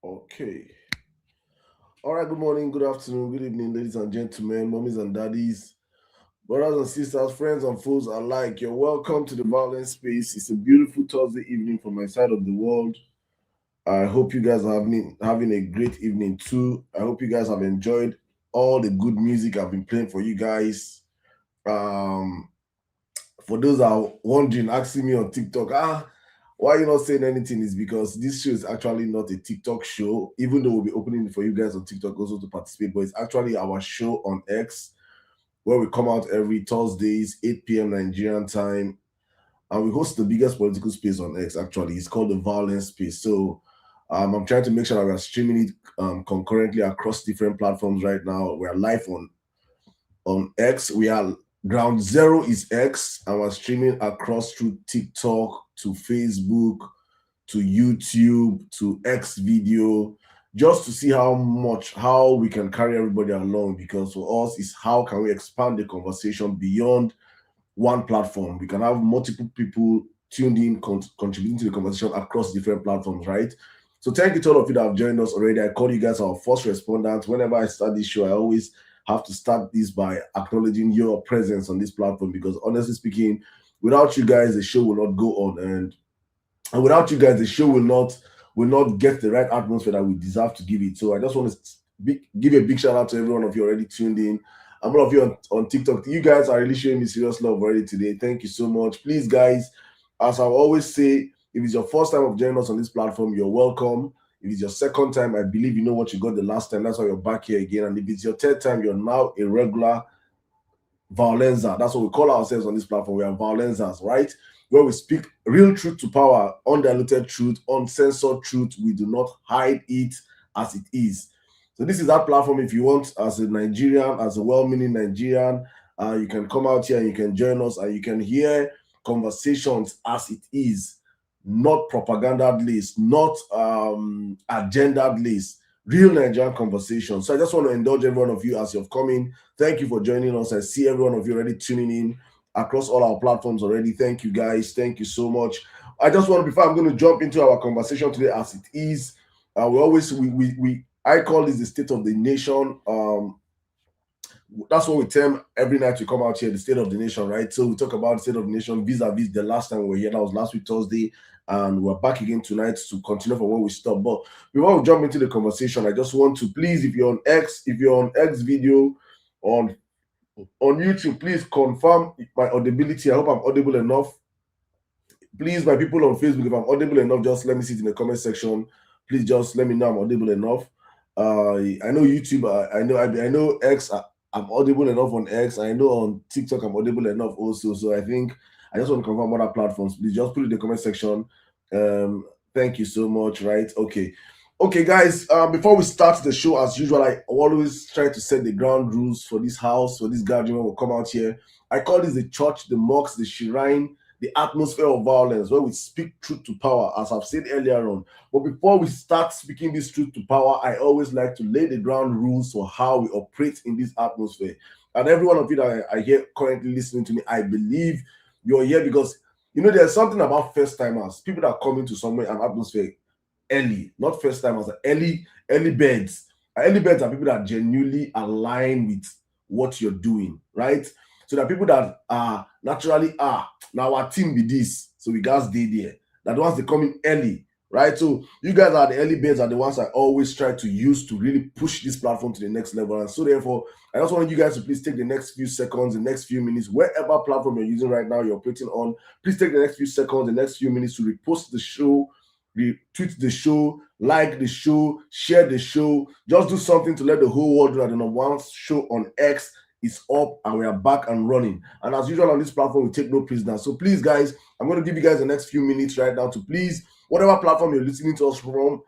Okay. All right. Good morning, good afternoon, good evening, ladies and gentlemen, mommies and daddies, brothers and sisters, friends and foes alike. You're welcome to the Vawulence Space. It's a beautiful Thursday evening from my side of the world. I hope you guys are having a great evening too. I hope you guys have enjoyed all the good music I've been playing for you guys. Um, for those that are wondering, asking me on TikTok, why you not saying anything is because this show is actually not a TikTok show, even though we'll be opening it for you guys on TikTok also to participate, but it's actually our show on X where we come out every Thursdays, 8 p.m. Nigerian time, and we host the biggest political space on X actually. It's called the Vawulence Space. So I'm trying to make sure that we are streaming it concurrently across different platforms right now. We are live on X. We are ground zero is X, and we're streaming across through TikTok to Facebook to YouTube to X video, just to see how we can carry everybody along. Because for us, is how can we expand the conversation beyond one platform? We can have multiple people tuned in, contributing to the conversation across different platforms, right? So thank you to all of you that have joined us already. I call you guys our first respondents. Whenever I start this show, I always have to start this by acknowledging your presence on this platform because honestly speaking, without you guys, the show will not go on, and without you guys, the show will not get the right atmosphere that we deserve to give it. So I just want to give a big shout out to every one of you already tuned in. And all of you on TikTok, you guys are really showing me serious love already today. Thank you so much. Please, guys, as I always say, if it's your first time of joining us on this platform, you're welcome. If it's your second time, I believe you know what you got the last time. That's why you're back here again. And if it's your third time, you're now a regular Violenza. That's what we call ourselves on this platform. We are Violenzas, right? Where we speak real truth to power, undiluted truth, uncensored truth. We do not hide it as it is. So this is that platform. If you want, as a Nigerian, as a well-meaning Nigerian, you can come out here and you can join us and you can hear conversations as it is, not propaganda list, not agenda list, real Nigerian conversations. So I just want to indulge every one of you as you've come in. Thank you for joining us. I see every one of you already tuning in across all our platforms already. Thank you guys. Thank you so much. I just want to, before I'm going to jump into our conversation today as it is, I call this the state of the nation. That's what we term every night we come out here, the state of the nation, right? So we talk about the state of the nation vis-a-vis the last time we were here. That was last week, Thursday. And we're back again tonight to continue from where we stopped. But before we jump into the conversation, I just want to please, if you're on X video on YouTube, please confirm my audibility. I hope I'm audible enough. Please, my people on Facebook, if I'm audible enough, just let me see it in the comment section. Please just let me know I'm audible enough. I know YouTube, I know X, I'm audible enough on X. I know on TikTok I'm audible enough also. So I think I just want to confirm other platforms. Please just put it in the comment section. Thank you so much. Right? Okay, guys. Before we start the show, as usual, I always try to set the ground rules for this house, for this gathering when we come out here. I call this the church, the mosque, the shrine, the atmosphere of violence, where we speak truth to power, as I've said earlier on. But before we start speaking this truth to power, I always like to lay the ground rules for how we operate in this atmosphere. And every one of you that I hear currently listening to me, I believe you're here because there's something about first timers, people that come into somewhere an atmosphere early, not first timers, early birds. Early birds are people that genuinely align with what you're doing, right? So there are people that are naturally now our team be this, so we guys stay there. That once they come in early, right? So you guys are the early birds, are the ones I always try to use to really push this platform to the next level. And so therefore, I just want you guys to please take the next few seconds, the next few minutes, wherever platform you're using right now, you're operating on, please take the next few seconds, the next few minutes to repost the show, retweet the show, like the show, share the show. Just do something to let the whole world know that the number one show on X is up and we are back and running. And as usual on this platform, we take no prisoners. So please, guys, I'm going to give you guys the next few minutes right now to please, whatever platform you're listening to us from,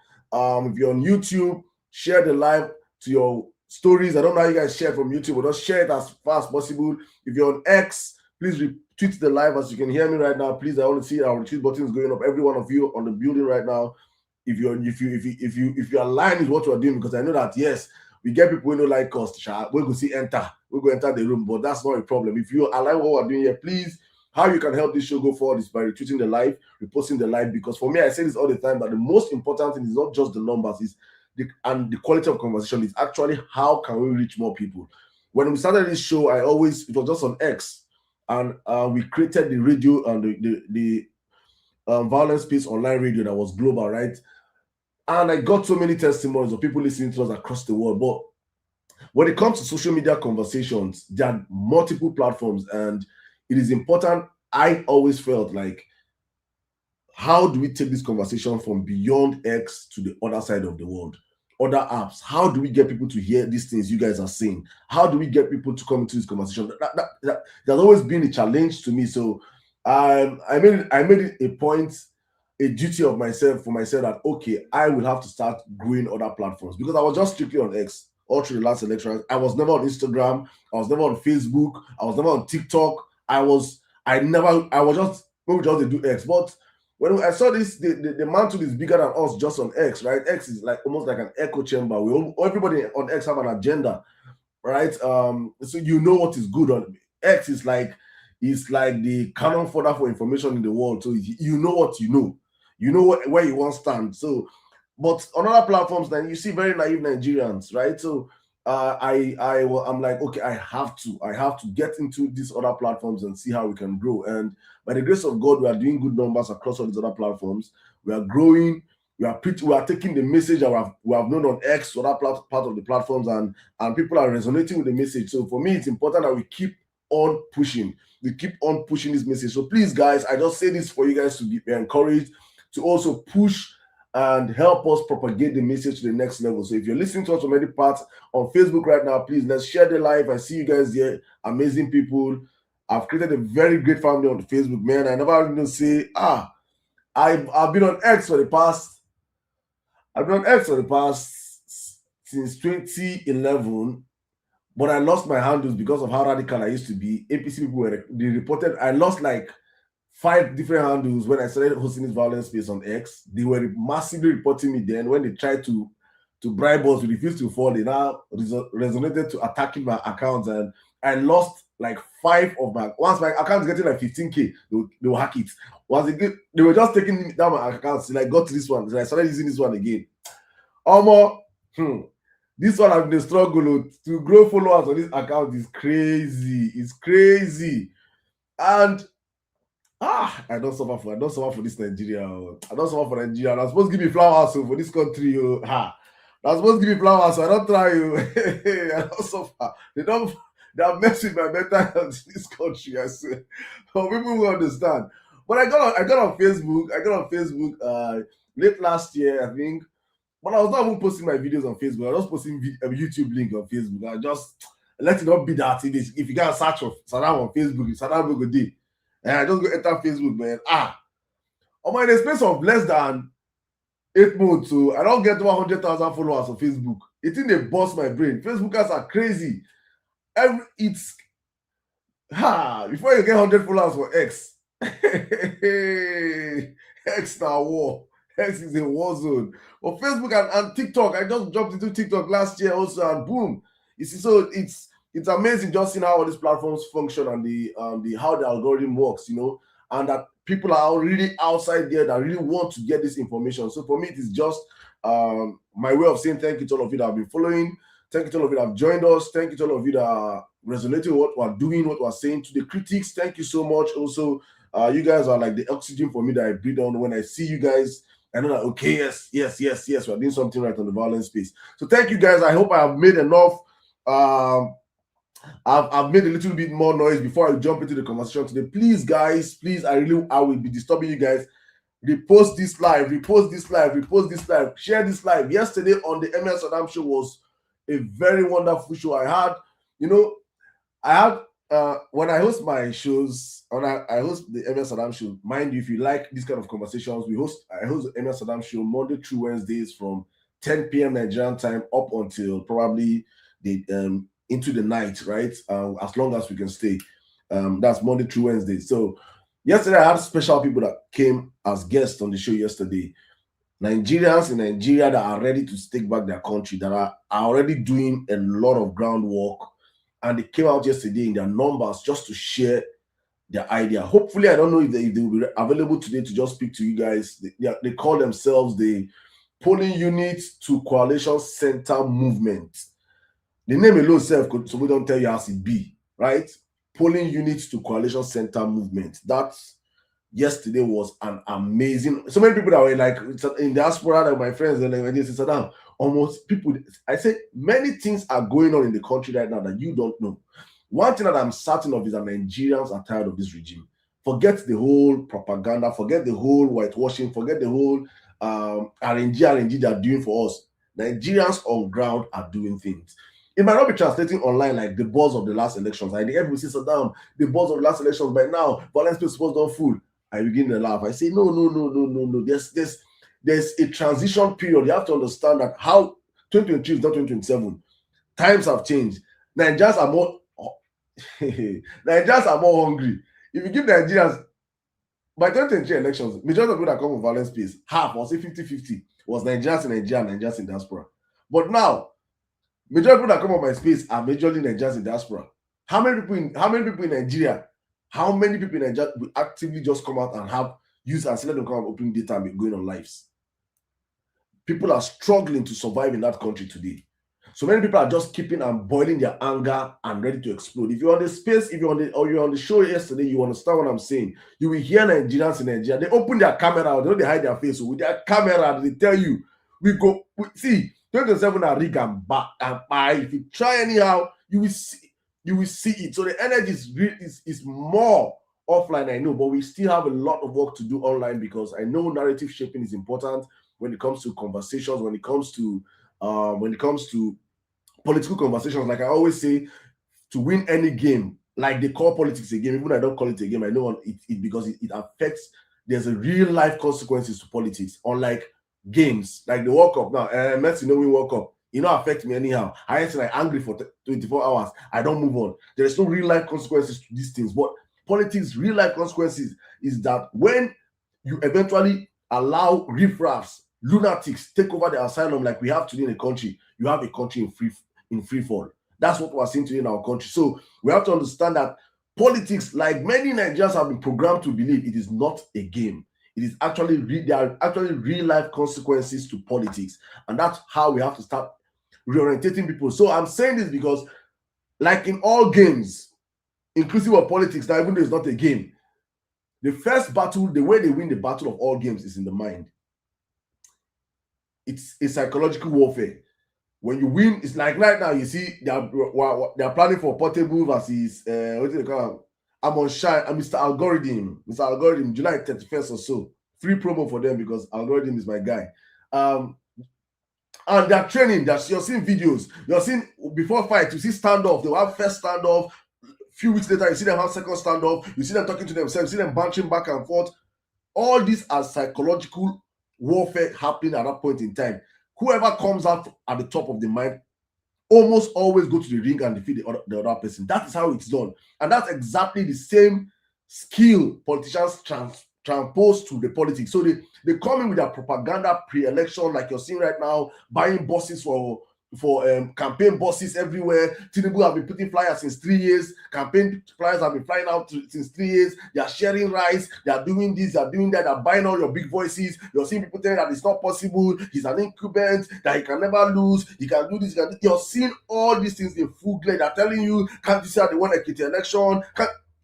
if you're on YouTube, share the live to your stories. I don't know how you guys share from YouTube, but just share it as fast as possible. If you're on X, please retweet the live. As you can hear me right now, please, I want to see our retweet buttons going up. Every one of you on the building right now. If you align with what you're doing, because I know that yes, we get people who don't like us. We go see enter, we go enter the room, but that's not a problem. If you align what we're doing here, please How you can help this show go forward is by retweeting the live, reposting the live. Because for me, I say this all the time, that the most important thing is not just the numbers, and the quality of conversation. Is actually how can we reach more people. When we started this show, it was just on X, and we created the radio and the Vawulence Space online radio that was global, right? And I got so many testimonies of people listening to us across the world. But when it comes to social media conversations, there are multiple platforms, and it is important. I always felt like, how do we take this conversation from beyond X to the other side of the world, other apps? How do we get people to hear these things you guys are saying? How do we get people to come into this conversation? There's always been a challenge to me. So I made it a point, a duty of myself, that okay, I will have to start growing other platforms, because I was just strictly on X all through the last election. I was never on Instagram, I was never on Facebook, I was never on TikTok. I was just, maybe just to do X. But when I saw this, the mantle is bigger than us just on X, right? X is like almost like an echo chamber. Everybody on X have an agenda, right? So you know what is good on X. Is like, it's like the cannon fodder for information in the world. So you know what you know where you want to stand. So, but on other platforms, then you see very naive Nigerians, right? So I'm like, okay, I have to get into these other platforms and see how we can grow. And by the grace of God, we are doing good numbers across all these other platforms. We are growing. We are taking the message that we have known on X, other part of the platforms, and people are resonating with the message. So for me, it's important that we keep on pushing. We keep on pushing this message. So please, guys, I just say this for you guys to be encouraged to also push and help us propagate the message to the next level. So if you're listening to us from any part on Facebook right now, please, let's share the live. I see you guys there, amazing people. I've created a very great family on Facebook, man. I never even say, I've been on X for the past since 2011, but I lost my handles because of how radical I used to be. APC people they reported I lost like 5 different handles when I started hosting this Vawulence Space on X. They were massively reporting me then. When they tried to bribe us, we refused to fall. They now resonated to attacking my accounts, and I lost like 5 of my. Once my account is getting like 15K, they will hack it. Once they were just taking down my accounts till I got to this one. So I started using this one again. This one has been a struggle to grow followers on this account. Is crazy. It's crazy, and I don't suffer for this Nigeria. I don't suffer for Nigeria. They're supposed to give me flowers for this country. They're supposed to give me flowers, so I don't try. I don't suffer. They have messed with my mental health in this country, I swear. But people will understand. But I got on Facebook late last year, I think. But I was not even posting my videos on Facebook. I was just posting a YouTube link on Facebook. I just let it not be that. If you can't search for Saddam on Facebook, Saddam will go there. And I just go enter Facebook, man. In the space of less than 8 months, so I don't get 100,000 followers on Facebook. It think they bust my brain. Facebookers are crazy. Before you get 100 followers for X, X now war. X is a war zone. But Facebook and TikTok, I just jumped into TikTok last year also, and boom. You see, so it's amazing just seeing how all these platforms function and the how the algorithm works, and that people are really outside there that really want to get this information. So for me, it is just my way of saying thank you to all of you that have been following. Thank you to all of you that have joined us. Thank you to all of you that are resonating with what we're doing, what we're saying. To the critics, thank you so much. Also, you guys are like the oxygen for me that I breathe on. When I see you guys, I know that, okay, yes, we're doing something right on the Vawulence Space. So thank you guys. I hope I have made enough. I've made a little bit more noise before I jump into the conversation today. Please, guys, I will be disturbing you guys. Repost this live, share this live. Yesterday on the MS Saddam show was a very wonderful show. I had when I host my shows, when I host the MS Saddam show, mind you, if you like this kind of conversations, I host the MS Saddam show Monday through Wednesdays from 10 p.m. Nigerian time up until probably into the night, right? As long as we can stay. That's Monday through Wednesday. So yesterday I had special people that came as guests on the show yesterday. Nigerians in Nigeria that are ready to take back their country, that are already doing a lot of groundwork, and they came out yesterday in their numbers just to share their idea. Hopefully, I don't know if they will be available today to just speak to you guys. They call themselves the Polling Unit to Coalition Center Movement. The name alone self, so we don't tell you how it be, right? Polling Unit to Coalition Center Movement. That yesterday was an amazing. So many people that were like in diaspora, like my friends, and like this, and almost people. I say many things are going on in the country right now that you don't know. One thing that I'm certain of is that Nigerians are tired of this regime. Forget the whole propaganda, forget the whole whitewashing, forget the whole RNG they're doing for us. Nigerians on ground are doing things. It might not be translating online like the buzz of the last elections. I think everybody says, the buzz of the last elections, by now, Vawulence Space was not full. I begin to laugh. I say, no. There's a transition period. You have to understand that how 2023 is not 2027. Times have changed. Nigerians are more Nigerians are more hungry. If you give Nigerians by 2023 elections, majority of people that come from Vawulence Space, half or say 50-50 was Nigerians in Nigeria and Nigerians in diaspora. But now, majority of people that come on my space are majorly Nigerians in diaspora. How many people in Nigeria? How many people in Nigeria will actively just come out and have use and let them come and open data and be going on lives? People are struggling to survive in that country today. So many people are just keeping and boiling their anger and ready to explode. If you're on the space, if you're on the show yesterday, you understand what I'm saying. You will hear Nigerians in Nigeria. They open their camera, they hide their face. So with their camera, they tell you, see, 27 are rig and buy. If you try anyhow, you will see it. So the energy is more offline, I know, but we still have a lot of work to do online because I know narrative shaping is important when it comes to conversations, when it comes to political conversations. Like I always say, to win any game, like they call politics a game, even I don't call it a game, I know it because it affects. There's a real life consequences to politics, unlike games like the World Cup. Now, Messi, we World Cup, it don't affect me anyhow. I ain't like angry for 24 hours. I don't move on. There is no real life consequences to these things. But politics, real life consequences is that when you eventually allow riffraffs, lunatics take over the asylum like we have today in the country, you have a country in free fall. That's what we're seeing today in our country. So we have to understand that politics, like many Nigerians have been programmed to believe, it is not a game. It is actually there are actually real life consequences to politics, and that's how we have to start reorientating people. So I'm saying this because, like in all games, inclusive of politics, now even though it's not a game, the first battle, the way they win the battle of all games is in the mind. It's a psychological warfare. When you win, it's like right now, you see, they are planning for Portable versus, what do they call him? I'm on Shine, and Mr. Algorithm, July 31st or so. Free promo for them because Algorithm is my guy. And they're training, you're seeing videos, you're seeing before fight, you see standoff, they'll have first standoff, few weeks later, you see them have second standoff, you see them talking to themselves, you see them bouncing back and forth. All these are psychological warfare happening at that point in time. Whoever comes out at the top of the mind almost always go to the ring and defeat the other person. That is how it's done. And that's exactly the same skill politicians transpose to the politics. So they come in with their propaganda pre-election, like you're seeing right now, buying buses for campaign buses everywhere. Tinubu have been putting flyers since 3 years. Campaign flyers have been flying out since 3 years. They are sharing rice. They are doing this. They are doing that. They are buying all your big voices. You're seeing people telling that it's not possible. He's an incumbent. That he can never lose. He can do this. You're seeing all these things in full glare. They're telling you, can't you see how they won a Ekiti election?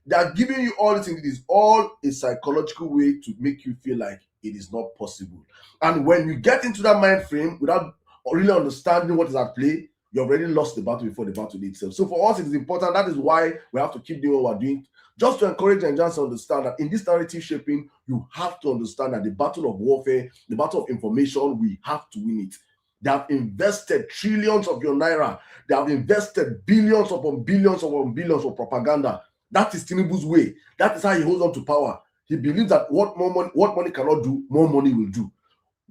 They are giving you all these things. It is all a psychological way to make you feel like it is not possible. And when you get into that mind frame without really understanding what is at play, you already lost the battle before the battle itself. So for us, it is important. That is why we have to keep doing what we're doing, just to encourage Nigerians to understand that in this narrative shaping, you have to understand that the battle of warfare, the battle of information, we have to win it. They have invested trillions of your naira. They have invested billions upon billions upon billions of propaganda. That is Tinubu's way. That is how he holds on to power. He believes that what money cannot do, more money will do.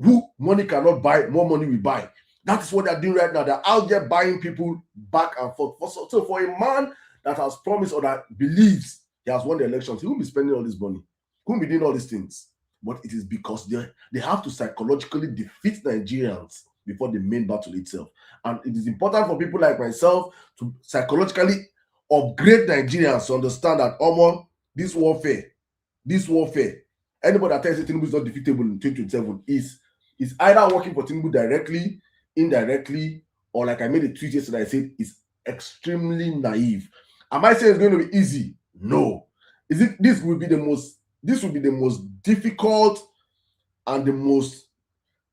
Who money cannot buy, more money will buy. That is what they're doing right now. They're out there buying people back and forth. So for a man that has promised or that believes he has won the elections, he won't be spending all this money. He won't be doing all these things. But it is because they have to psychologically defeat Nigerians before the main battle itself. And it is important for people like myself to psychologically upgrade Nigerians to understand that this warfare. Anybody that tells you Tinubu is not defeatable in 2027 is either working for Tinubu directly, indirectly, or like I made a tweet yesterday, I said it's extremely naive. Am I saying it's going to be easy? No. This will be the most difficult and the most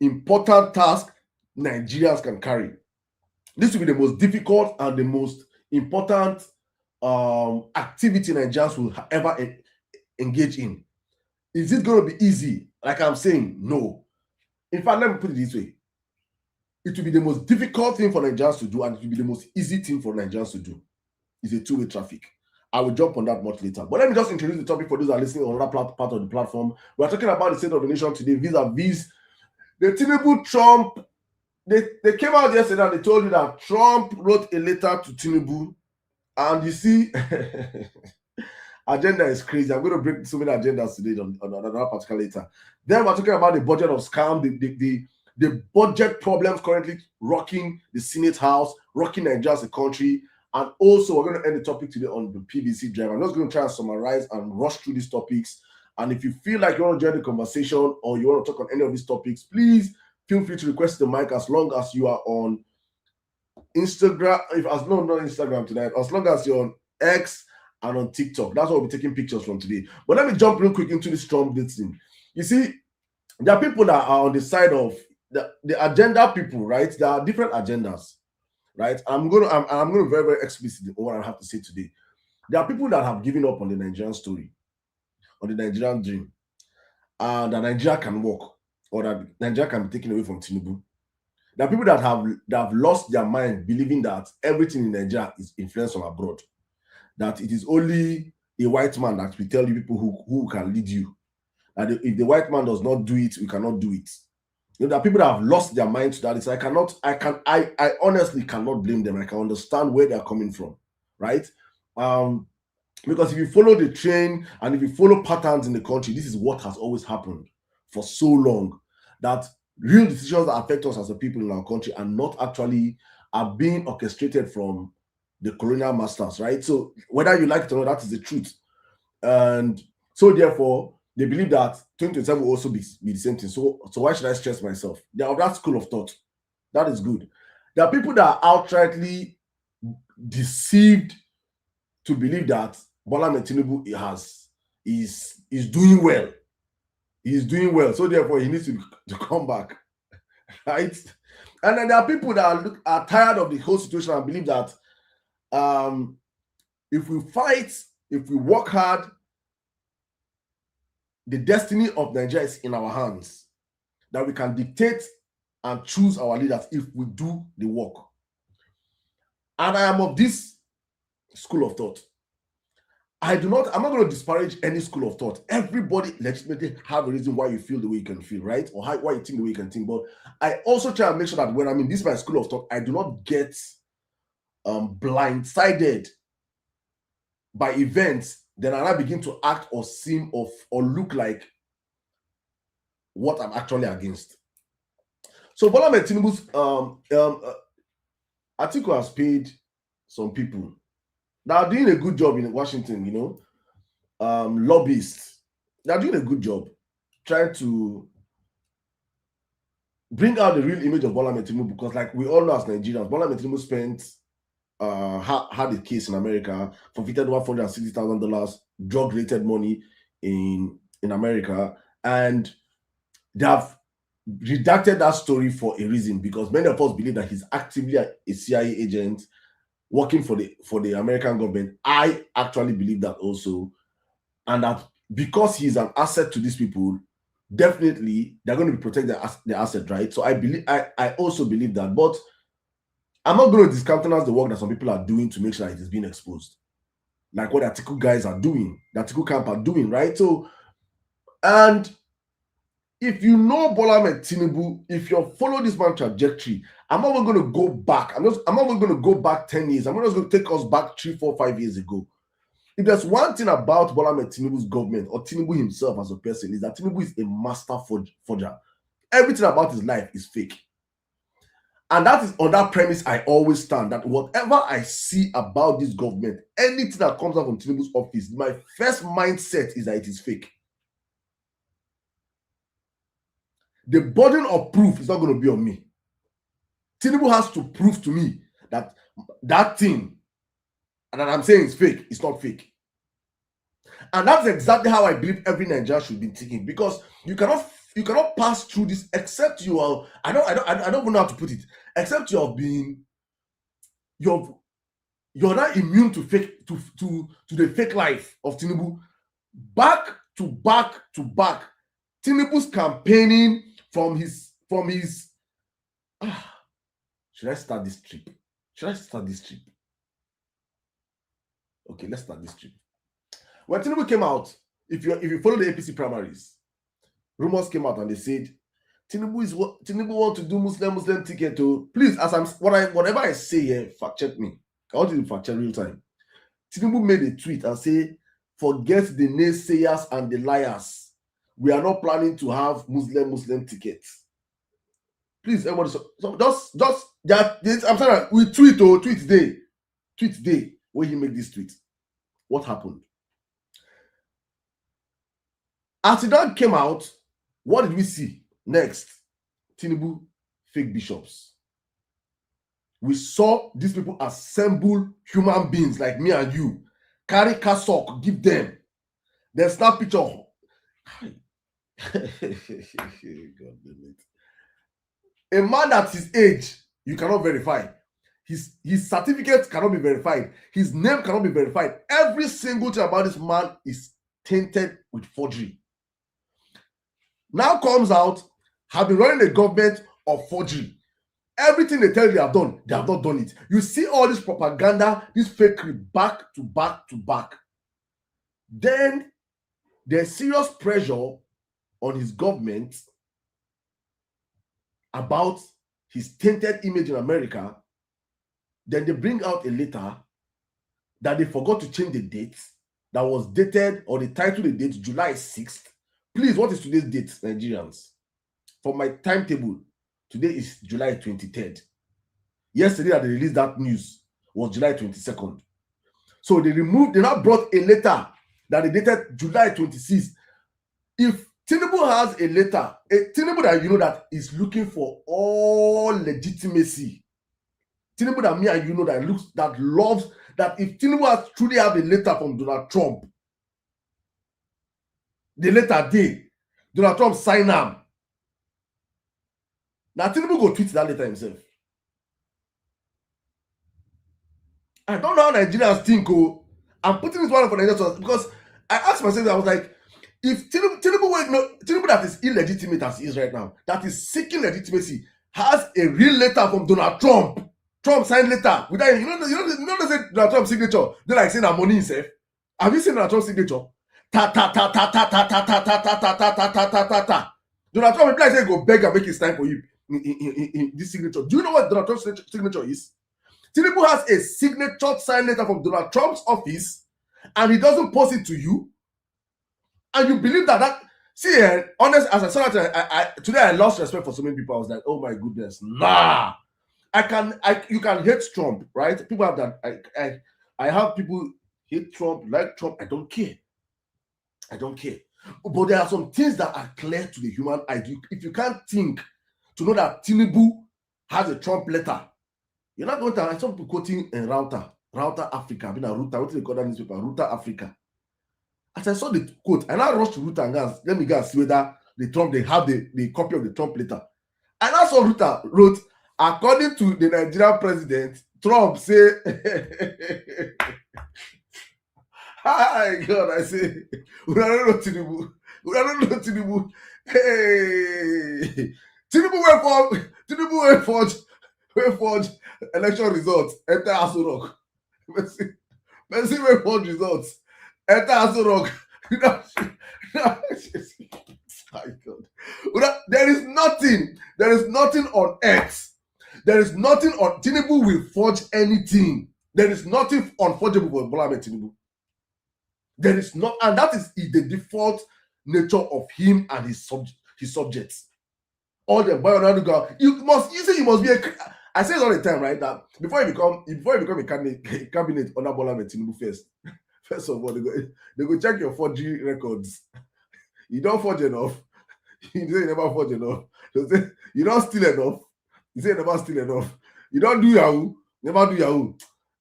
important task Nigerians can carry. This will be the most difficult and the most important activity Nigerians will ever engage in. Is it going to be easy? Like I'm saying, no. In fact, let me put it this way. It will be the most difficult thing for Nigerians to do, and it will be the most easy thing for Nigerians to do. It's a two-way traffic. I will jump on that much later. But let me just introduce the topic for those that are listening on that part of the platform. We're talking about the state of the nation today vis-a-vis the Tinubu Trump. They came out yesterday and they told you that Trump wrote a letter to Tinubu. And you see, agenda is crazy. I'm going to break so many agendas today on another particular later. Then we're talking about the budget of scam, the budget problems currently rocking the Senate House, rocking Nigeria as a country. And also, we're going to end the topic today on the PVC drive. I'm just going to try and summarize and rush through these topics. And if you feel like you want to join the conversation or you want to talk on any of these topics, please feel free to request the mic as long as you are on Instagram. Not Instagram tonight. As long as you're on X and on TikTok. That's what we'll be taking pictures from today. But let me jump real quick into this Trump thing. You see, there are people that are on the side of the agenda people, right? There are different agendas. Right, I'm going to be very, very explicit in what I have to say today. There are people that have given up on the Nigerian story, on the Nigerian dream, and that Nigeria can work, or that Nigeria can be taken away from Tinubu. There are people that have lost their mind, believing that everything in Nigeria is influenced from abroad, that it is only a white man that will tell you people who can lead you, and if the white man does not do it, we cannot do it. You know, there are people that have lost their mind to that. It's I honestly cannot blame them. I can understand where they're coming from, right? Because if you follow the train and if you follow patterns in the country, this is what has always happened for so long, that real decisions that affect us as a people in our country are being orchestrated from the colonial masters, right? So whether you like it or not, that is the truth. And so therefore, they believe that 2027 will also be the same thing. So why should I stress myself? They are of that school of thought. That is good. There are people that are outrightly deceived to believe that Bola Tinubu is doing well. He is doing well. So therefore, he needs to come back. Right? And then there are people that are tired of the whole situation and believe that if we fight, if we work hard, the destiny of Nigeria is in our hands, that we can dictate and choose our leaders if we do the work. And I am of this school of thought. I'm not going to disparage any school of thought. Everybody legitimately have a reason why you feel the way you can feel, right? Or why you think the way you can think. But I also try and make sure that when I'm in this my school of thought, I do not get blindsided by events. Then I begin to act or seem or look like what I'm actually against. So Bola Tinubu's article has paid some people that are doing a good job in Washington, you know, lobbyists. They're doing a good job trying to bring out the real image of Bola Tinubu, because like we all know as Nigerians, Bola Tinubu spent had a case in America, forfeited $160,000 drug-related money in America, and they have redacted that story for a reason, because many of us believe that he's actively a CIA agent working for the American government. I actually believe that also, and that because he's an asset to these people, definitely they're going to protect their asset, right? So I also believe that, but I'm not going to discountenance the work that some people are doing to make sure that it is being exposed, like what the Atiku guys are doing, the Atiku camp are doing, right? So, and if you know Bola Tinubu, if you follow this man trajectory, I'm not even going to go back. I'm not even going to go back 10 years. I'm not just going to take us back 3, 4, 5 years ago. If there's one thing about Bola Tinubu's government or Tinubu himself as a person, is that Tinubu is a master forger. Everything about his life is fake. And that is on that premise I always stand, that whatever I see about this government, anything that comes out from Tinubu's office, my first mindset is that it is fake. The burden of proof is not going to be on me. Tinubu has to prove to me that that thing that I'm saying is fake, it's not fake. And that's exactly how I believe every Nigerian should be thinking, because you cannot pass through this except you are, I don't even know how to put it, except you have been, you're not immune to fake, to the fake life of Tinubu. Back to back to back, Tinubu's campaigning from his should I start this trip? Okay, let's start this trip. When Tinubu came out, if you follow the APC primaries, rumors came out and they said Tinubu want to do Muslim ticket to. Please, whatever I say here, fact check me. I want you to fact check real time. Tinubu made a tweet and say, "Forget the naysayers and the liars. We are not planning to have Muslim tickets." Please, everybody, so just that. I'm sorry, we tweet day when he made this tweet. What happened? As it all came out, what did we see next? Tinubu fake bishops. We saw these people assemble human beings like me and you, carry cassock, give them. Then snap picture. God damn it. A man at his age, you cannot verify. His certificate cannot be verified. His name cannot be verified. Every single thing about this man is tainted with forgery. Now comes out, have been running a government of forgery. Everything they tell you they have done, they have not done it. You see all this propaganda, this fakery back to back to back. Then there's serious pressure on his government about his tainted image in America. Then they bring out a letter that they forgot to change the date, that was dated, or the title the date July 6th. Please, what is today's date, Nigerians? For my timetable, today is July 23rd. Yesterday that they released that news was July 22nd. So they now brought a letter that they dated July 26th. If Tinubu has a letter, a Tinubu that you know that is looking for all legitimacy, Tinubu that me and you know that loves, that if Tinubu has truly have a letter from Donald Trump, the letter day, Donald Trump sign am. Now Tinubu go tweet that letter himself. I don't know how Nigerians think. I'm putting this one for Nigerians because I asked myself, I was like, if Tinubu that is illegitimate as he is right now, that is seeking legitimacy, has a real letter from Donald Trump, Trump signed letter without they say Donald Trump signature. They like saying that money himself. Have you seen Donald Trump signature? Ta ta ta ta ta ta ta ta ta ta ta ta ta ta ta ta ta. Donald Trump reply say go beg and make his time for you in this signature. Do you know what Donald Trump's signature is? Tinubu has a signature signed letter from Donald Trump's office, and he doesn't post it to you, and you believe that see, honest as I said today, I lost respect for so many people. I was like, oh my goodness, nah. You can hate Trump, right? People have that. I have people hate Trump, like Trump. I don't care. But there are some things that are clear to the human eye. If you can't think to know that Tinubu has a Trump letter, you're not going to. I saw people quoting in Router Africa. I've been a Router. What do they call that newspaper? Router Africa. As I saw the quote, and I rushed to Router and let me go and see whether they have the copy of the Trump letter. And I saw Router wrote, according to the Nigerian president, Trump say, hi God, I say, we don't know Tinubu. Hey, Tinubu will forge election results, enter Aso Rock. Messi will forge results, enter Aso Rock. My God. There is nothing on earth. There is nothing on Tinubu will forge anything. There is nothing unforgeable for Bola Ahmed Tinubu. There is not, and that is the default nature of him and his subjects. All the boy on go. You must be a. I say it all the time, right? That before you become a cabinet under Bola Tinubu first of all, they go check your 4G records. You don't forge enough. You say you never forge enough. They say you don't steal enough. You say you never steal enough. You don't do Yahoo. Never do Yahoo.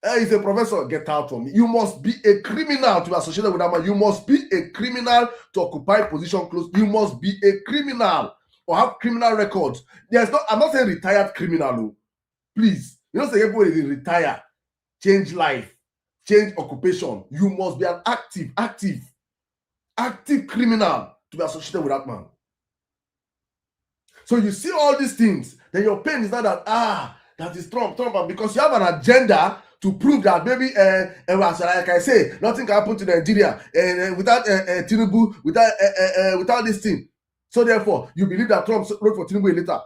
Hey, he's a professor. Get out from me. You must be a criminal to be associated with that man. You must be a criminal to occupy position close. You must be a criminal or have criminal records. I'm not saying retired criminal. No. Please. You don't say everybody retire, change life, change occupation. You must be an active criminal to be associated with that man. So you see all these things, then your pain is not that that is Trump, and because you have an agenda to prove that maybe like I say, nothing can happen to Nigeria without Tinubu, without this thing. So therefore, you believe that Trump wrote for Tinubu a letter.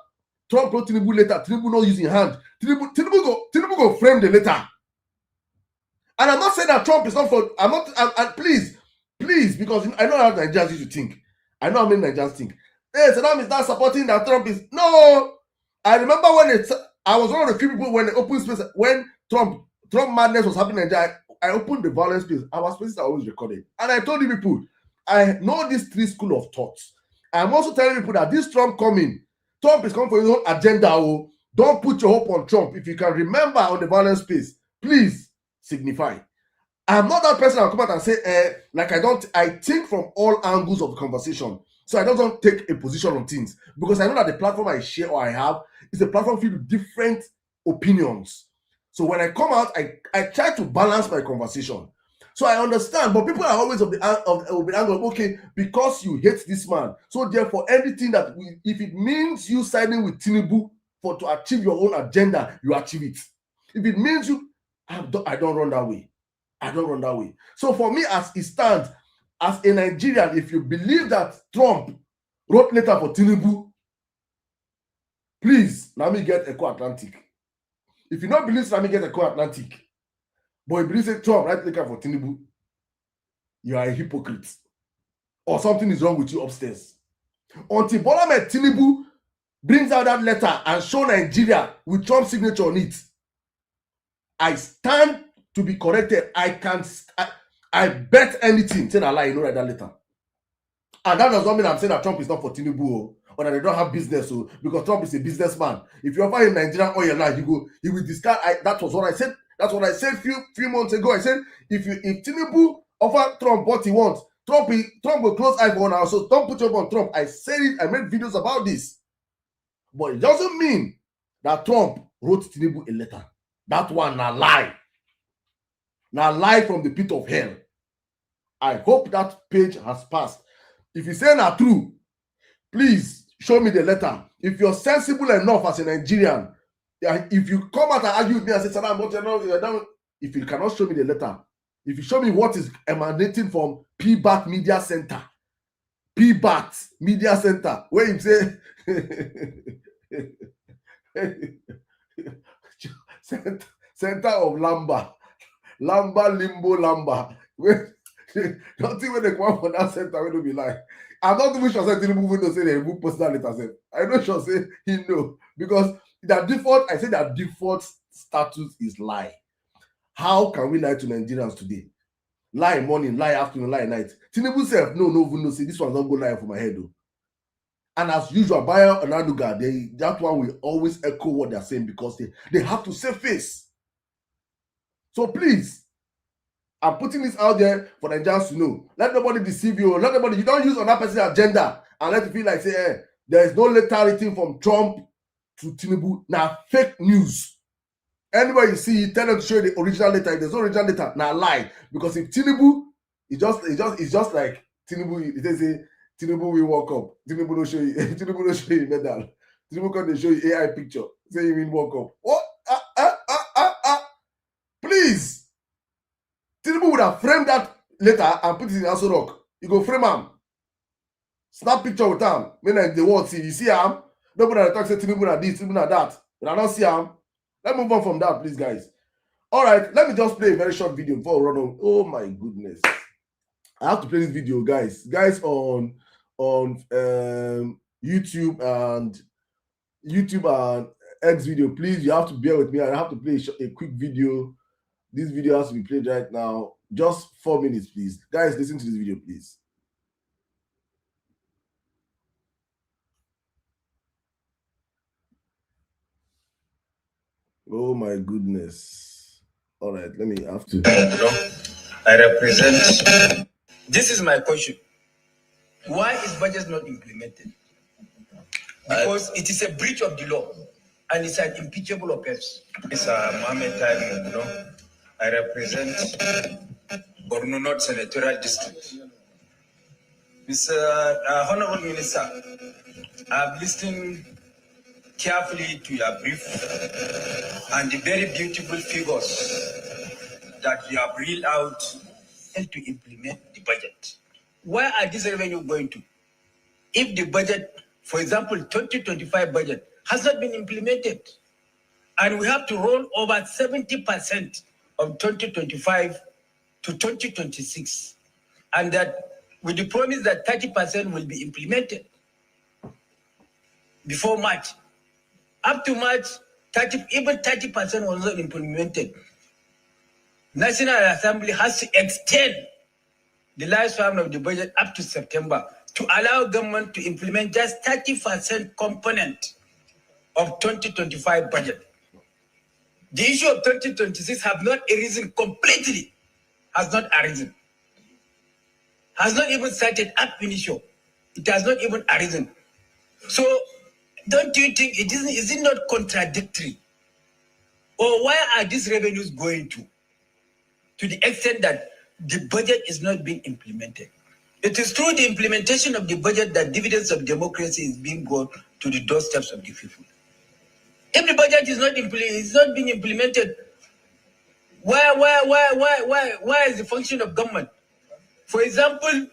Trump wrote Tinubu letter. Tinubu not using hand. Tinubu go frame the letter. And I'm not saying that Trump is not for. I'm not. And please, because I know how Nigerians used to think. I know how many Nigerians think. Hey, Saddam is not supporting that Trump is. No, I remember when I was one of the few people when they opened space when Trump madness was happening in Nigeria. I opened the Vawulence Space. Our spaces are always recorded, and I told you people, I know these 3 schools of thoughts. I'm also telling people that this Trump is coming for his own agenda. Oh, don't put your hope on Trump. If you can remember on the Vawulence Space, please signify. I'm not that person I'll come out and say, I think from all angles of the conversation. So I don't take a position on things because I know that the platform I share or I have is a platform filled with different opinions. So when I come out, I try to balance my conversation. So I understand, but people are always of the angle, okay, because you hate this man. So therefore, anything that if it means you siding with Tinubu to achieve your own agenda, you achieve it. If it means I don't run that way. I don't run that way. So for me, as it stands, as a Nigerian, if you believe that Trump wrote letter for Tinubu, please, let me get Eco Atlantic. If you don't believe, let me get Eco Atlantic. But if you believe that Trump wrote letter for Tinubu, you are a hypocrite. Or something is wrong with you upstairs. Until Bola Tinubu brings out that letter and show Nigeria with Trump's signature on it, I stand to be corrected. I bet anything saying a lie, you know, write that letter. And that does not mean I'm saying that Trump is not for Tinubu or that they don't have business because Trump is a businessman. If you offer him Nigerian oil now, he will discard. That was what I said. That's what I said few months ago. I said if Tinubu offer Trump what he wants, Trump will close eye for 1 hour. So don't put your on Trump. I said it. I made videos about this. But it doesn't mean that Trump wrote Tinubu a letter. That one a lie. Now lie from the pit of hell. I hope that page has passed. If you say not true, please show me the letter. If you're sensible enough as a Nigerian, if you come out and argue with me and say, Saddam, if you cannot show me the letter, if you show me what is emanating from PBAT Media Center, where you say Center of Lamba, Limbo. Nothing when they come out for that center will be like. I'm not even sure say Tinubu will say they remove personal letters. I know sure say he know because their default status is lie. How can we lie to Nigerians today? Lie morning, lie afternoon, lie night. Tinubu self no say this one's not go lie for my head though. And as usual, Bayo and Anuga, that one will always echo what they're saying because they have to save face. So please, I'm putting this out there for Nigerians to know. Let nobody deceive you. Let nobody, you don't use another person's agenda and let it feel like say, there is no letter written from Trump to Tinubu. Now fake news. Anywhere you see, tell them to show you the original letter. If there's no original letter, now lie. Because if Tinubu, it's just like Tinubu, it says Tinubu will walk up. Tinubu don't show you. Tinubu don't show you medal. Tinubu can't show you AI picture. Say you will walk up. What? Please. Tinubu would have framed that letter and put it in Aso Rock. You go frame him. Snap picture with him. Meaning the world see. You see him? Nobody talk say Tinubu na this, Tinubu na that. But I don't see him. Let's move on from that, please, guys. All right, let me just play a very short video before we run on. Oh my goodness. I have to play this video, guys. Guys on YouTube and YouTube and X video, please, you have to bear with me. I have to play a quick video. This video has to be played right now. Just 4 minutes, please. Guys, listen to this video, please. Oh my goodness. All right, let me have to. I represent. This is my question. Why is budget not implemented? Because it is a breach of the law and it's an impeachable offense. It's Mohammed Time, I represent Borno North Senatorial District. Mr. Honorable Minister, I've listened carefully to your brief and the very beautiful figures that you have read out to implement the budget. Where are these revenue going to? If the budget, for example, 2025 budget has not been implemented, and we have to roll over 70% of 2025 to 2026, and that with the promise that 30% will be implemented before March. Up to March, even 30% was not implemented. National Assembly has to extend the lifespan of the budget up to September to allow government to implement just 30% component of 2025 budget. The issue of 2026 have not arisen completely, has not arisen. Has not even started up initial. It has not even arisen. So don't you think is it not contradictory? Or where are these revenues going to the extent that the budget is not being implemented? It is through the implementation of the budget that dividends of democracy is being brought to the doorsteps of the people. If the budget is not being implemented, why is the function of government? For example,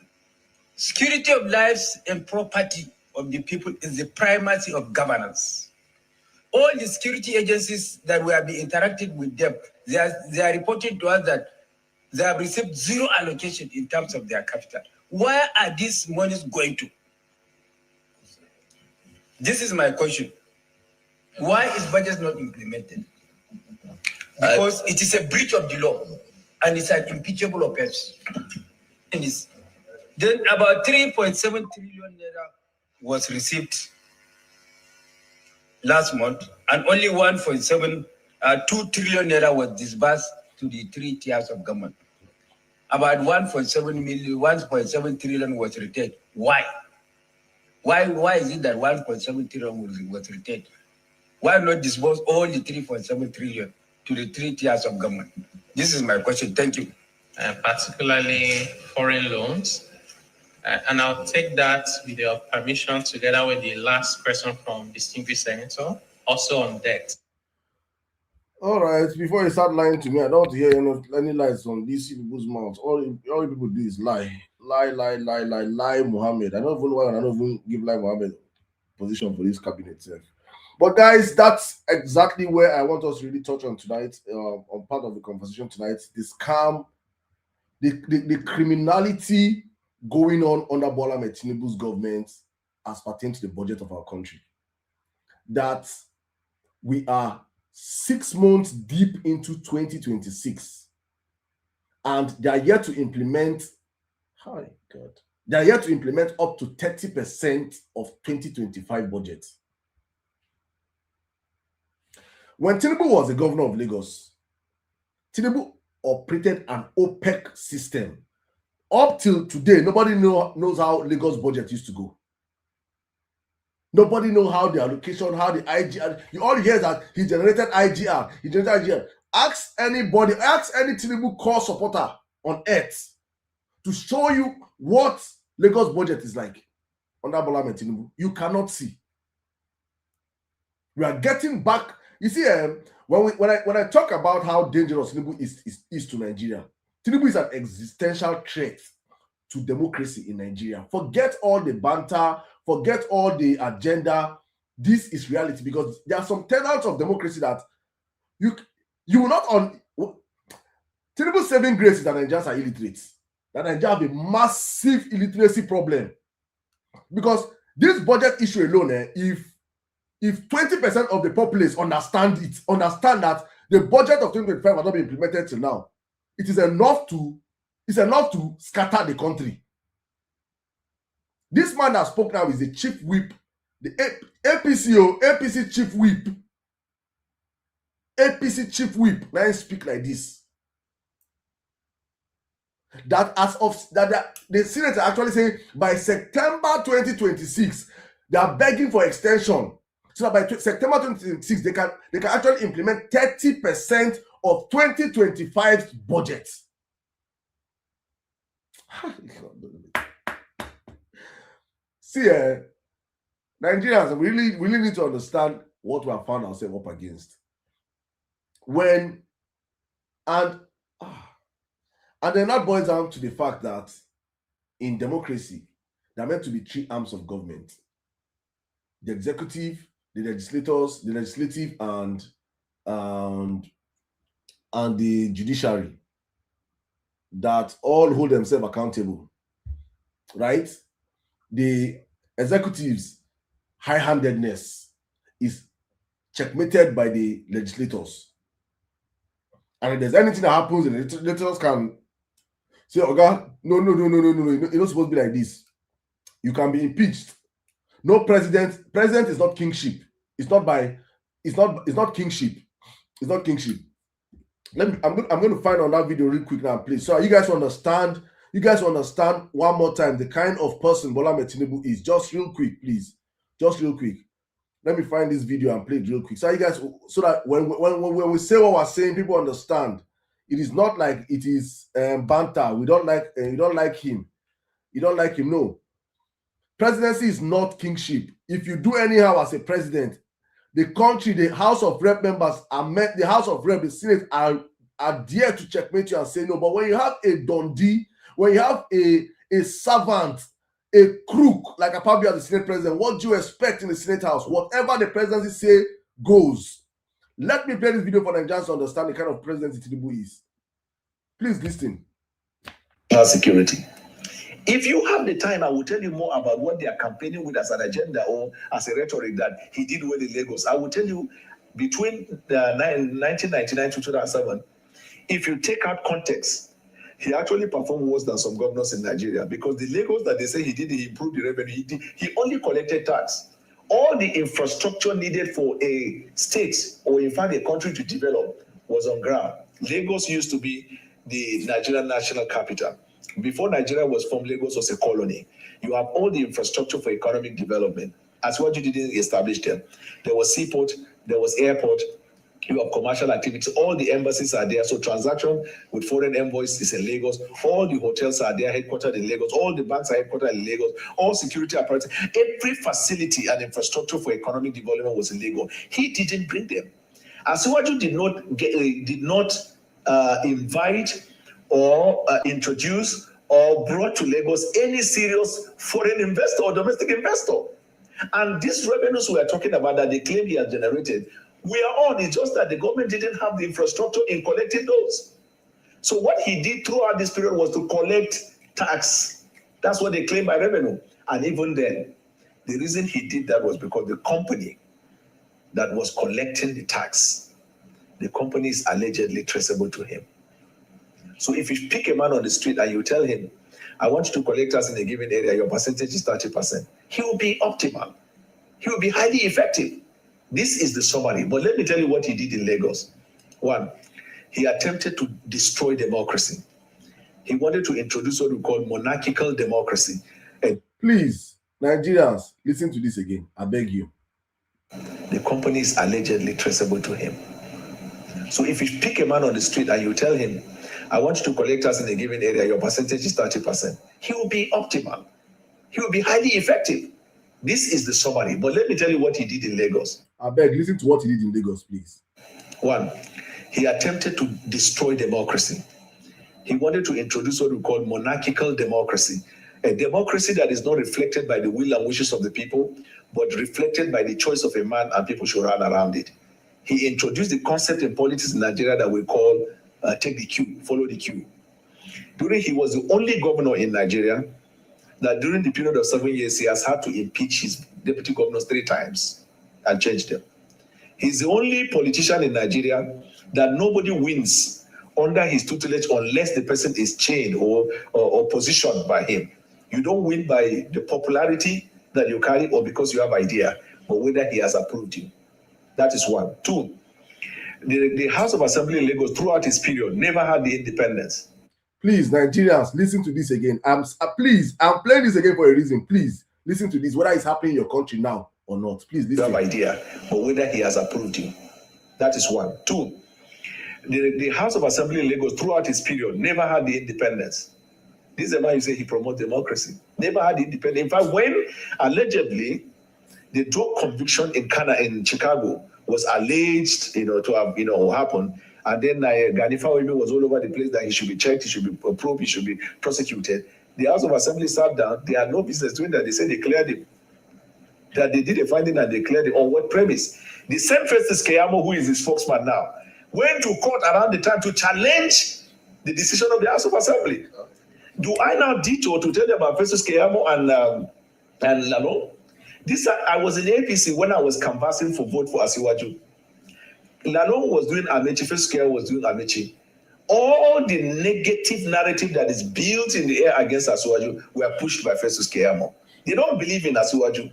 security of lives and property of the people is the primacy of governance. All the security agencies that we have been interacting with them, they are reporting to us that they have received zero allocation in terms of their capital. Where are these monies going to? This is my question. Why is budget not implemented? Because it is a breach of the law and it's an impeachable offense. Then about 3.7 trillion naira was received last month, and only 2 trillion naira was disbursed to the 3 tiers of government. About 1.7 trillion was retained. Why? Why is it that 1.7 trillion was retained? Why not disburse all the 3.7 trillion to the 3 tiers of government? This is my question. Thank you. Particularly foreign loans. And I'll take that with your permission together with the last question from distinguished senator, also on debt. All right, before you start lying to me, I don't want to hear any lies from these people's mouths. All people do is lie, Mohammed. I don't even know why I don't even give Lai Mohammed position for this cabinet. But guys, that's exactly where I want us to really touch on tonight, on part of the conversation tonight. The scam, the criminality going on under Bola Ahmed Tinubu's government as pertains to the budget of our country. That we are 6 months deep into 2026, and they are yet to implement. They are yet to implement up to 30% of 2025 budget. When Tinubu was the governor of Lagos, Tinubu operated an OPEC system. Up till today, nobody knows how Lagos budget used to go. Nobody knows how the allocation, how the IGR. All you hear is that he generated IGR. Ask anybody, ask any Tinubu core supporter on earth to show you what Lagos budget is like under Bola Ahmed Tinubu. You cannot see. We are getting back. You see, when I talk about how dangerous Tinubu is to Nigeria, Tinubu is an existential threat to democracy in Nigeria. Forget all the banter, forget all the agenda. This is reality, because there are some tenets of democracy that you will not on. Tinubu's saving grace is that Nigerians are illiterate. That Nigeria have a massive illiteracy problem, because this budget issue alone, if if 20% of the populace understand that the budget of 2025 has not been implemented till now, it's enough to scatter the country. This man that spoke now is the chief whip, the APC chief whip. APC chief whip. Now speak like this. That as of the Senate are actually saying by September 2026, they are begging for extension. So that by September 2026, they can actually implement 30% of 2025's budget. See, Nigerians really need to understand what we have found ourselves up against. And then that boils down to the fact that in democracy, there are meant to be three arms of government: the executive, the legislative, and the judiciary, that all hold themselves accountable, right? The executive's high-handedness is checkmated by the legislators. And if there's anything that happens, the legislators can say, "Okay, no, it's not supposed to be like this. You can be impeached." No president. President is not kingship. It's not kingship. It's not kingship. I'm going to find on that video real quick now, please, so you guys understand. You guys understand one more time the kind of person Bola Ahmed Tinubu is. Just real quick, please. Just real quick. Let me find this video and play it real quick, so you guys, so that when we say what we're saying, people understand. It is not like it is banter. We don't like. You don't like him. You don't like him. No. Presidency is not kingship. If you do anyhow as a president, the country, the House of Rep members are met. The House of Rep, the Senate are there to checkmate you and say no. But when you have a dundee, when you have a servant, a crook like a Akpabio as the Senate president, what do you expect in the Senate House? Whatever the presidency say goes. Let me play this video for Nigerians to understand the kind of president Tinubu is. Please listen. Security. If you have the time, I will tell you more about what they are campaigning with as an agenda or as a rhetoric that he did well in Lagos. I will tell you, between 1999 to 2007, if you take out context, he actually performed worse than some governors in Nigeria, because the Lagos that they say he did, he improved the revenue. He only collected tax. All the infrastructure needed for a state or in fact a country to develop was on ground. Lagos used to be the Nigerian national capital. Before Nigeria was formed, Lagos was a colony. You have all the infrastructure for economic development. As what you didn't establish them. There was seaport, there was airport, you have commercial activities, all the embassies are there. So transaction with foreign envoys is in Lagos. All the hotels are there, headquartered in Lagos. All the banks are headquartered in Lagos. All security apparatus, every facility and infrastructure for economic development was in Lagos. He didn't bring them. Asiwaju did not invite or introduce or brought to Lagos any serious foreign investor or domestic investor. And these revenues we are talking about that they claim he has generated, we are on. It's just that the government didn't have the infrastructure in collecting those. So what he did throughout this period was to collect tax. That's what they claim by revenue. And even then, the reason he did that was because the company that was collecting the tax, the company is allegedly traceable to him. So if you pick a man on the street and you tell him, I want you to collect tax in a given area, your percentage is 30%, he will be optimal. He will be highly effective. This is the summary. But let me tell you what he did in Lagos. One, he attempted to destroy democracy. He wanted to introduce what we call monarchical democracy. Please, Nigerians, listen to this again. I beg you. The company is allegedly traceable to him. So if you pick a man on the street and you tell him, I want you to collect tax in a given area, your percentage is 30%, he will be optimal. He will be highly effective. This is the summary. But let me tell you what he did in Lagos. I beg, listen to what he did in Lagos, please. One, he attempted to destroy democracy. He wanted to introduce what we call monarchical democracy, a democracy that is not reflected by the will and wishes of the people, but reflected by the choice of a man, and people should run around it. He introduced the concept in politics in Nigeria that we call take the queue, follow the queue. He was the only governor in Nigeria that during the period of 7 years, he has had to impeach his deputy governors 3 times. and change them. He's the only politician in Nigeria that nobody wins under his tutelage unless the person is chained or positioned by him. You don't win by the popularity that you carry or because you have idea, but whether he has approved you. That is one. Two, the House of Assembly in Lagos throughout its period never had the independence. Please, Nigerians, listen to this again. I'm playing this again for a reason. Please listen to this, whether it's happening in your country now or not. Please listen. You have idea, but whether he has approved you. That is one. Two, the House of Assembly in Lagos throughout its period never had the independence. This is a man who say he promotes democracy. Never had independence. In fact, when allegedly the drug conviction in Chicago was alleged, to have, happened, and then Gani Fawemi was all over the place that he should be checked, he should be probed, he should be prosecuted. The House of Assembly sat down. They had no business doing that. They said they cleared him. That they did a finding and they cleared it. On what premise? The same Festus Keyamo, who is his spokesman now, went to court around the time to challenge the decision of the House of Assembly. Do I now detour to tell you about Festus Keyamo and Lalong? I was in APC when I was canvassing for vote for Asiwaju. Lalong was doing Amechi, Festus Keyamo was doing Amechi. All the negative narrative that is built in the air against Asiwaju were pushed by Festus Keyamo. They don't believe in Asiwaju.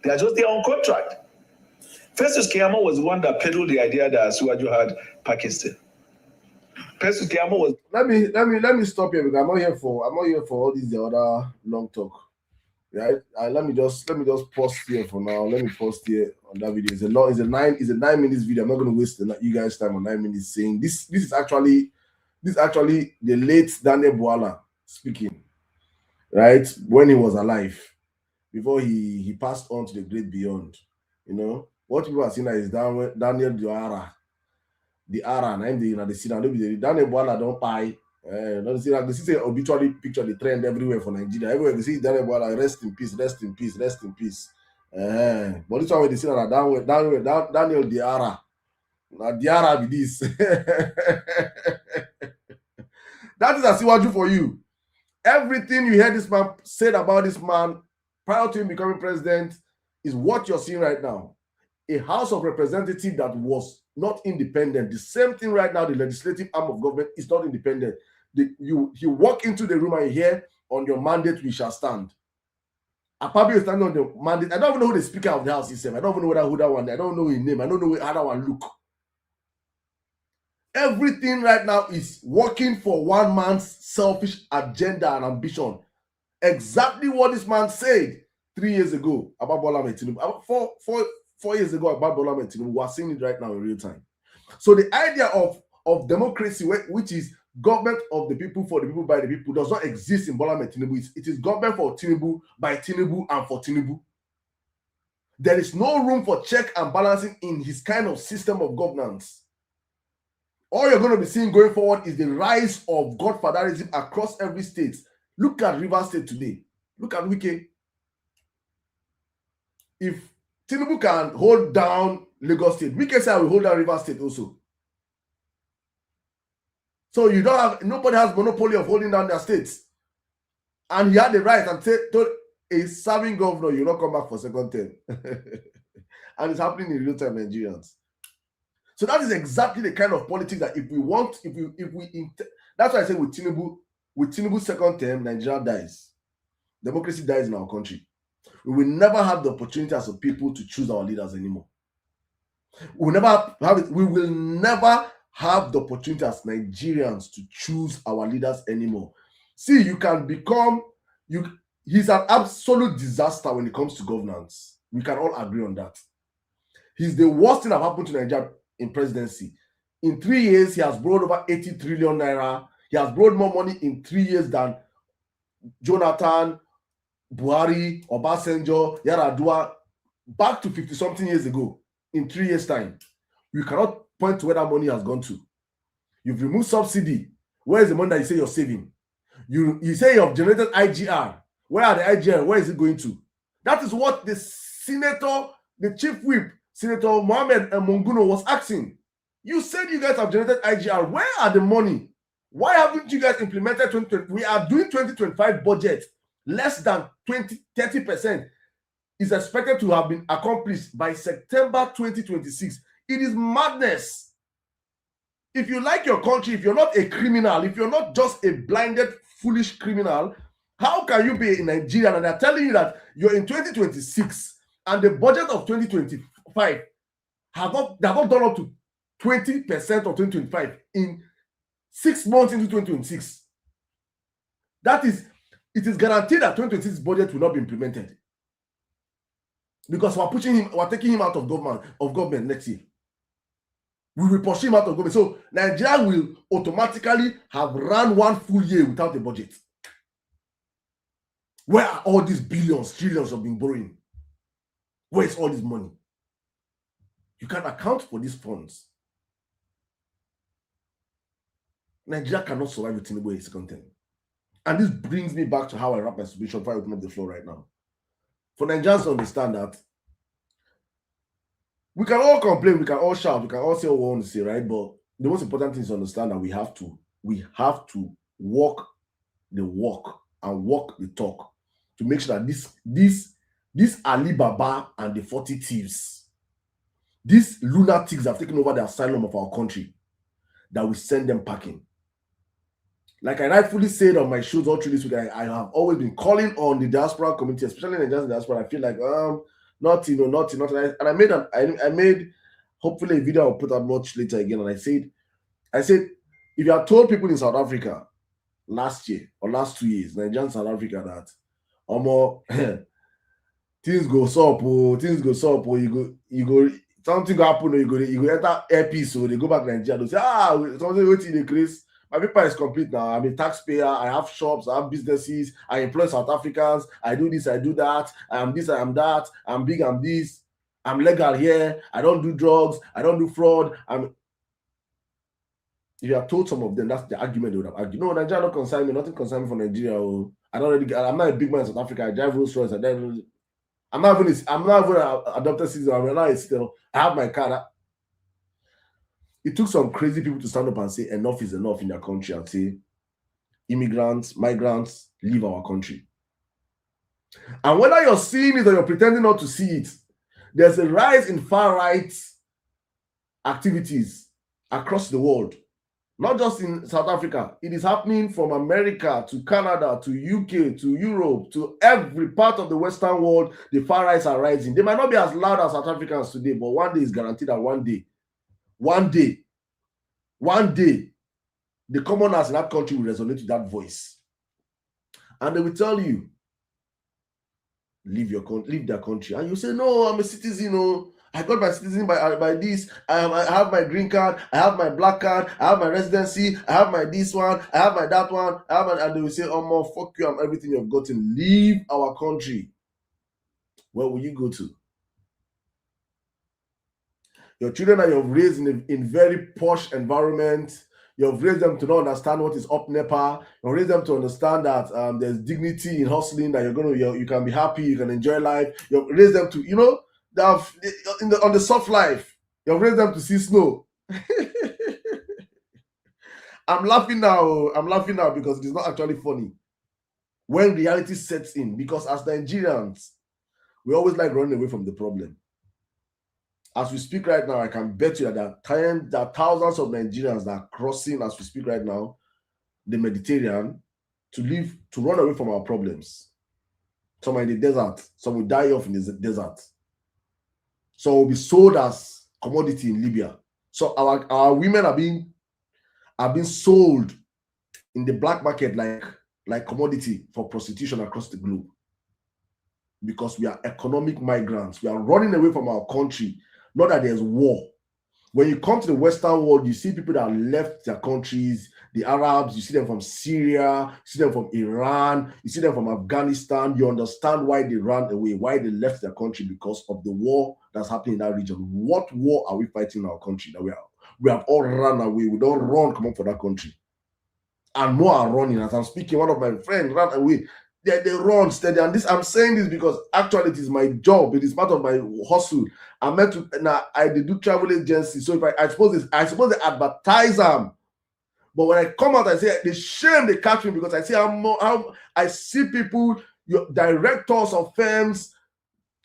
They are just there on contract. Festus Keyamo was the one that peddled the idea that Asiwaju had Pakistan. Festus Keyamo was. Let me stop here because I'm not here for all these other long talk. Right? Let me just pause here for now. Let me pause here on that video. It's a 9 minutes video. I'm not going to waste you guys' time on 9 minutes saying this. This is actually the late Daniel Bwala speaking, right? When he was alive, before he passed on to the great beyond. What people are seeing is Daniel Diara, the Ara, and the scene. Daniel Bwala don't buy. This is an obituary picture, the trend everywhere for Nigeria. Everywhere you see Daniel Bwala, rest in peace, rest in peace, rest in peace. But this one with the scene Daniel Diara. Now Diara be this. That is Asiwaju for you. Everything you hear this man said about this man prior to him becoming president is what you're seeing right now. A House of Representatives that was not independent. The same thing right now, the legislative arm of government is not independent. You walk into the room and you hear, on your mandate we shall stand. Akpabio is standing on the mandate. I don't even know who the Speaker of the House is. I don't even know who that one is. I don't know his name. I don't know how that one look. Everything right now is working for one man's selfish agenda and ambition. Exactly what this man said 3 years ago about Bola Ahmed Tinubu. About 4 years ago about Bola Ahmed Tinubu. We are seeing it right now in real time. So the idea of democracy, which is government of the people, for the people, by the people, does not exist in Bola Ahmed Tinubu. It is government for Tinubu, by Tinubu, and for Tinubu. There is no room for check and balancing in his kind of system of governance. All you're going to be seeing going forward is the rise of godfatherism across every state. Look at Rivers State today. Look at Wike. If Tinubu can hold down Lagos State, Wike said I will hold down Rivers State also. So you don't have, nobody has monopoly of holding down their states. And he had the right and told a serving governor, you will not come back for second term. And it's happening in real time, Nigerians. So that is exactly the kind of politics that that's why I say with Tinubu's second term, Nigeria dies. Democracy dies in our country. We will never have the opportunity as a people to choose our leaders anymore. We will never have the opportunity as Nigerians to choose our leaders anymore. See, he's an absolute disaster when it comes to governance. We can all agree on that. He's the worst thing that happened to Nigeria in presidency. In 3 years, he has borrowed over 80 trillion naira. He has borrowed more money in 3 years than Jonathan, Buhari, Obasanjo, Yar'Adua, back to 50-something years ago. In 3 years' time, you cannot point to where that money has gone to. You've removed subsidy. Where is the money that you say you're saving? You say you've generated IGR. Where are the IGR? Where is it going to? That is what the senator, the chief whip, Senator Mohammed Monguno, was asking. You said you guys have generated IGR. Where are the money? Why haven't you guys implemented 2020? We are doing 2025 budget less than 30%. is expected to have been accomplished by September 2026. It is madness. If you like your country, if you're not a criminal, if you're not just a blinded, foolish criminal, how can you be in Nigeria and they're telling you that you're in 2026 and the budget of 2025 they have not done up to 20% of 2025 in 6 months into 2026? That is, it is guaranteed that 2026 budget will not be implemented because we're taking him out of government next year. We will push him out of government. So Nigeria will automatically have run 1 full year without a budget. Where are all these billions, trillions of being borrowing? Where is all this money? You can't account for these funds. Nigeria cannot survive with Tinubu his content. And this brings me back to how I wrap my submission before I open up the floor right now. For Nigerians to understand that we can all complain, we can all shout, we can all say what we want to say, right? But the most important thing is to understand that we have to walk the walk and walk the talk to make sure that this Alibaba and the 40 thieves, these lunatics have taken over the asylum of our country, that we send them packing. Like I rightfully said on my shows all through this week, I have always been calling on the diaspora community, especially in the diaspora. I feel like nothing. And I made hopefully a video I'll put out much later again. And I said, if you had told people in South Africa last year or last 2 years, Nigeria and South Africa, that things go up, you go something go happen, or you go enter airpiece, so they go back to Nigeria, they say, something waiting the Chris. My paper is complete now. I'm a taxpayer. I have shops. I have businesses. I employ South Africans. I do this. I do that. I am this. I am that. I'm big. I'm this. I'm legal here. I don't do drugs. I don't do fraud. If you have told some of them, that's the argument they would have argued. No, Nigeria don't concern me. Nothing concern me for Nigeria. I'm not a big man in South Africa. I drive Rolls Royce. I'm not even an adopted citizen. I'm not a citizen. I have my car. It took some crazy people to stand up and say enough is enough in their country and say immigrants, migrants, leave our country. And whether you're seeing it or you're pretending not to see it, there's a rise in far-right activities across the world, not just in South Africa. It is happening from America to Canada to UK to Europe to every part of the Western world. The far-rights are rising. They might not be as loud as South Africans today, but one day is guaranteed that one day, the commoners in that country will resonate with that voice. And they will tell you, leave their country. And you say, no, I'm a citizen. I got my citizen by this. I have my green card. I have my black card. I have my residency. I have my this one. I have my that one. And they will say, oh, fuck you, I'm everything you've gotten. Leave our country. Where will you go to? Your children that you've raised in very posh environment, you've raised them to not understand what is up NEPA. You've raised them to understand that there's dignity in hustling, that you can be happy, you can enjoy life. You've raised them to, on the soft life. You've raised them to see snow. I'm laughing now because it is not actually funny when reality sets in. Because as Nigerians, we always like running away from the problem. As we speak right now, I can bet you that there are thousands of Nigerians that are crossing, as we speak right now, the Mediterranean to run away from our problems. Some are in the desert. Some will die off in the desert. Some will be sold as commodity in Libya. So our women are being sold in the black market like commodity for prostitution across the globe. Because we are economic migrants. We are running away from our country. Not that there's war. When you come to the Western world, you see people that left their countries, the Arabs, you see them from Syria, you see them from Iran, you see them from Afghanistan. You understand why they ran away, why they left their country, because of the war that's happening in that region. What war are we fighting in our country? That we have all run away. We don't run, come up for that country. And more are running. As I'm speaking, one of my friends ran away. They run steady, and I'm saying this because actually it is my job. It is part of my hustle. I do travel agency, so if I suppose they advertise them. But when I come out, I say the shame they catch me, because I see how I see people, directors of firms,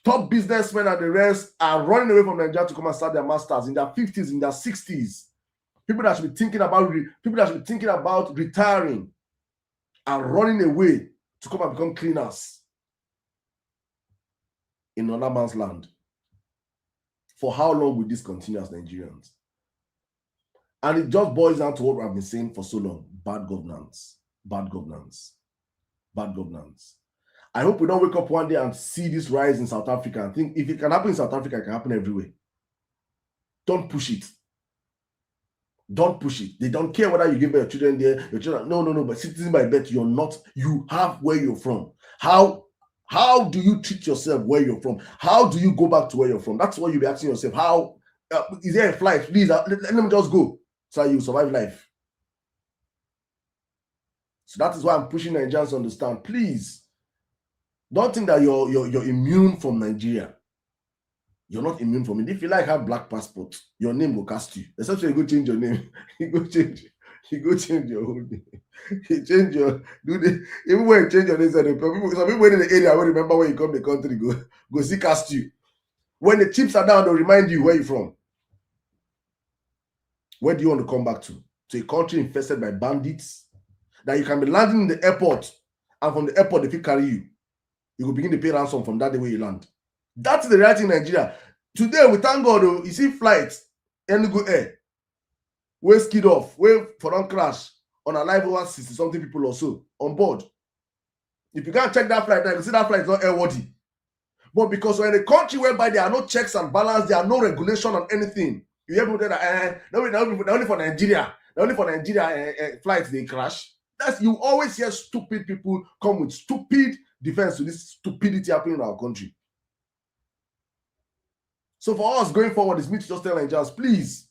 top businessmen and the rest are running away from Nigeria to come and start their masters in their 50s, in their 60s. People that should be thinking about retiring are running away to come and become cleaners in another man's land. For how long will this continue as Nigerians? And it just boils down to what I've been saying for so long: bad governance, bad governance, bad governance. I hope we don't wake up one day and see this rise in South Africa and think if it can happen in South Africa, it can happen everywhere. Don't push it. Don't push it. They don't care whether you give your children there, your children. No. But citizen by birth, you're not. You have where you're from. How do you treat yourself where you're from? How do you go back to where you're from? That's what you'll be asking yourself. How is there a flight? Please let me just go so you survive life. So that is why I'm pushing Nigerians to understand. Please don't think that you're immune from Nigeria. You're not immune from it. If you like have black passport, your name will cast you. Essentially, you go change your name. You go change your whole name. You change your even when you change your name, some people in the area will remember when you come to the country, go see cast you. When the chips are down, they'll remind you where you're from. Where do you want to come back to? To a country infested by bandits that you can be landing in the airport, and from the airport, if they carry you, you will begin to pay ransom from that day where you land. That's the reality in Nigeria. Today, we thank God, you see flights, Enugu Air, where skid off, where for don't crash, on a live over 60-something people or so on board. If you can't check that flight, now you can see that flight is not airworthy. But because we're in a country whereby there are no checks and balance, there are no regulation on anything. You hear people that only for Nigeria, flights they crash. That's you always hear stupid people come with stupid defense to this stupidity happening in our country. So for us going forward, it's me to just tell Nigerians, please,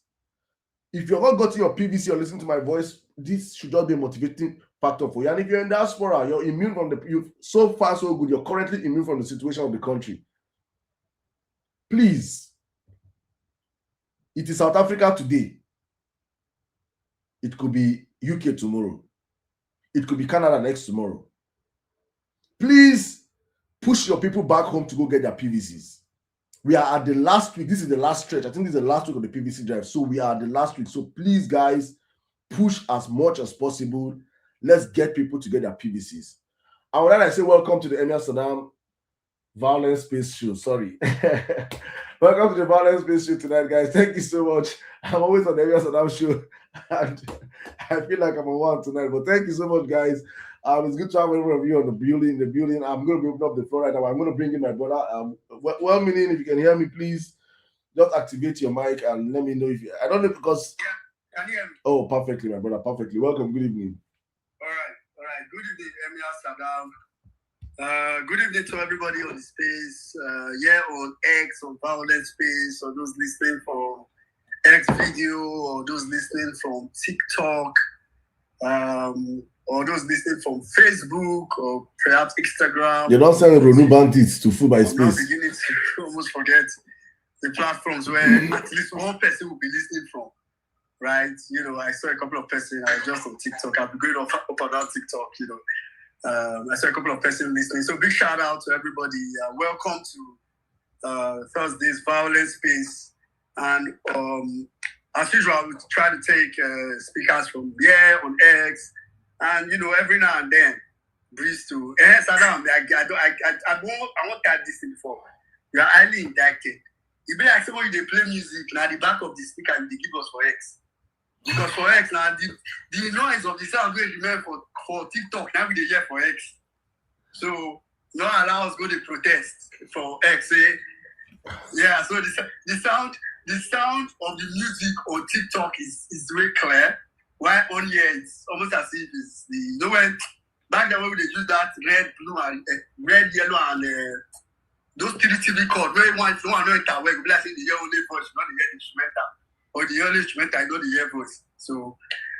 if you've not gotten your PVC or listening to my voice, this should just be a motivating factor for you. And if you're in diaspora, you're immune from so far so good, you're currently immune from the situation of the country. Please, it is South Africa today. It could be UK tomorrow. It could be Canada next tomorrow. Please push your people back home to go get their PVCs. We are at the last week. This is the last stretch. I think this is the last week of the PVC drive. So we are at the last week. So please, guys, push as much as possible. Let's get people to get their PVCs. And with that, I say welcome to the Emir Saddam Vawulence Space show. Sorry. Welcome to the Vawulence Space show tonight, guys. Thank you so much. I'm always on the Emir Saddam show. And I feel like I'm on one tonight. But thank you so much, guys. It's good to have everyone of you on the building. I'm going to open up the floor right now. I'm going to bring in my brother. Well, meaning, if you can hear me, please just activate your mic and let me know if you. I don't know because. Yeah, can you hear me? Oh, perfectly, my brother. Perfectly. Welcome. Good evening. All right. Good evening, Emir Saddam. Good evening to everybody on the space. On X, on Vawulence Space, or those listening from X video, or those listening from TikTok. Or those listening from Facebook or perhaps Instagram. You're not sending Ronu bandits to food by space. I'm beginning to almost forget the platforms where at least one person will be listening from, right? I saw a couple of persons. I was just on TikTok. I've been going up and down TikTok. I saw a couple of persons listening. So big shout out to everybody. Welcome to Thursday's Vawulence Space. And as usual, we try to take speakers from here on X. And every now and then, breeze to Saddam. I won't tell this thing before. You are highly indicted. You be like someone they play music now the back of the speaker and they give us for X. Because for X now the noise of the sound going remain for TikTok now we dey hear for X. So not allow us go to protest for X. Yeah. So the sound of the music on TikTok is very clear. Why on here it's almost as if it's when back then when we use that red, blue, and red, yellow, and those 3 TV chords where one no enter where we like say the hear only voice, not the hear instrumental, or the only instrumental, not the hear voice. So,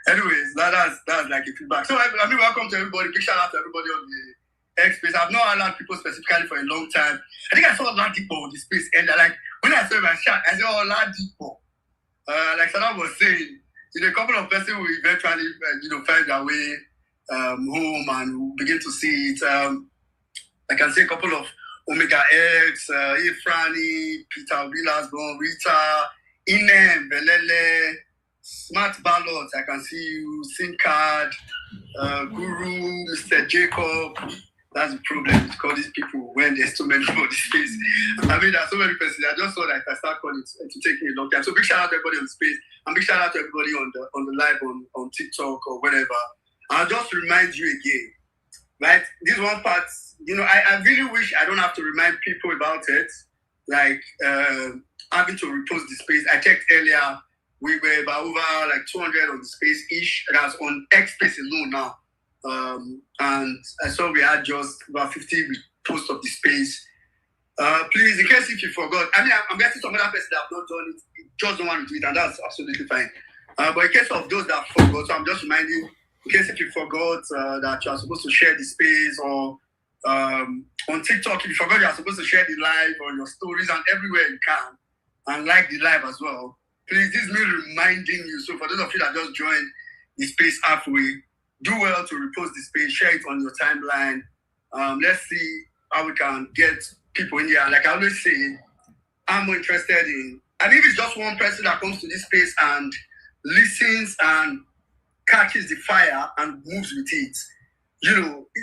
anyways, that's like a feedback. So I mean, welcome to everybody. Big shout out to everybody on the X space. I've not allowed people specifically for a long time. I think I saw Ladipo on the space, and when I saw my shot, I said, "Oh, Ladipo." Like Saddam was saying. A couple of persons will eventually, find their way home and begin to see it. I can see a couple of Omega X, Ifrani, Peter Villasborn, Rita, Inem, Belele, Smart Ballots, I can see you, SIM card, Guru, Mr. Jacob. That's the problem to call these people when there's too many for the space. I mean, there are so many persons. I just thought that I start calling to take me a long time. So big shout out to everybody on the space, and big shout out to everybody on the live on TikTok or whatever. I'll just remind you again, right? This one part, I really wish I don't have to remind people about it, like having to repost the space. I checked earlier, we were about over like 200 on the space-ish. That's on X space alone now. And I saw we had just about 50 reposts of the space. Please, in case if you forgot, I mean, I'm getting some other person that have not done it, just don't want to do it, and that's absolutely fine. But in case of those that forgot, so I'm just reminding, in case if you forgot that you are supposed to share the space, or on TikTok, if you forgot you are supposed to share the live or your stories and everywhere you can, and like the live as well. Please, this is me reminding you. So for those of you that just joined the space halfway, do well to repost the space, share it on your timeline. Let's see how we can get people in here. Like I always say, I'm more interested in, and if it's just one person that comes to this space and listens and catches the fire and moves with it,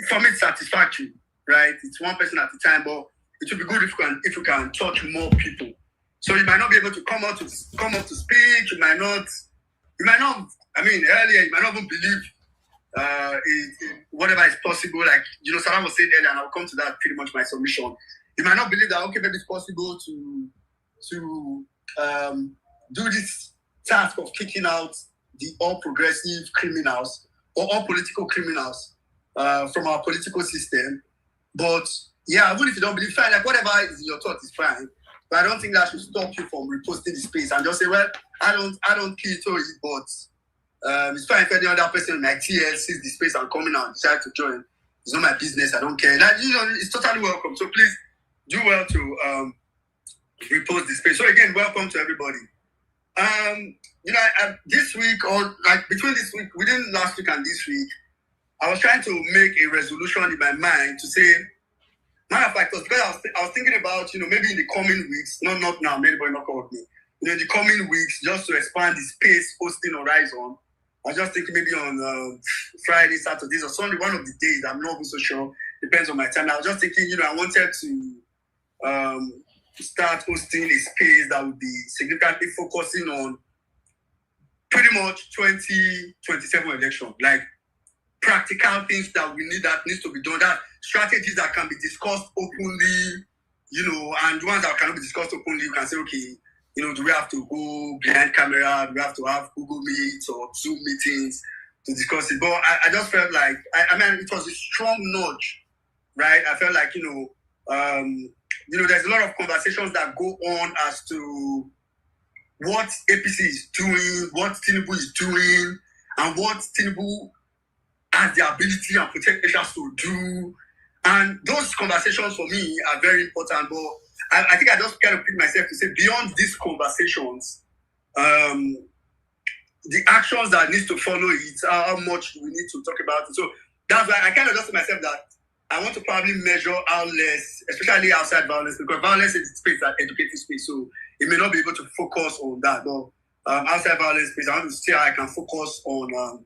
for me it's satisfactory, right? It's one person at a time, but it would be good if you can touch more people. So you might not be able to come up to speak. You might not. I mean, earlier you might not even believe whatever is possible. Like Salam was saying earlier, and I'll come to that pretty much my submission. You might not believe that maybe it's possible to do this task of kicking out the all progressive criminals or all political criminals from our political system. But yeah, even if you don't believe, fine. Like whatever is in your thought is fine. But I don't think that should stop you from reposting the space and just say, well, I don't kill it, but it's fine if any other person in my TL sees the space and coming out and decide to join. It's not my business. I don't care. Like, it's totally welcome. So please do well to repost the space. So again, welcome to everybody. This week, or like between this week, within last week and this week, I was trying to make a resolution in my mind to say, matter of fact, because I was thinking about, maybe in the coming weeks, not now, maybe not called me, in the coming weeks, just to expand the space hosting horizon. I was just thinking maybe on Friday, Saturdays, or Sunday, one of the days. I'm not even so sure. Depends on my time. I was just thinking, I wanted to start hosting a space that would be significantly focusing on pretty much 2027 election, like practical things that we need, that needs to be done, that strategies that can be discussed openly, and ones that cannot be discussed openly. You can say, okay, do we have to go behind camera? Do we have to have Google Meets or Zoom meetings to discuss it? But I just felt like, it was a strong nudge, right? I felt like, there's a lot of conversations that go on as to what APC is doing, what Tinubu is doing, and what Tinubu has the ability and potential to do. And those conversations for me are very important. But I think I just kind of picked myself to say, beyond these conversations, the actions that needs to follow it, how much we need to talk about it. So that's why I kind of just said myself that I want to probably measure how less, especially outside violence, because violence is a space, that educative space. So it may not be able to focus on that. But outside violence space, I want to see how I can focus on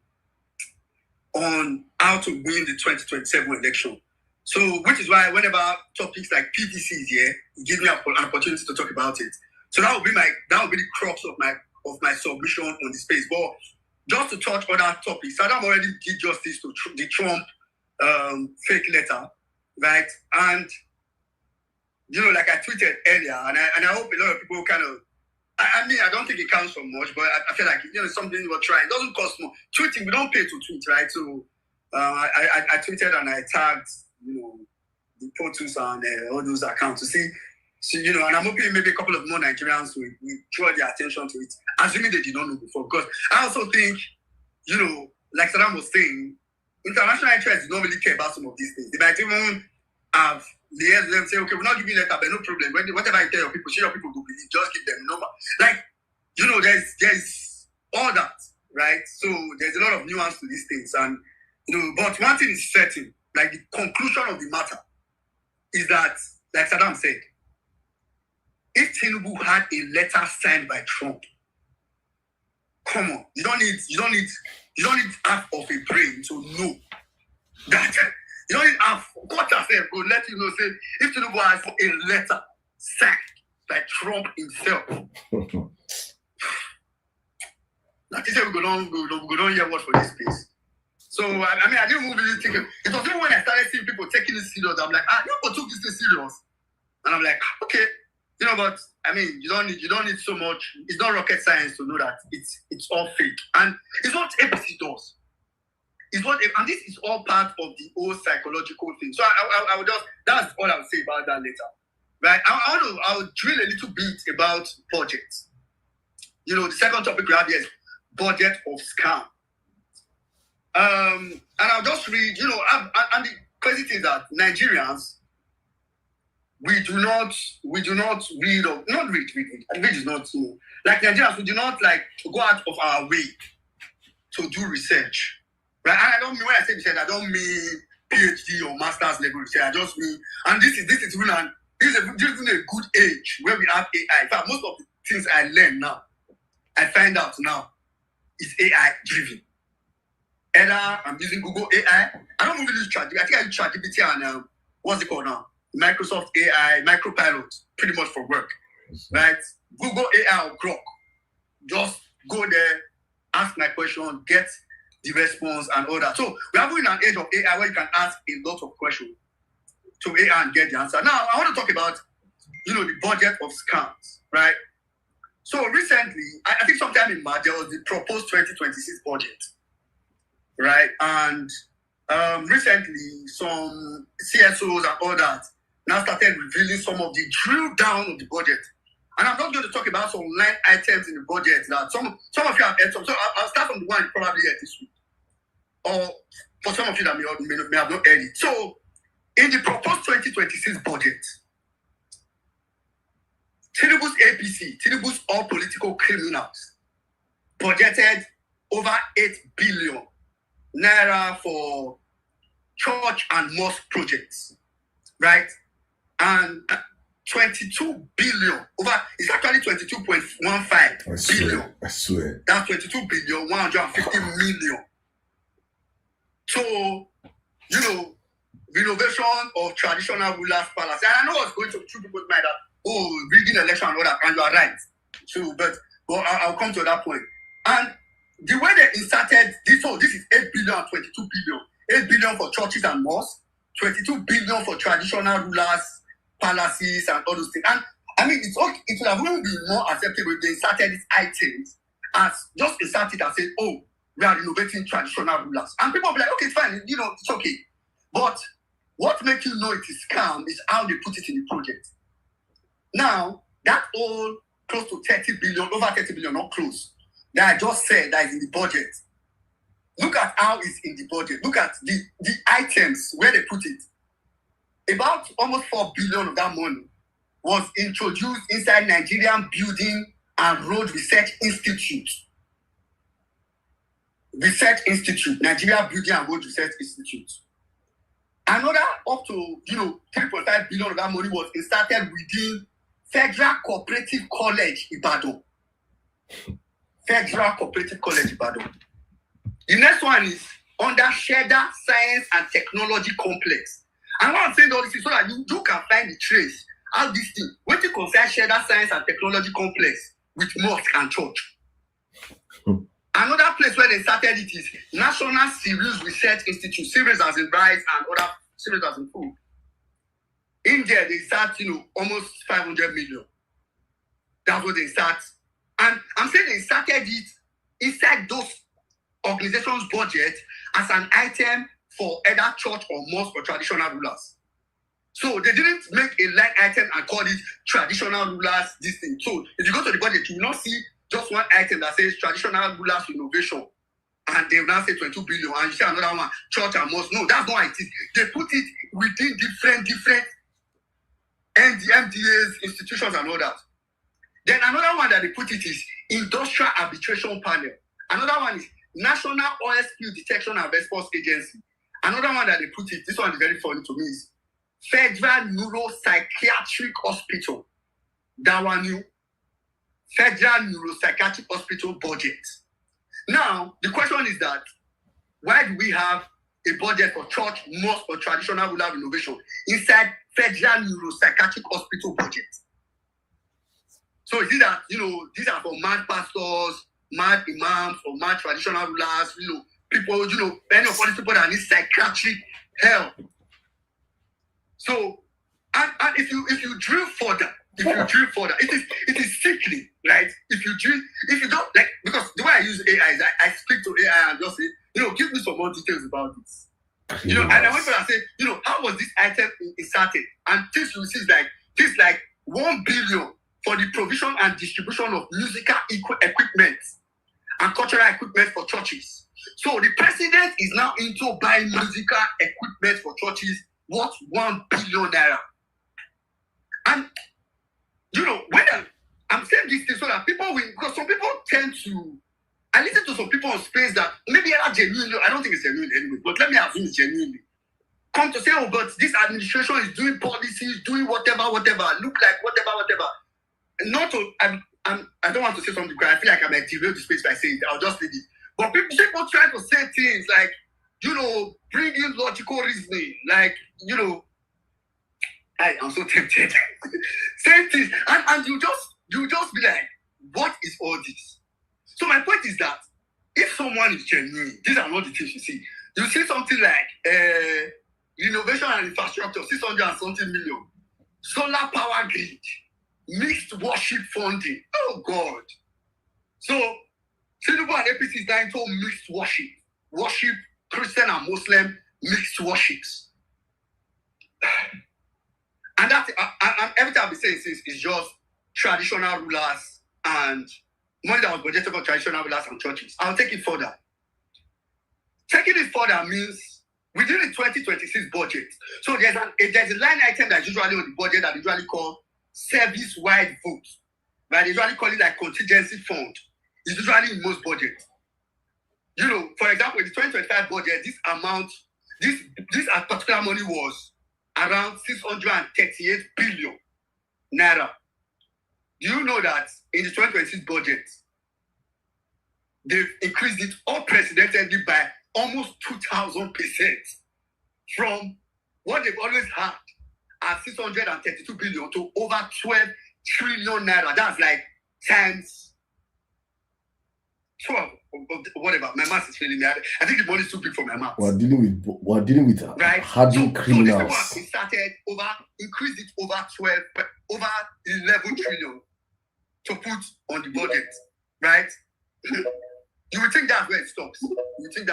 how to win the 2027 election. So, which is why whenever topics like PDC is here, it gives me an opportunity to talk about it. So that would be the crux of my submission on the space. But just to touch other topics, Saddam already did justice to the Trump fake letter, right? And like I tweeted earlier, and I hope a lot of people kind of. I don't think it counts for much, but I feel like it's something we're trying. It doesn't cost more. Tweeting, we don't pay to tweet, right? So I tweeted and I tagged the portals and all those accounts to see. So, and I'm hoping maybe a couple of more Nigerians will draw their attention to it, assuming they did not know before. Because I also think, like Saddam was saying, international interests don't really care about some of these things. They might even have liaised them, say, okay, we're not giving you letter, but no problem. Whatever you tell your people, your people will believe. Just give them a number. Like, there's all that, right? So there's a lot of nuance to these things. And, but one thing is certain, like the conclusion of the matter is that like Saddam said, if Tinubu had a letter signed by Trump, come on, you don't need half of a brain to know that. You don't need half. God has said, go let you know, say, if Tinubu has a letter signed by Trump himself, that is we go down hear what for this space. So I didn't really think it was even when I started seeing people taking it serious. I'm like, you people took this thing serious, and I'm like, okay, but I mean, you don't need so much. It's not rocket science to know that it's all fake, and it's what APC does. It's what, and this is all part of the whole psychological thing. So I would just, that's all I'll say about that later, right? I'll drill a little bit about budget. The second topic we have here is budget of scam. And I'll just read, and the crazy thing is that Nigerians, we do not read is not, like Nigerians, we do not like to go out of our way to do research, right? And I don't mean, when I say research, I don't mean PhD or master's level research. I just mean, and this is even a good age where we have AI. In fact, most of the things I learn now, I find out now, is AI driven. Either I'm using Google AI. I don't really use ChatGPT. I think I use ChatGPT and what's it called now? Microsoft AI, Micropilot, pretty much for work, right? Google AI or Grok. Just go there, ask my question, get the response and all that. So we are in an age of AI where you can ask a lot of questions to AI and get the answer. Now, I want to talk about, the budget of scams, right? So recently, I think sometime in March, there was the proposed 2026 budget, right? And recently, some CSOs and all that now started revealing some of the drill down of the budget. And I'm not going to talk about some line items in the budget that some of you have heard some. So I'll start from the one you probably heard this week. Or for some of you that may have not heard it. So in the proposed 2026 budget, Tinubu's APC, Tinubu's all political criminals, budgeted over 8 billion naira for church and mosque projects, right? And 22 billion it's actually 22.15 billion. I swear. That's 22 billion 150 million. So, renovation of traditional rulers' palace. And I know what's going through people's mind that, rigging election and all that, and you are right. So, but I'll come to that point. And the way they inserted this, this is 8 billion and 22 billion. 8 billion for churches and mosques, 22 billion for traditional rulers, palaces, and all those things. And I mean, it would have even been more acceptable if they inserted these items as just insert it and say, we are renovating traditional rulers. And people will be like, okay, it's fine, it's okay. But what makes you know it is scam is how they put it in the project. Now, that all close to 30 billion, over 30 billion, not close, that I just said that is in the budget. Look at how it's in the budget. Look at the items where they put it. About almost 4 billion of that money was introduced inside Nigerian Building and Road Research Institute. Nigeria Building and Road Research Institute. Another up to 3.5 billion of that money was inserted within Federal Cooperative College Ibadan. Federal Cooperative College Ibadan. The next one is under Shedder Science and Technology Complex. And what I'm saying all this is so that you can find the trace how this thing, what you consider Shedder Science and Technology Complex with mosque and church. Another place where they started it is National Cereals Research Institute, cereals as in rice and other cereals as in food. In there, they start, almost 500 million. That's what they start. And I'm saying they started it inside those organizations' budget as an item for either church or mosque or traditional rulers. So they didn't make a line item and call it traditional rulers, this thing. So if you go to the budget, you will not see just one item that says traditional rulers renovation. And they will now say 22 billion. And you see another one, church and mosque. No, that's not how it is. They put it within different MDAs, institutions and all that. Then another one that they put it is Industrial Arbitration Panel. Another one is National Oil Spill Detection and Response Agency. Another one that they put it, this one is very funny to me, is Federal Neuropsychiatric Hospital. That one new Federal Neuropsychiatric Hospital budget. Now, the question is that why do we have a budget for church, mosque, or traditional rural renovation inside Federal Neuropsychiatric Hospital budget? So is it that, these are for mad pastors, mad imams, or mad traditional rulers, people, any of all these people that need psychiatric help. So, and if you drill further, it is sickening, right? If you don't like, because the way I use AI is I speak to AI and just say, give me some more details about this. And I went and say, how was this item inserted? And things you see is like 1 billion for the provision and distribution of musical equipment and cultural equipment for churches. So the president is now into buying musical equipment for churches worth 1 billion naira. And when I'm saying this thing so that people will, because some people tend to, I listen to some people on Space that maybe are genuinely, I don't think it's genuine anyway, but let me assume it's genuinely, come to say, oh, but this administration is doing policies, doing whatever, look like whatever. Not to, I don't want to say something because I feel like I might derail the space by saying it. I'll just leave it. But people try to say things like, bring in logical reasoning, like, I'm so tempted. Say things, and you just be like, what is all this? So my point is that if someone is genuine, these are not the things you see. You see something like renovation and infrastructure, 600 and something million, solar power grid, mixed worship funding. Oh God. So Tinubu and APC is now into mixed worship, Christian and Muslim mixed worships. And that's everything I've been saying is just traditional rulers and money that was budgeted for traditional rulers and churches. I'll take it further. Taking it further means within the 2026 budget. So there's a line item that's usually on the budget that is usually called service-wide vote. Right? They usually call it like contingency fund. It's usually in most budgets. For example, in the 2025 budget, this particular money was around 638 billion naira. Do you know that in the 2026 budget, they've increased it unprecedentedly by almost 2,000% from what they've always had at 632 billion to over 12 trillion naira. That's like times 12 or whatever. My math is failing me. I think the money is too big for my math. We're dealing with right? hardened criminals. So this one increased it over 11 trillion to put on the budget, right? You would think that's where it stops. You think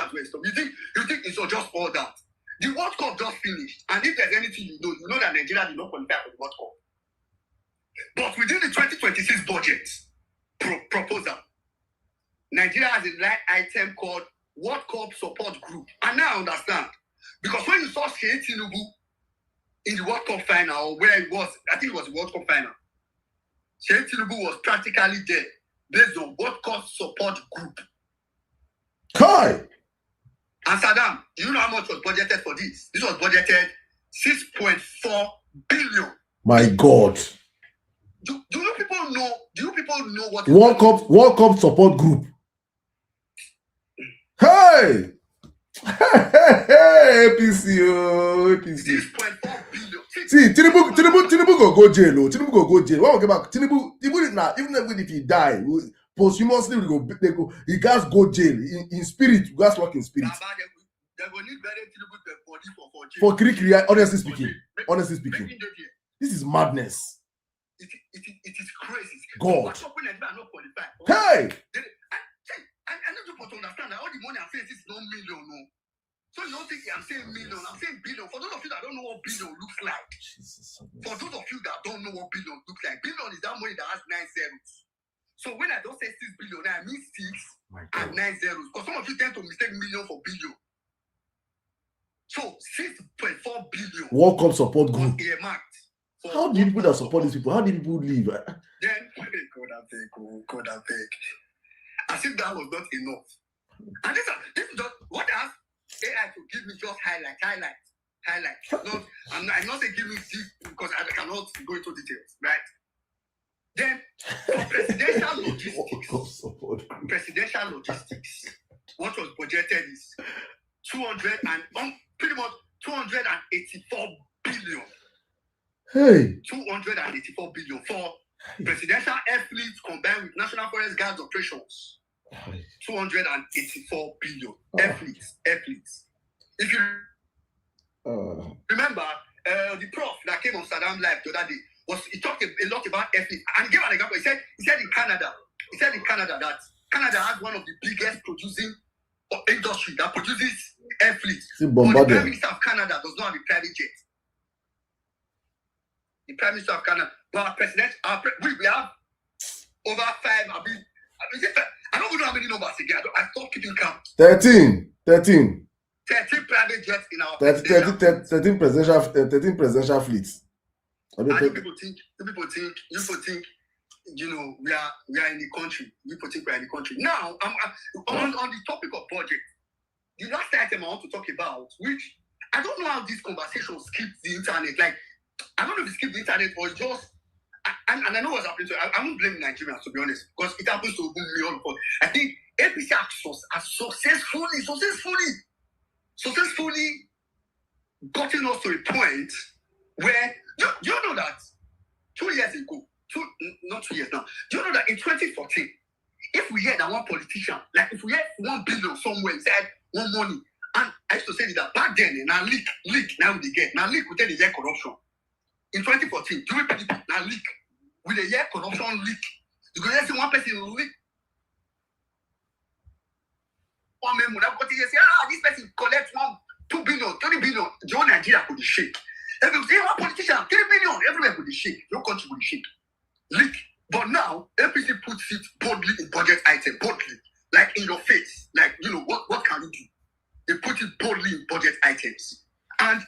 it's just all that. The World Cup just finished, and if there's anything you know that Nigeria did not qualify for the World Cup. But within the 2026 budget proposal, Nigeria has a line item called World Cup Support Group. And now I understand. Because when you saw Tinubu in the World Cup final, where it was, I think it was the World Cup final, Tinubu was practically there based on World Cup Support Group. Kai! And Saddam, do you know how much was budgeted for this? This was budgeted 6.4 billion. My God. Do you people know what World Cup Support Group? Hey! Hey, APC, APC. 6.4 billion. See, Tinubu go jail. Tinubu go jail. When we get back, Tinubu even if he die, posthumously he gas go jail in spirit. You guys work in spirit. They will need better Tinubu body for Kirikiri. Honestly speaking, this is madness. It is crazy. God. Hey! I need people to understand that all the money I'm saying is not million, no. So you don't think I'm saying million, I'm saying billion. For those of you that don't know what billion looks like, for those of you that don't know what billion looks like, billion is that money that has 9 zeros. So when I don't say 6 billion, I mean 6 and 9 zeros. Because some of you tend to mistake million for billion. So 6.4 billion. World Cup Support Group. How do people that support these people? How do people live? Then God, I beg. As if that was not enough. And this is just what I asked AI to give me just highlight. highlights. I'm not saying give me deep because I cannot go into details, right? Then for presidential logistics, what was budgeted is 284 billion. Hey. 284 billion for presidential air fleet combined with National Forest Guard operations. 284 billion. Air fleets. If you remember, the prof that came on Saddam Live the other day he talked a lot about air fleet, and he gave an example. He said in Canada that Canada has one of the biggest producing industry that produces air fleets. But the Prime Minister of Canada does not have a private jet. The Prime Minister of Canada, but our president, we have over 5. I don't even know how many numbers again. I stopped keeping count. 13 private jets in our 13 presidential fleets. And people think, you know, we are in the country. People think we are in the country. Now, on the topic of budget, the last item I want to talk about, which I don't know how this conversation skipped the internet. Like, I don't know if it skipped the internet or just, and I know what's happening. So I won't blame Nigerians, to be honest, because it happens to me all before. I think APC has successfully gotten us to a point where, you know that 2 years ago, not 2 years now, do you know that in 2014, if we hear that one politician, like if we hear 1 billion somewhere inside one money, and I used to say that back then, now leak, now we get, now leak within the year corruption. In 2014, during PDP, now leak, with the year corruption leak, you go see one person leak. One man would have got it and say, this person collects 2 billion, 3 billion, the whole Nigeria could shake. If you say one politician, 3 billion, everywhere could shake. Your country would shake. Leak. But now, APC puts it boldly in budget item, boldly, like in your face. Like, you know, what can you do? They put it boldly in budget items. And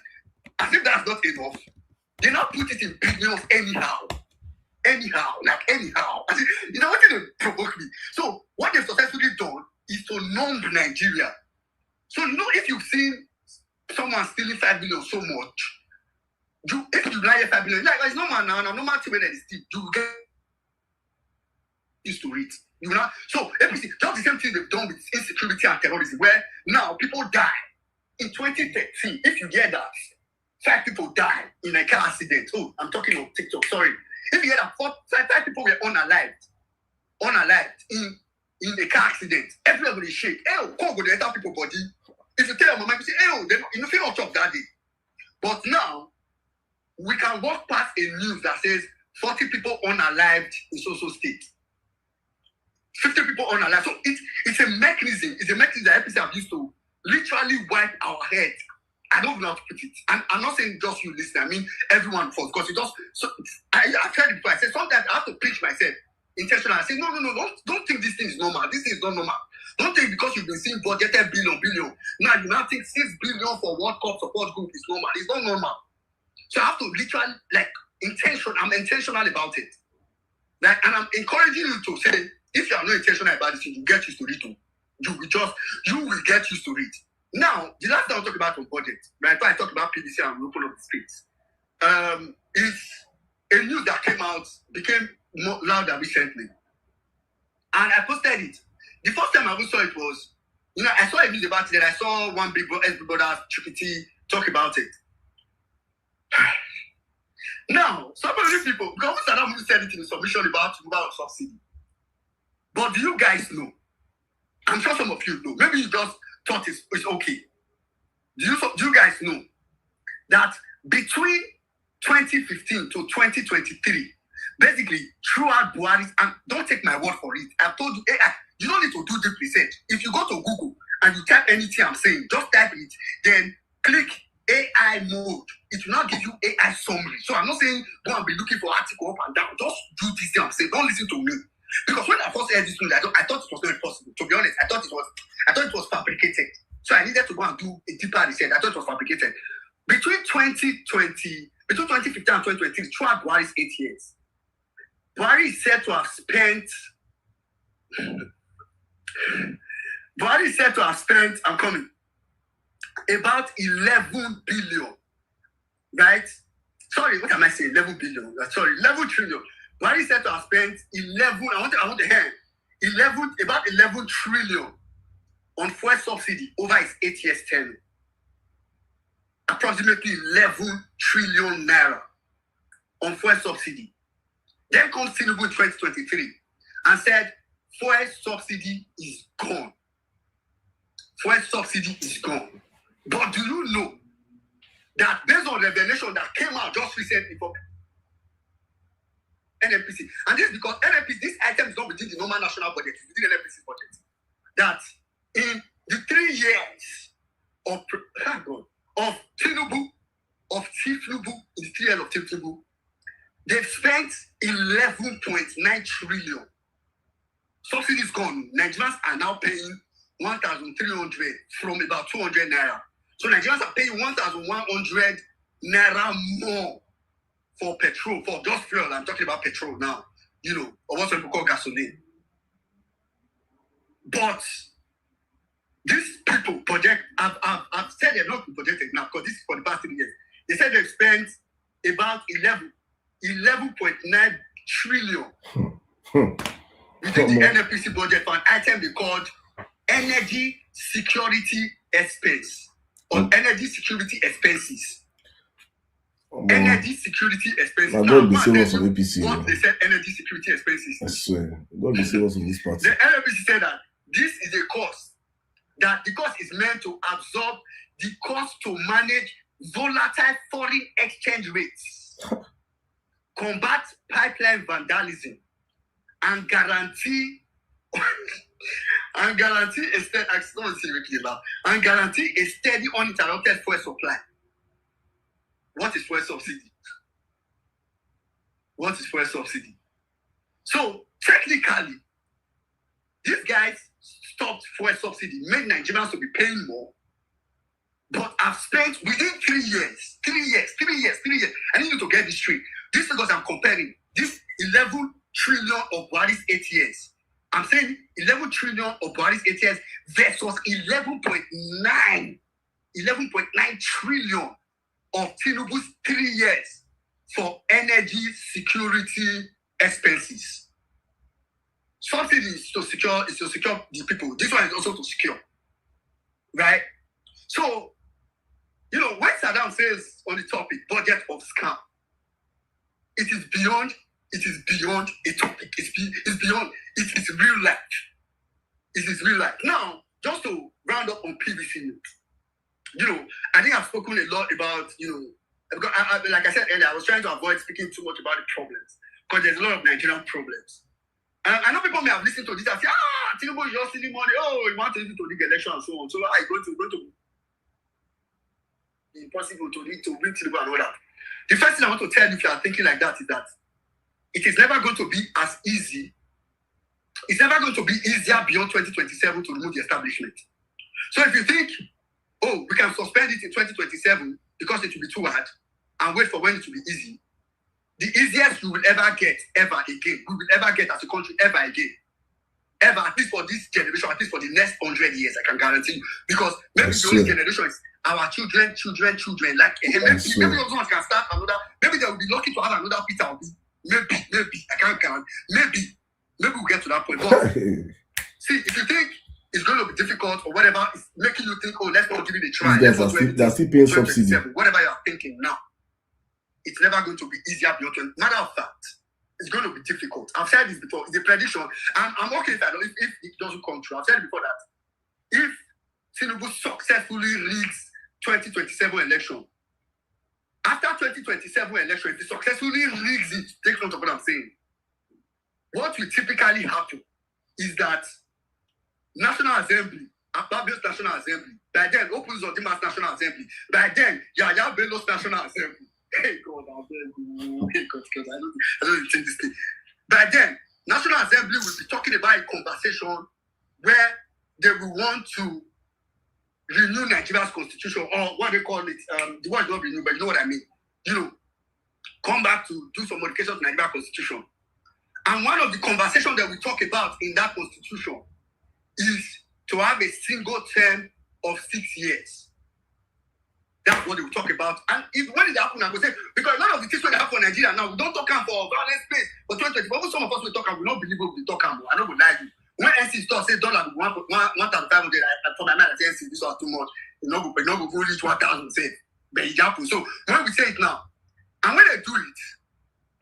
as if that's not enough, they now put it in billions anyhow. As if, you know what they provoke me? So what they've successfully done is to numb Nigeria. So, you know, if you've seen someone stealing 5 billion so much, if you lie 5 billion, like it's normal now, normal thing when they steal, you get used to it. You know? So APC, just the same thing they've done with insecurity and terrorism, where now people die. In 2013, if you hear that 5 people die in a car accident, I'm talking on TikTok, sorry. If you hear that 5 people were unalived in a car accident, everybody shake. Come go to enter people body. If you tell your mama, you say, you know, feel not talk that day. But now, we can walk past a news that says 40 people unalived in so state. 50 people unalived. So it's a mechanism. It's a mechanism that APC have used to literally wipe our head. I don't know how to put it. And I'm not saying just you listen. I mean everyone for because it just. So I've tried it before. I said sometimes I have to pinch myself intentionally. I say no. Don't think this thing is normal. This thing is not normal. Don't think because you've been seeing budgeted billion. Now you now think 6 billion for World Cup support group is normal. It's not normal. So I have to literally I'm intentional about it. Like, and I'm encouraging you to say, if you are not intentional about this, you get used to it too. You will get used to it. Now, the last time I talked about on budget, right? I talked about PDC and local of the states. Is a news that came out, became more louder recently. And I posted it. The first time I ever saw it was, you know, I saw a news about it, and I saw one big brother, Chukiti, talk about it. Now, some of these people, because Saddam said it in the submission about subsidy. But do you guys know? I'm sure some of you know. Maybe you just thought it's okay. Do you guys know that between 2015 to 2023, basically throughout Buhari's, and don't take my word for it, I've told you, you don't need to do deep research. If you go to Google and you type anything I'm saying, just type it, then click AI mode. It will not give you AI summary. So I'm not saying go and be looking for article up and down. Just do this thing I'm saying. Don't listen to me. Because when I first heard this news, I thought it was not possible. To be honest, I thought it was fabricated. So I needed to go and do a deeper research. I thought it was fabricated. Between 2015 and 2023, throughout Buhari's 8 years, Buhari is said to have spent. I'm coming. About 11 billion right? Sorry, what am I saying? 11 billion. Sorry, 11 trillion. Buhari said to have spent 11. I want to hear about 11 trillion on fuel subsidy over his 8 years tenure. Approximately 11 trillion naira on fuel subsidy. Then comes Tinubu in 2023 and said, fuel subsidy is gone. Fuel subsidy is gone. But do you know that based on revelation that came out just recently from NNPC, and this is because NNPC, this item is not within the normal national budget, it's within NNPC's budget, that in the 3 years of Tinubu, of Tinubu, in the 3 years of Tinubu, they've spent 11.9 trillion. Subsidy is gone. Nigerians are now paying 1,300 from about 200 naira. So Nigerians are paying 1,100 naira more for petrol, for just fuel. I'm talking about petrol now, or what people call gasoline. But these people project, I've said they're not projected now because this is for the past 3 years. They said they've spent about 11.9 trillion within the NNPC budget for an item they called energy security expense or energy security expenses. Energy security expenses. Now, God be save us from APC. What they said energy security expenses. I swear. God be save us from this party. The NNPC said that this is a cost. That the cost is meant to absorb the cost to manage volatile foreign exchange rates, combat pipeline vandalism, and guarantee a steady uninterrupted fuel supply. What is fuel subsidy? What is fuel subsidy? So technically, these guys stopped fuel subsidy, made Nigerians to be paying more, but I've spent within 3 years. I need you to get this straight. This is because I'm comparing this 11 trillion of Buhari's 8 years. I'm saying 11 trillion of Buhari's 8 years versus 11.9 trillion of Tinubu's 3 years for energy security expenses. Subsidy is to secure the people. This one is also to secure, right? So, when Saddam says on the topic budget of scam, it is beyond a topic. It is real life. It is real life. Now, just to round up on PVC news, I think I've spoken a lot about, because like I said earlier, I was trying to avoid speaking too much about the problems because there's a lot of Nigerian problems. And I know people may have listened to this and say, Tinubu is just stealing money. Oh, he wants to lead to the election and so on. So it's going to be impossible to bring Tinubu and all that. The first thing I want to tell you if you are thinking like that is that it is never going to be as easy. It's never going to be easier beyond 2027 to remove the establishment. So if you think, we can suspend it in 2027 because it will be too hard and wait for when it will be easy, the easiest we will ever get as a country, at least for this generation, at least for the next 100 years, I can guarantee you. Because maybe the only generation is our children. Like, maybe those ones can start another, maybe they will be lucky to have another Peter Obi. Maybe, I can't count. Maybe we'll get to that point. But see, if you think it's going to be difficult or whatever, it's making you think, let's not give it a try. They're still paying subsidy. Whatever you are thinking now, it's never going to be easier beyond 20. Matter of fact, it's going to be difficult. I've said this before. It's a prediction. I'm okay if it doesn't come true. I've said it before that if Tinubu successfully rigs 2027 election, after 2027 election, if he successfully rigs it, take note of what I'm saying. What will typically happen is that National Assembly, Ababios National Assembly, by then, opens on Dimas National Assembly, by then, Yaya Bello's National Assembly. Hey God, I don't think this thing. By then, National Assembly will be talking about a conversation where they will want to renew Nigeria's constitution, or what they call it, the word is not renew, but you know what I mean. Come back to do some modifications to Nigeria's constitution. And one of the conversations that we talk about in that constitution is to have a single term of 6 years. That's what they will talk about. And when it happen, I will say, because a lot of the things that happen in Nigeria now, we don't talk about for Vawulence Space for 2020. Some of us will talk about, we don't believe we talk about. I don't lie you. When NC start say dollar 1,500, for my mind, I say NC, this was too much. You know, we reach 1,000, say, but it happen. So when we say it now, and when they do it,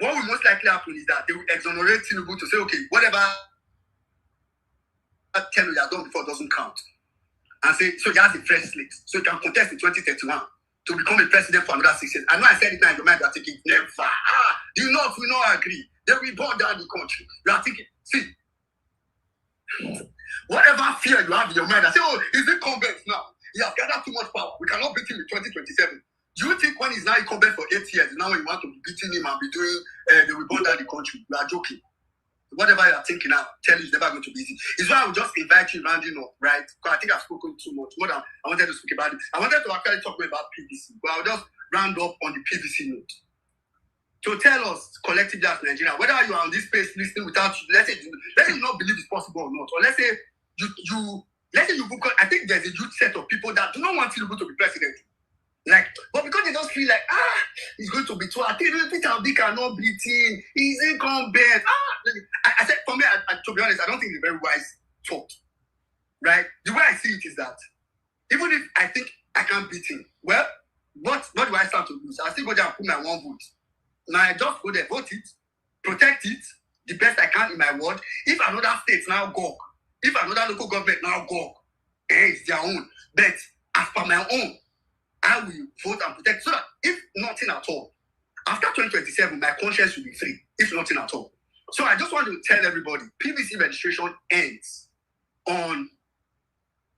what will most likely happen is that they will exonerate Tinubu to say, okay, whatever 10 you have done before doesn't count. And say, so he has a fresh slate. So he can contest in 2031 to become a president for another 6 years. I know I said it now in your mind, you are thinking, never. Do you not, we not agree. Then we burn down the country. You are thinking, see, whatever fear you have in your mind, I say, oh, is it incumbent now? He has gathered too much power. We cannot beat him in 2027. Do you think when he's now incumbent for 8 years, now when you want to be beating him and be doing, they will burn down the country? You are joking. Whatever you are thinking now, tell you it's never going to be easy. It's why I would just invite you rounding up, right? Because I think I've spoken too much, more than I wanted to speak about it. I wanted to actually talk more about PVC, but I'll just round up on the PVC note. So tell us, collectively as Nigeria, whether you are on this space listening without, let's say you not believe it's possible or not, or let's say I think there's a huge set of people that do not want Tinubu to be president. Like, but because they just feel like, he's going to be too, I think Peter Obi cannot beat him, he's incumbent. I said, for me, to be honest, I don't think it's a very wise thought, right? The way I see it is that, even if I think I can't beat him, well, what do I start to lose? I still go there and put my one vote. Now I just go there, vote it, protect it, the best I can in my ward. If another state now go, if another local government now go, it's their own. But as per my own, I will vote and protect, so that if nothing at all, after 2027, my conscience will be free, if nothing at all. So I just want to tell everybody, PVC registration ends on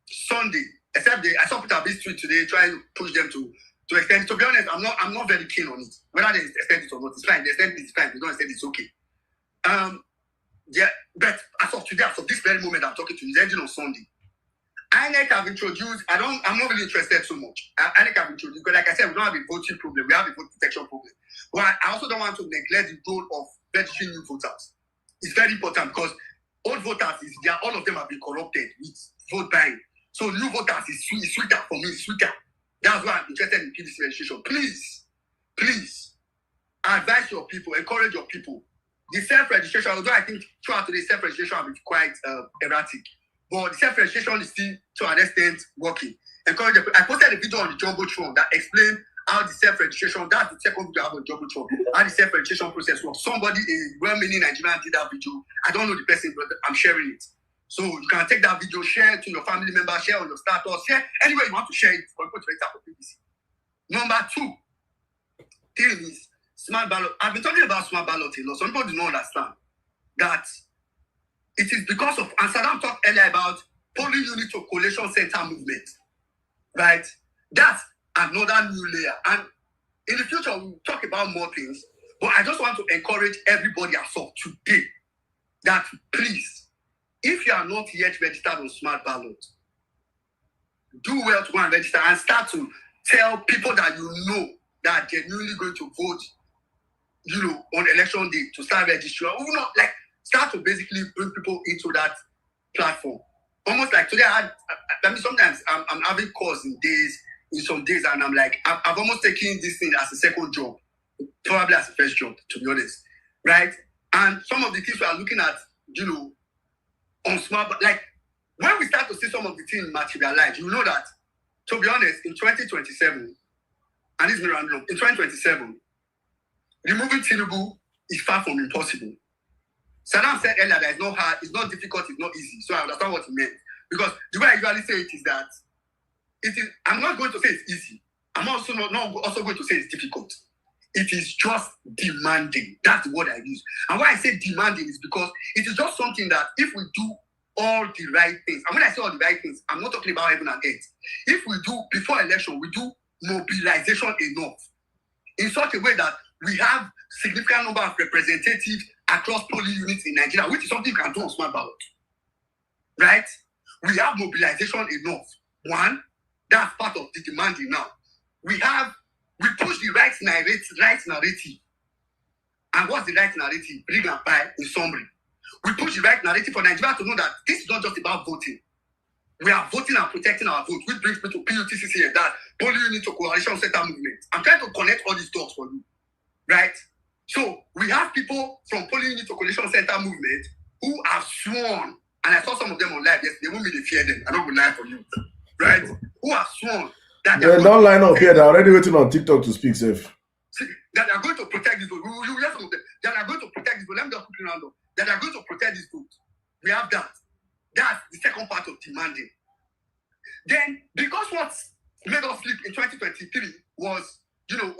Sunday, except I saw Peter B's tweet today trying to push them to extend it. To be honest, I'm not very keen on it. Whether they extend it or not, it's fine. They extend it, it's fine. They don't extend it, it's okay. Yeah, but as of today, as of this very moment I'm talking to you, it's ending on Sunday. INEC have introduced, I'm not really interested so much. INEC have introduced, because like I said, we don't have a voting problem, we have a vote protection problem. But I also don't want to neglect the role of registering new voters. It's very important because old voters, all of them have been corrupted with vote buying. So new voters is sweeter for me, sweeter. That's why I'm interested in PVC registration. Please, advise your people, encourage your people. The self-registration, although I think throughout today, self-registration will be quite erratic. But the self-registration is still, to an extent, working. Encourage the people. I posted a video on the Jumbotron that explained how the self-registration, that's the second video I have on Jumbotron, how the self-registration process works. Somebody, a well-meaning Nigerian, did that video. I don't know the person, but I'm sharing it. So you can take that video, share it to your family members, share on your status, share anywhere you want to share it for people to register for PVC. Number 2 thing is smart ballot. I've been talking about smart ballot a lot. Some people do not understand that it is because of, and Saddam talked earlier about polling unit to collation center movement, right? That's another new layer. And in the future, we'll talk about more things. But I just want to encourage everybody as of today that please, if you are not yet registered on smart ballot, do well to go and register and start to tell people that you know that are genuinely going to vote, on election day to start registering. Start to basically bring people into that platform. Almost like today, sometimes I'm having calls in some days, and I'm like, I've almost taken this thing as a second job, probably as a first job, to be honest, right? And some of the things we are looking at, on smart, like when we start to see some of the things materialize, you know that, to be honest, in 2027, and this is random, in 2027, removing Tinubu is far from impossible. Saddam said earlier that it's not difficult, it's not easy. So I understand what he meant. Because the way I usually say it is that I'm not going to say it's easy. I'm also not going to say it's difficult. It is just demanding. That's the word I use. And why I say demanding is because it is just something that if we do all the right things, and when I say all the right things, I'm not talking about heaven and earth. If we do, before election, we do mobilization enough in such a way that we have significant number of representatives across polling units in Nigeria, which is something you can do on smart ballot, right? We have mobilization enough. One, that's part of the demanding now. We push the right narrative. And what's the right narrative? Bring and buy in summary. We push the right narrative for Nigeria to know that this is not just about voting. we are voting and protecting our vote, which brings me to PUTCC and that polling unit to coalition center movement. I'm trying to connect all these dots for you, right? So we have people from polling unit to coalition center movement who have sworn, and I saw some of them on live yesterday. They won't be the fear them. I don't will lie for you, right? Who have sworn that they don't line up here. They're already waiting on TikTok to speak safe. That are going to protect this vote. We will hear some of them. That are going to protect this vote. Let me just quickly round up. That are going to protect this vote. We have that. That's the second part of demanding. Then, because what made us sleep in 2023 was,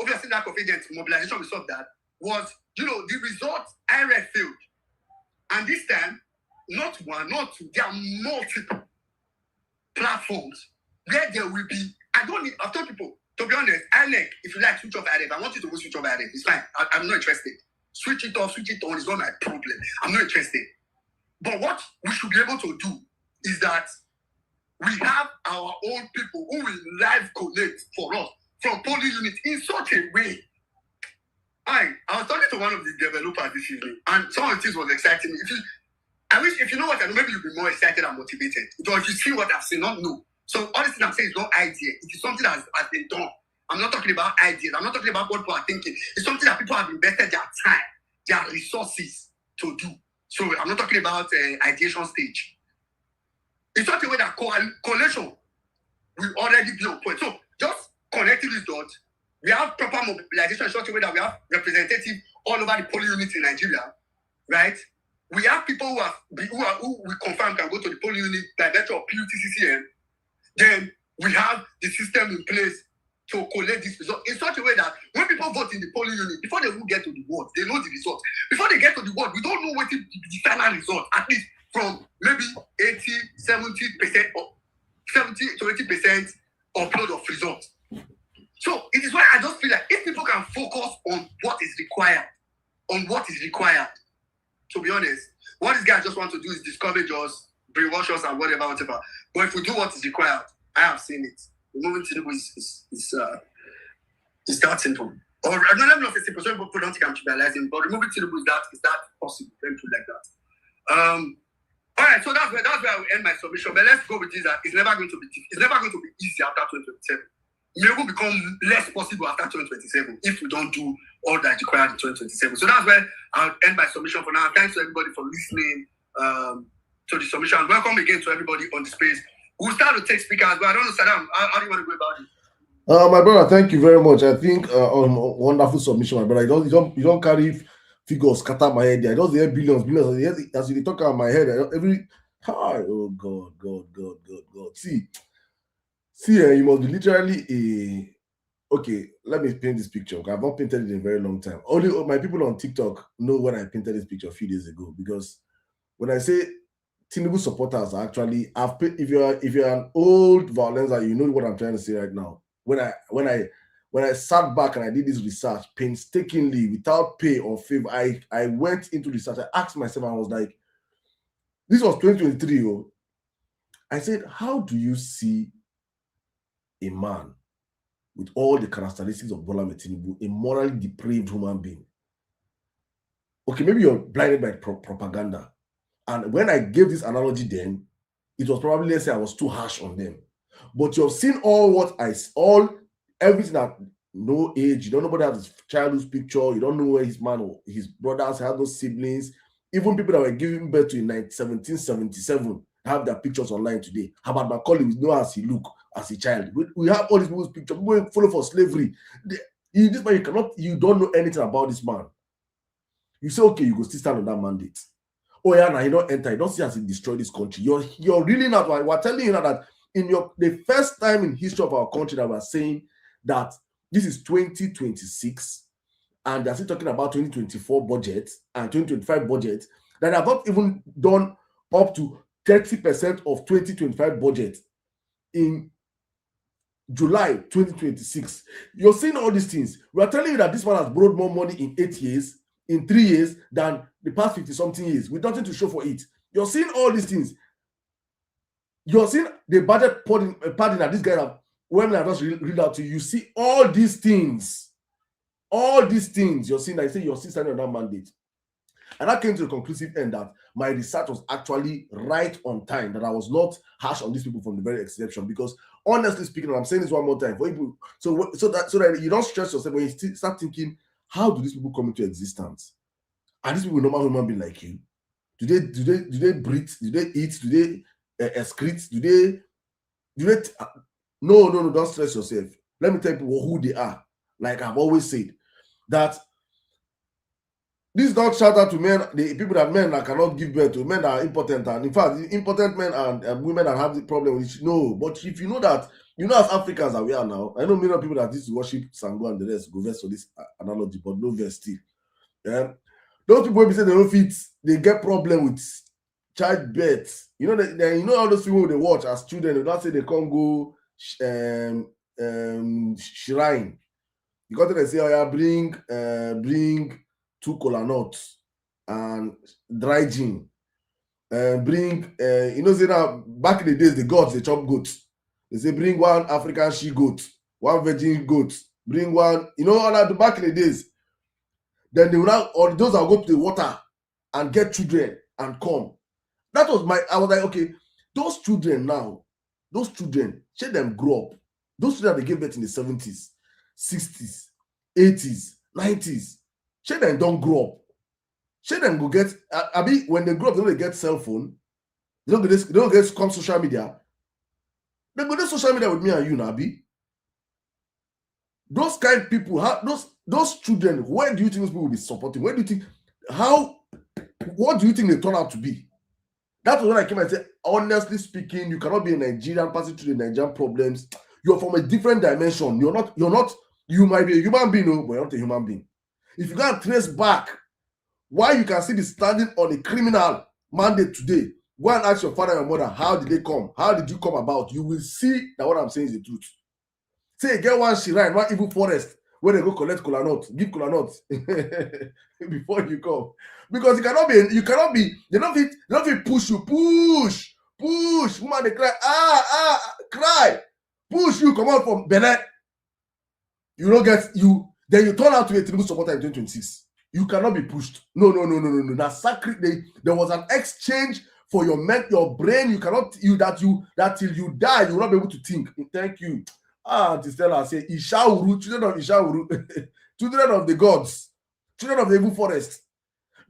obviously lack of agents, mobilization, we solved that, was, the result IRF failed. And this time, not one, not two, there are multiple platforms where there will be, I've told people, to be honest, INEC, if you like, switch off IRF. I want you to go switch off IRF. It's fine. I'm not interested. Switch it off, switch it on. It's not my problem. I'm not interested. But what we should be able to do is that we have our own people who will live collect for us from polling units in such a way. I was talking to one of the developers this evening, and some of the things was exciting me. If you know what I know, maybe you'll be more excited and motivated. Because if you see what I've seen, not know. So all this thing I'm saying is not idea. It is something that has been done. I'm not talking about ideas. I'm not talking about what people are thinking. It's something that people have invested their time, their resources to do. So I'm not talking about ideation stage. It's such a way that coalition will already be on point. So just connecting these dots, we have proper mobilization in such a way that we have representatives all over the polling units in Nigeria, right? We have people who we confirm can go to the polling unit by virtue of PUTCCM. Then we have the system in place to collect this result in such a way that when people vote in the polling unit, before they will get to the ward, they know the result. Before they get to the ward, we don't know what the final result, at least from maybe 70% or 70 to 80% upload of results. So it is why I just feel like if people can focus on what is required, to be honest, what this guy just wants to do is discourage us, brainwash us, and whatever. But if we do what is required, I have seen it. Removing Tinubu is that simple. Or I don't know if it's simple, so people don't think I'm trivializing, but removing Tinubu is that possible? Let me put it like that. All right, so that's where I will end my submission. But let's go with this. It's never going to be easy after 2027. It will become less possible after 2027 if we don't do all that required in 2027. So that's where I'll end my submission for now. Thanks to everybody for listening to the submission. Welcome again to everybody on the space. We'll start to take speakers, but I don't know, Saddam, how do you want to go about it? My brother, thank you very much. I think wonderful submission, my brother. You don't carry figures scatter my head. I just hear billions. As you talk out my head, oh God. See, you must be literally okay, let me paint this picture. I've not painted it in a very long time. Only my people on TikTok know when I painted this picture a few days ago, because when I say Tinubu supporters are actually, if you're an old Vawulencer, you know what I'm trying to say right now. When I sat back and I did this research painstakingly without pay or favor, I went into research. I asked myself, I was like, this was 2023. I said, how do you see a man with all the characteristics of Bola Tinubu, a morally depraved human being? Okay, maybe you're blinded by propaganda. And when I gave this analogy then, it was probably, let's say, I was too harsh on them. But you've seen everything that no age, you don't know about his childhood picture, you don't know where his man or his brothers have those siblings, even people that were giving birth to in 1777 have their pictures online today. How about Macaulay? We know as he look as a child. We have all these people's pictures. People follow for slavery. This man, you don't know anything about this man. You say, okay, you go still stand on that mandate. Oh yeah, now you don't enter. You don't see as he destroyed this country. You're really not. We're telling you now that the first time in history of our country that we're saying that this is 2026 and they're still talking about 2024 budget and 2025 budget, that have not even done up to 30% of 2025 budget in July 2026. You're seeing all these things. We're telling you that this man has borrowed more money in 8 years, in 3 years, than the past 50-something years, with nothing to show for it. You're seeing all these things. You're seeing the budget padding that this guy have, when I just read out to you, you see all these things. All these things you're seeing, I say you're still standing on that mandate. And I came to the conclusive end that my research was actually right on time, that I was not harsh on these people from the very exception. Because honestly speaking, and I'm saying this one more time for people, so that you don't stress yourself when you start thinking, how do these people come into existence? Are these people normal human beings like you? Do they breathe? Do they eat? Do they excrete? Do they no, don't stress yourself. Let me tell people who they are. Like I've always said, that this is not shout out to men, the people that men that cannot give birth to, men that are impotent, and in fact, impotent men and women that have the problem with it. No, but if you know that, as Africans that we are now, I know many of people that used to worship Sango and the rest go verse for this analogy, but no verse still. Yeah, those people will be saying they don't fit, they get problem with childbirth. All those people they watch as children, they don't say they can't go shrine. You got to say, oh yeah, bring 2 kola nuts and dry gin. Bring say now back in the days the gods they chop goats. They say bring 1 African she goat, 1 virgin goat, bring 1, all that back in the days. Then they will now, or those that go to the water and get children and come. That was I was like, okay, those children, should them grow up. Those children they gave birth in the 70s, 60s, 80s, 90s. Should them don't grow up. Should them go get, when they grow up, they don't get cell phone. They don't get come social media. They go to social media with me and you, Nabi. Those kind of people, those children, where do you think those people will be supporting? Where do you think, what do you think they turn out to be? That was when I came and said, honestly speaking, you cannot be a Nigerian passing through the Nigerian problems. You're from a different dimension. You might be a human being, but you're not a human being. If you can't trace back why you can see the standing on a criminal mandate today, go and ask your father and your mother, how did they come? How did you come about? You will see that what I'm saying is the truth. Say, get 1 shrine, 1 evil forest, where they go collect kola nuts, give kola nuts before you come. Because they don't fit push you, push, woman, they cry, cry, push you, come out from Benin. You don't get, then you turn out to be a Tinubu supporter in 2026. You cannot be pushed. No. That's sacred. There was an exchange for your brain. You cannot, that till you die, you will not be able to think. Thank you. Auntie Stella say, Ishauru, children of Ishauru, children of the gods, children of the evil forest.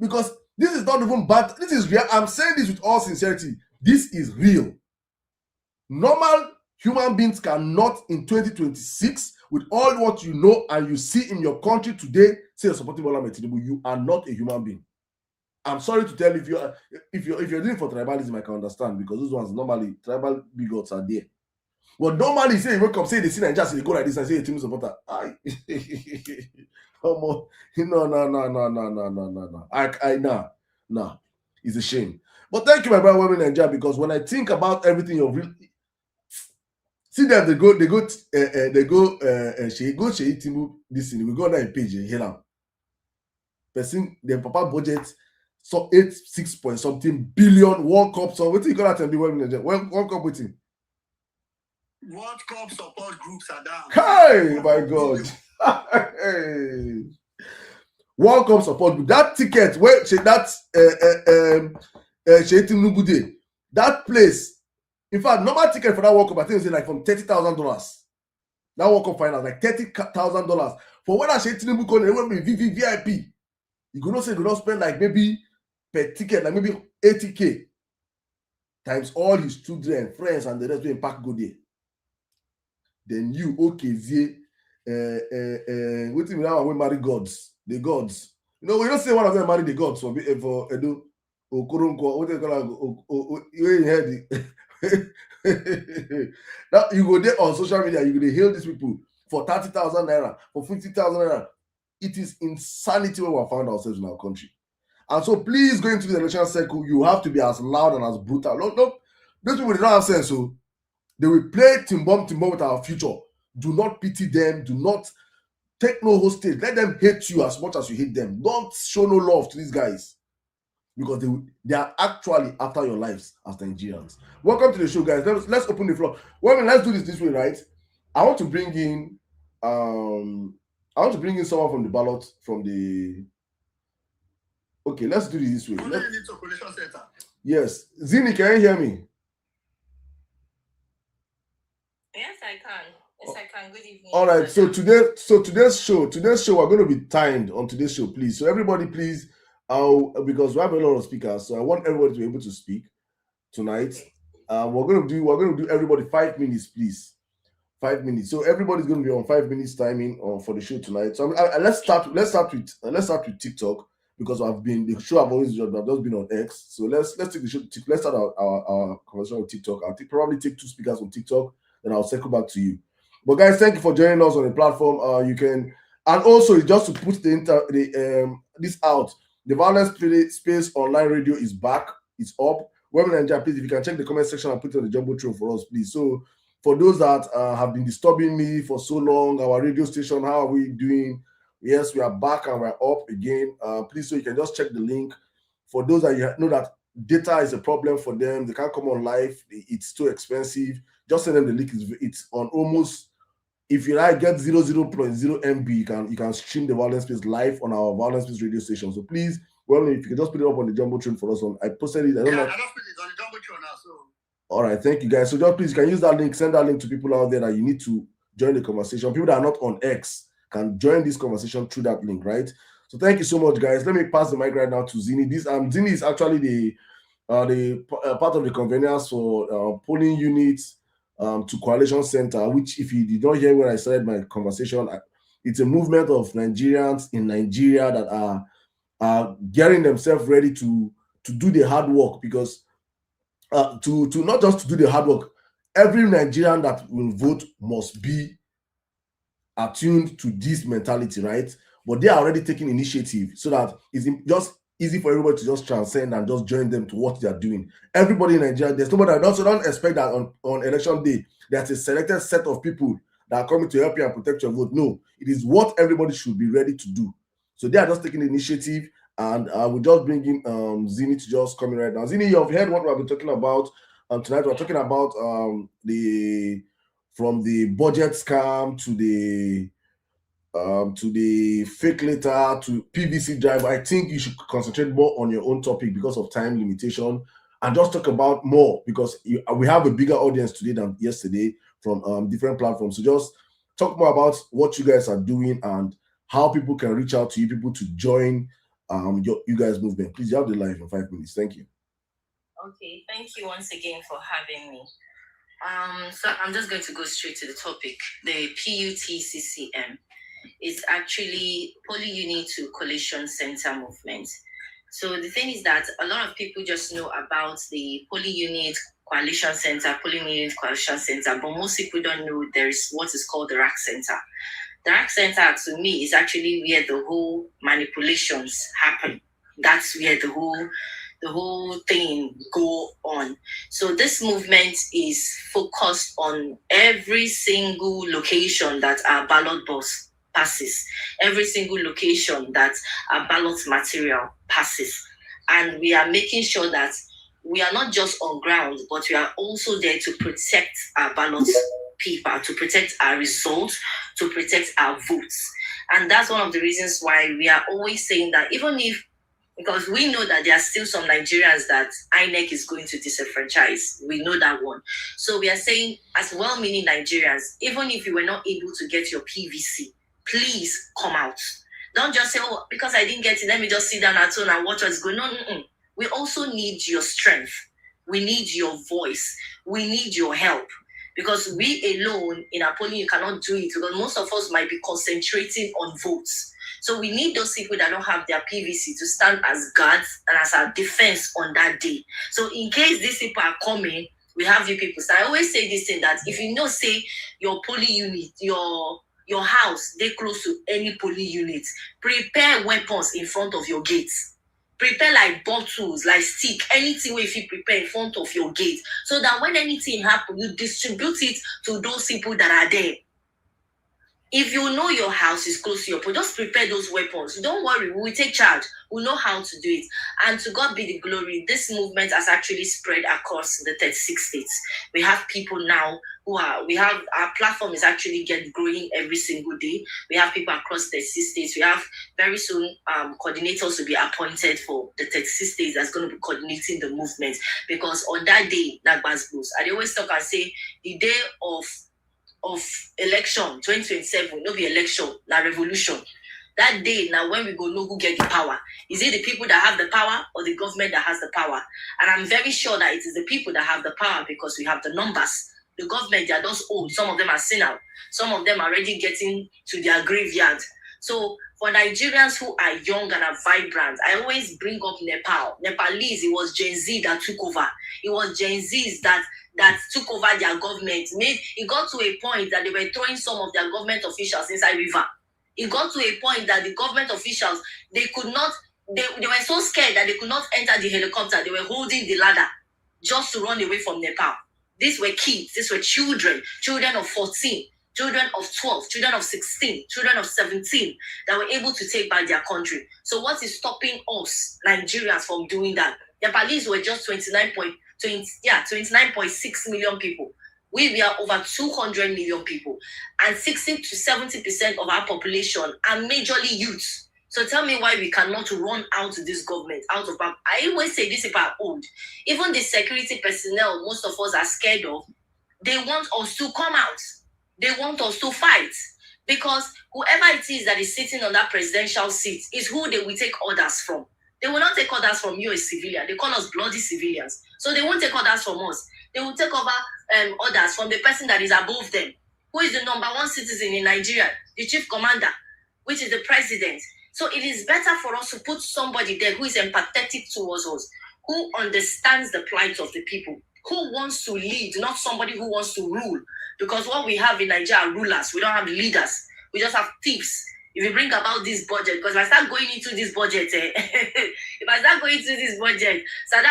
Because this is not even bad. This is real. I'm saying this with all sincerity. This is real. Normal human beings cannot, in 2026, with all what you know and you see in your country today, say you're supporting Bola Tinubu. You are not a human being. I'm sorry to tell you, if you're doing it for tribalism, I can understand, because those ones normally tribal bigots are there. But normally, say you wake up, say they see Nigeria, say they go like this and say a team supporter. No. Nah. It's a shame. But thank you, my brother, women in Nigeria, because when I think about everything you've really see them, they go Sheyi Tinubu this thing. We go on that page and hear them. Person, the papa budget so 6 point something billion World Cup. So what do you call that and be women in Nigeria? World Cup waiting. World Cup support groups are down. Hey, my God. Hey. World Cup support group. That ticket, where that place. In fact, normal ticket for that World Cup, I think it's like from $30,000. That World Cup final, like $30,000. For when I say Tinubu Kone, they will be VIP. You could not say you could not spend like maybe per ticket, like maybe 80K times all his children, friends, and the rest will pack go there. Then you, Okezie, what do you mean now? We marry gods, the gods. We don't say one of them marry the gods for Edo, Okoronko, what they call it. Now you go there on social media, you go hail these people for 30,000 naira, for 50,000 naira. It is insanity where we have found ourselves in our country. And so please, go into the election circle, you have to be as loud and as brutal. No, those people, they don't have sense, so they will play timbom with our future. Do not pity them. Do not take no hostage. Let them hate you as much as you hate them. Don't show no love to these guys, because they are actually after your lives as Nigerians. Welcome to the show, guys. Let's open the floor. Well, let's do this way, right? I want to bring in someone from the ballot, from the Okay, let's do this way. Only need to collation center. Yes. Zini, can you hear me? Yes, I can. Yes, I can. Good evening. All right. So today's show, we're going to be timed on today's show, please. So everybody, please, because we have a lot of speakers, so I want everybody to be able to speak tonight. We're going to do everybody 5 minutes, please. 5 minutes. So everybody's going to be on 5 minutes timing for the show tonight. So let's start with TikTok, because the show I've just been on X. So let's take the show. Let's start our conversation with TikTok. I'll probably take 2 speakers on TikTok, then I'll circle back to you. But guys, thank you for joining us on the platform. You can, and also just to put this out, the Vawulence Space online radio is back. It's up. Women and Nigeria, please, if you can check the comment section and put it on the jumbotron for us, please. So for those that have been disturbing me for so long, our radio station, how are we doing? Yes, we are back and we're up again. Please, so you can just check the link. For those that you know that data is a problem for them, they can't come on live. It's too expensive. Just send them the link. It's on almost. If you like get 0.0 MB, you can stream the Vawulence Space live on our Vawulence Space radio station. So please, well, if you can just put it up on the jumbotron for us. I posted it. I just put it on the jumbotron now. So. All right, thank you guys. So just please, you can use that link, send that link to people out there that you need to join the conversation. People that are not on X can join this conversation through that link, right? So thank you so much, guys. Let me pass the mic right now to Zini. Zini is actually the part of the convenience for polling units to Coalition Center, which, if you did not hear when I started my conversation, it's a movement of Nigerians in Nigeria that are getting themselves ready to do the hard work, because to not just to do the hard work, every Nigerian that will vote must be attuned to this mentality, right? But they are already taking initiative so that it's just easy for everybody to just transcend and just join them to what they are doing. Everybody in Nigeria, there's nobody that also don't expect that on election day there's a selected set of people that are coming to help you and protect your vote. No, it is what everybody should be ready to do. So they are just taking the initiative, and I will just bring in Zini to just come in right now. Zini, you've heard what we've been talking about tonight. We're talking about from the budget scam to the fake letter to PVC drive. I think you should concentrate more on your own topic because of time limitation, and just talk about more, because we have a bigger audience today than yesterday from different platforms. So just talk more about what you guys are doing and how people can reach out to you, people to join you guys' movement. Please, you have the live in 5 minutes. Thank you. Okay, thank you once again for having me. So I'm just going to go straight to the topic. The PUTCCM is actually Poly Unit to Coalition Center movement. So the thing is that a lot of people just know about the Poly Unit Coalition Center, Poly Unit Coalition Center, but most people don't know there is what is called the RAC Center. The RAC Center, to me, is actually where the whole manipulations happen. That's where the whole thing go on. So this movement is focused on every single location that our ballot box passes, every single location that our ballot material passes. And we are making sure that we are not just on ground, but we are also there to protect our ballot paper, to protect our results, to protect our votes. And that's one of the reasons why we are always saying that, even if, because we know that there are still some Nigerians that INEC is going to disenfranchise. We know that one. So we are saying, as well-meaning Nigerians, even if you were not able to get your PVC, please come out. Don't just say, oh, because I didn't get it, let me just sit down at home and watch what's going on. No. We also need your strength. We need your voice. We need your help. Because we alone in our polling, you cannot do it, because most of us might be concentrating on votes. So we need those people that don't have their PVC to stand as guards and as our defense on that day. So in case these people are coming, we have you people. So I always say this thing, that if you know, say your polling unit, your house, they close to any polling unit, prepare weapons in front of your gates. Prepare like bottles, like stick, anything where if you prepare in front of your gate, so that when anything happens, you distribute it to those people that are there. If you know your house is close to your post, just prepare those weapons. Don't worry, we will take charge. We know how to do it. And to God be the glory, this movement has actually spread across the 36 states. We have people now our platform is actually growing every single day. We have people across 36 states. We have very soon coordinators to be appointed for the 36 states that's going to be coordinating the movement. Because on that day, that goes. I always talk and say the day of election 2027 no be election, na revolution. That day now when we go know who get the power. Is it the people that have the power or the government that has the power? And I'm very sure that it is the people that have the power because we have the numbers. The government, they are those old. Some of them are senile. Some of them are already getting to their graveyard. So for Nigerians who are young and are vibrant, I always bring up Nepal. Nepalese, it was Gen Z that took over. It was Gen Zs that took over their government. It got to a point that they were throwing some of their government officials inside river. It got to a point that the government officials, they were so scared that they could not enter the helicopter. They were holding the ladder just to run away from Nepal. These were kids. These were children of 14, children of 12, children of 16, children of 17 that were able to take back their country. So what is stopping us, Nigerians, from doing that? Nepalese were just 29.6 million people. We are over 200 million people, and 60 to 70% of our population are majorly youths. So tell me why we cannot run out this government, out of power. I always say this people are old. Even the security personnel most of us are scared of, they want us to come out. They want us to fight. Because whoever it is that is sitting on that presidential seat is who they will take orders from. They will not take orders from you, a civilian. They call us bloody civilians. So they won't take orders from us. They will take over orders from the person that is above them. Who is the number one citizen in Nigeria? The chief commander, which is the president. So it is better for us to put somebody there who is empathetic towards us, who understands the plight of the people, who wants to lead, not somebody who wants to rule. Because what we have in Nigeria are rulers. We don't have leaders. We just have thieves. If you bring about this budget, because if I start going into this budget, Saddam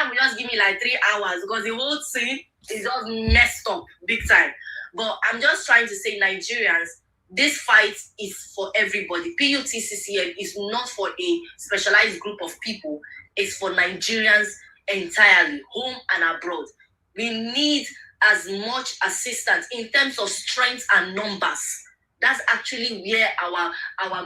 will just give me like 3 hours because the whole thing is just messed up big time. But I'm just trying to say, Nigerians, this fight is for everybody. PUTCCM is not for a specialized group of people. It's for Nigerians entirely, home and abroad. We need as much assistance in terms of strength and numbers. That's actually where our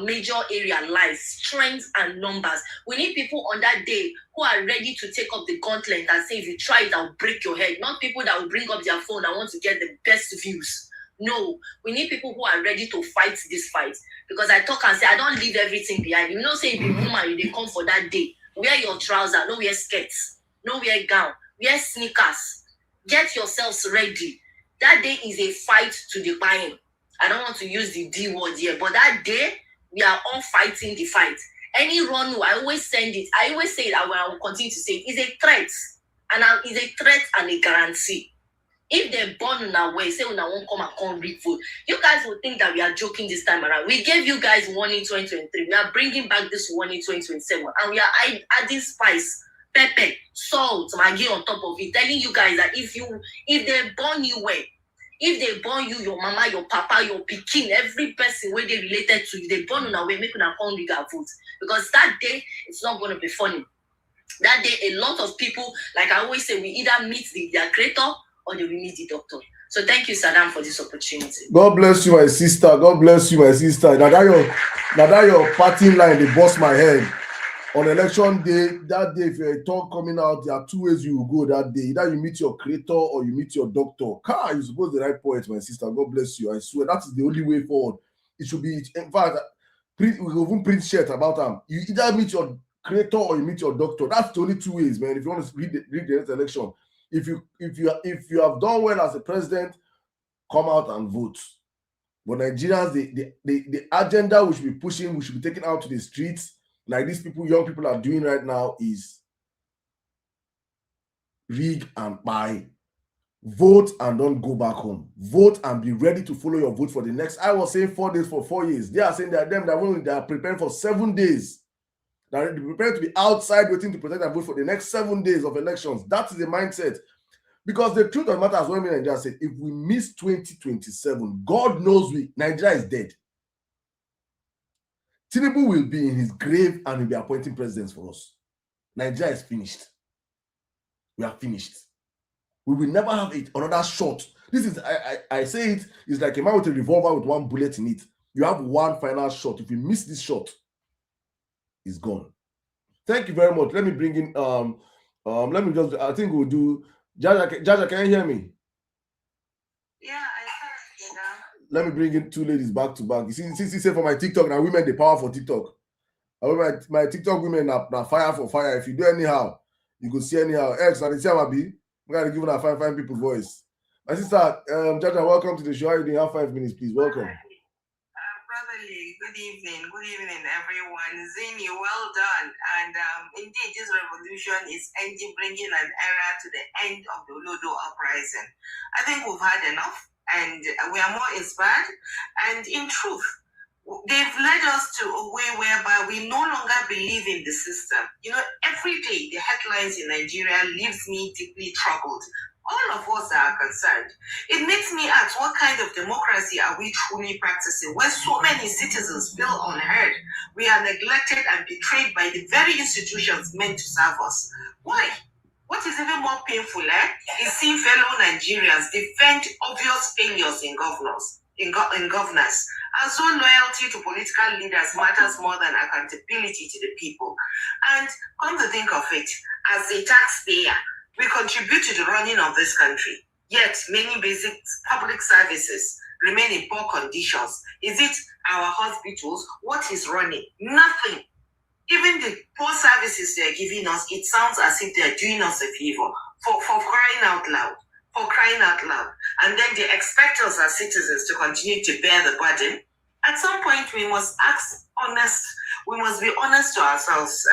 major area lies, strength and numbers. We need people on that day who are ready to take up the gauntlet and say, if you try it, I'll break your head. Not people that will bring up their phone and want to get the best views. No, we need people who are ready to fight this fight. Because I talk and say, I don't leave everything behind. You know, say if you're a woman, you come for that day. Wear your trousers, no wear skirts, no wear gown, wear sneakers. Get yourselves ready. That day is a fight to the buying. I don't want to use the D word here, but that day, we are all fighting the fight. Any run, I always send it. I always say it, I will continue to say it. It's a threat. And it's a threat and a guarantee. If they're born in our way, say when I won't come and read food, you guys will think that we are joking this time around. We gave you guys warning 2023. We are bringing back this warning 2027. And we are adding spice, pepper, salt, maggi on top of it, telling you guys that if they born you well, if they born you, your mama, your papa, your pikin, every person where they related to you, they born on our way, make una come read our food. Because that day, it's not going to be funny. That day, a lot of people, like I always say, we either meet their creator or they will meet the doctor. So thank you, Saddam, for this opportunity. God bless you, my sister. God bless you, my sister. Now that your parting line, they bust my head. On election day, that day, if you're a talk coming out, there are two ways you will go that day. Either you meet your creator or you meet your doctor. You suppose the right point, my sister. God bless you. I swear that is the only way forward. It should be, in fact, we will even print shirt about them. You either meet your creator or you meet your doctor. That's the only two ways, man. If you want to read the next election, if you have done well as a president, come out and vote. But Nigerians, the agenda we should be pushing, we should be taking out to the streets, like these people, young people are doing right now, is rig and buy. Vote and don't go back home. Vote and be ready to follow your vote for the next. I was saying 4 days for 4 years. They are saying that they are preparing for 7 days. They're prepared to be outside waiting to protect and vote for the next 7 days of elections. That is the mindset. Because the truth of the matter, as when Nigeria said, if we miss 2027, God knows Nigeria is dead. Tinubu will be in his grave and will be appointing presidents for us. Nigeria is finished. We are finished. We will never have another shot. This is, I say it, it's like a man with a revolver with one bullet in it. You have one final shot. If you miss this shot, it's gone. Thank you very much. Let me bring in, let me just, I think we'll do, Jaja, can you hear me? Yeah, I can, Let me bring in two ladies back to back. You see, since you say for my TikTok, now women, the power for TikTok. My TikTok women are fire for fire. If you do anyhow, you go see anyhow. Else, I see how be. We gotta give her fine people voice. My sister, Jaja, welcome to the show. How you doing? Have 5 minutes, please. Welcome. Brotherly, good evening, everyone. Zini, well done. And indeed, this revolution is bringing an era to the end of the Olodo uprising. I think we've had enough, and we are more inspired. And in truth, they've led us to a way whereby we no longer believe in the system. You know, every day the headlines in Nigeria leaves me deeply troubled. All of us are concerned. It makes me ask, what kind of democracy are we truly practicing where so many citizens feel unheard? We are neglected and betrayed by the very institutions meant to serve us. Why? What is even more painful is seeing fellow Nigerians defend obvious failures in governance. And so loyalty to political leaders matters more than accountability to the people. And come to think of it, as a taxpayer, we contribute to the running of this country. Yet many basic public services remain in poor conditions. Is it our hospitals? What is running? Nothing. Even the poor services they're giving us, it sounds as if they're doing us a favor for crying out loud. For crying out loud. And then they expect us as citizens to continue to bear the burden. At some point, we must be honest to ourselves,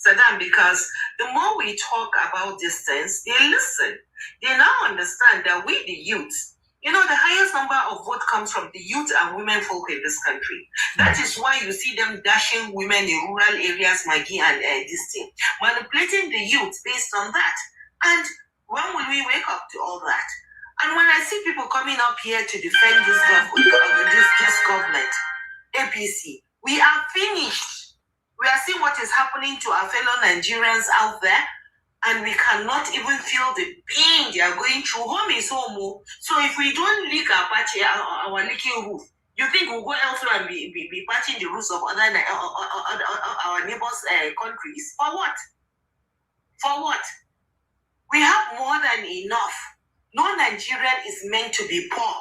Saddam, because the more we talk about these things, they listen. They now understand that we, the youth, you know, the highest number of vote comes from the youth and women folk in this country. That is why you see them dashing women in rural areas, Maggie, and this thing, manipulating the youth based on that. And when will we wake up to all that? And when I see people coming up here to defend this government, APC, we are finished. We are seeing what is happening to our fellow Nigerians out there, and we cannot even feel the pain they are going through. Home is home. So if we don't lick our leaking roof, you think we'll go elsewhere and be patching the roofs of other our neighbors' countries? For what? For what? We have more than enough. No Nigerian is meant to be poor.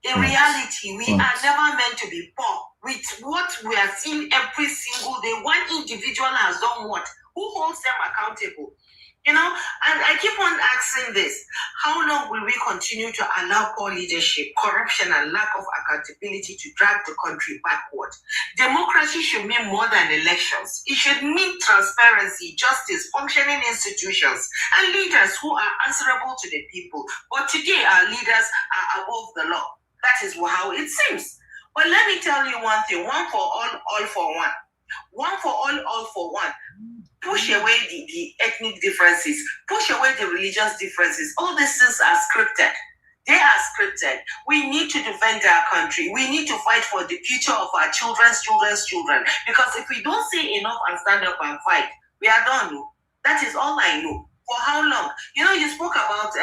In reality, we are never meant to be poor. With what we are seeing every single day, one individual has done what? Who holds them accountable? You know, and I keep on asking this. How long will we continue to allow poor leadership, corruption, and lack of accountability to drag the country backward? Democracy should mean more than elections. It should mean transparency, justice, functioning institutions, and leaders who are answerable to the people. But today, our leaders are above the law. That is how it seems. But let me tell you one thing, one for all for one. One for all for one. Push away the ethnic differences, push away the religious differences. All these things are scripted. They are scripted. We need to defend our country. We need to fight for the future of our children's children. Because if we don't say enough and stand up and fight, we are done. That is all I know. For how long? You know, you spoke about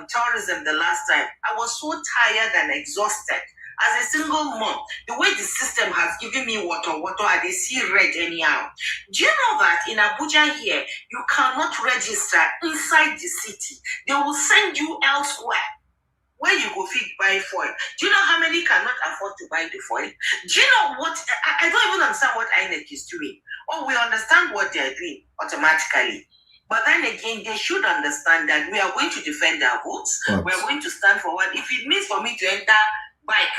tourism the last time. I was so tired and exhausted. As a single mom, the way the system has given me water, and they see red anyhow. Do you know that in Abuja here, you cannot register inside the city? They will send you elsewhere where you go fit buy foil. Do you know how many cannot afford to buy the foil? Do you know what? I don't even understand what INEC is doing. Oh, we understand what they're doing automatically. But then again, they should understand that we are going to defend our votes. We are going to stand for what. If it means for me to enter bike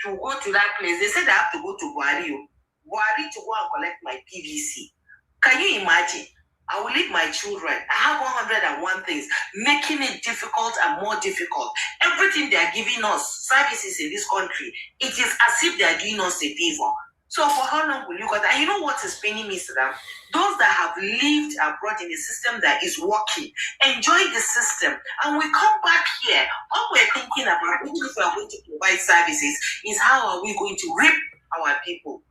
to go to that place, they said I have to go to Buhari to go and collect my PVC. Can you imagine? I will leave my children. I have 101 things, making it difficult and more difficult. Everything they are giving us, services in this country, it is as if they are doing us a favor. So for how long will you go? And you know what is paining me, Saddam? Those that have lived abroad in a system that is working, enjoy the system, and we come back here, all we're thinking about, even if we are going to provide services, is how are we going to reap our people?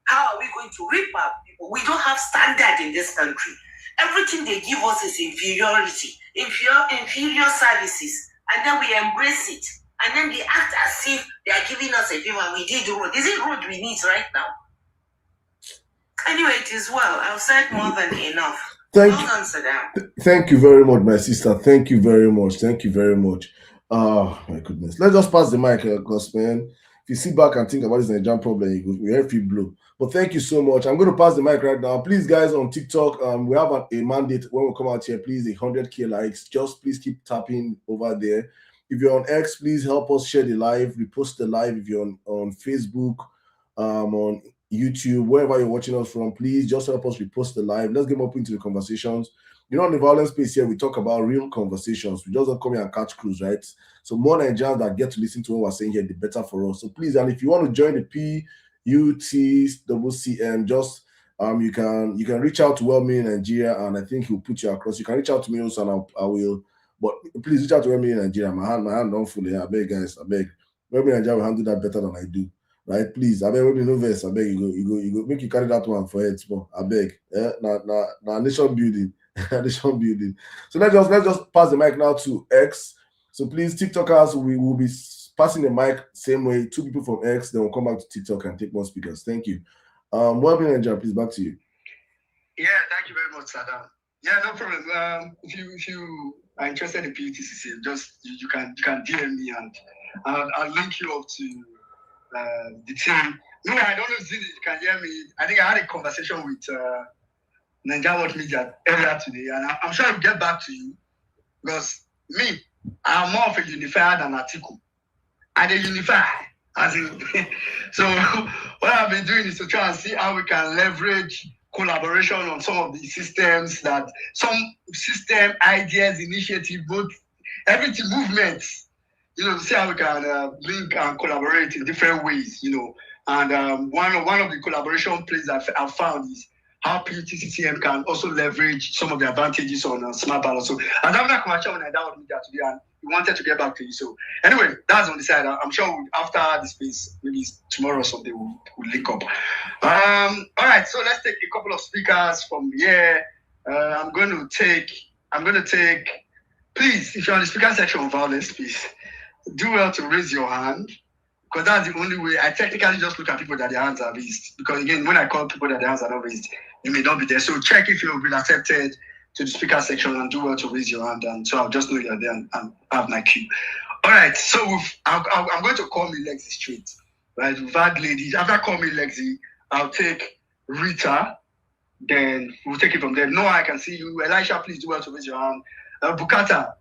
How are we going to reap our people? We don't have standard in this country. Everything they give us is inferiority, inferior services, and then we embrace it. And then they act as if they are giving us a favor and we did road. Is it road we need right now? Anyway, it is well. I've said more than enough. Thank you very much, my sister. Thank you very much. Thank you very much. Oh my goodness. Let's just pass the mic, because man, if you sit back and think about this Nigerian problem, you help you blow. But thank you so much. I'm going to pass the mic right now. Please, guys, on TikTok, we have a mandate when we come out here. Please, 100K likes. Just please keep tapping over there. If you're on X, please help us share the live, repost the live. If you're on Facebook, on YouTube, wherever you're watching us from, please just help us repost the live. Let's get more into the conversations. You know, on the Vawulence Space here, we talk about real conversations. We just don't come here and catch crews, right? So more Nigerians that get to listen to what we're saying here, the better for us. So please, and if you want to join the PUTCCM, just you can reach out to Well-Meaning Nigeria, and I think he'll put you across. You can reach out to me also, and I will. But please reach out to Well-Meaning Nigeria. My hand don't fully. I beg, guys. I beg. Well-Meaning Nigeria will handle that better than I do. Right, please. I beg, no verse. I beg you go. Make you carry that one for head small. I beg. Now nation building, nation building. So let's just pass the mic now to X. So please, TikTokers, we will be passing the mic same way. 2 people from X, then we'll come back to TikTok and take more speakers. Thank you. Well-Meaning Nigeria, please, back to you. Yeah, thank you very much, Saddam. Yeah, no problem. If you are interested in PUTCC, just you can DM me and I'll link you up to the team. No, I don't know if you can hear me. I think I had a conversation with Nigeria World Media earlier today, and I'm sure I'll get back to you, because me, I'm more of a unifier than Atiku. And a unifier, as in, so what I've been doing is to try and see how we can leverage collaboration on some of the systems, that some system ideas, initiative, both everything, movements, see how we can link and collaborate in different ways, And one of the collaboration places I've found is how PUTCCM can also leverage some of the advantages on smart balance. So I'm having a conversation with Nigeria Media today, and we wanted to get back to you. So anyway, that's on the side. I'm sure after the space, maybe tomorrow or something, we'll link up. All right, so let's take a couple of speakers from here. I'm going to take, please, if you're on the speaker section of Vawulence Space, do well to raise your hand, because that's the only way. I technically just look at people that their hands are raised, because again, when I call people that their hands are not raised, you may not be there. So check if you've been accepted to the speaker section and do well to raise your hand, and so I'll just know you're there and have my cue. All right, so I'm going to call me Lexi straight, right? We've had ladies. After call me Lexi, I'll take Rita, then we'll take it from there. Noah, I can see you. Elisha, please do well to raise your hand. Bukata,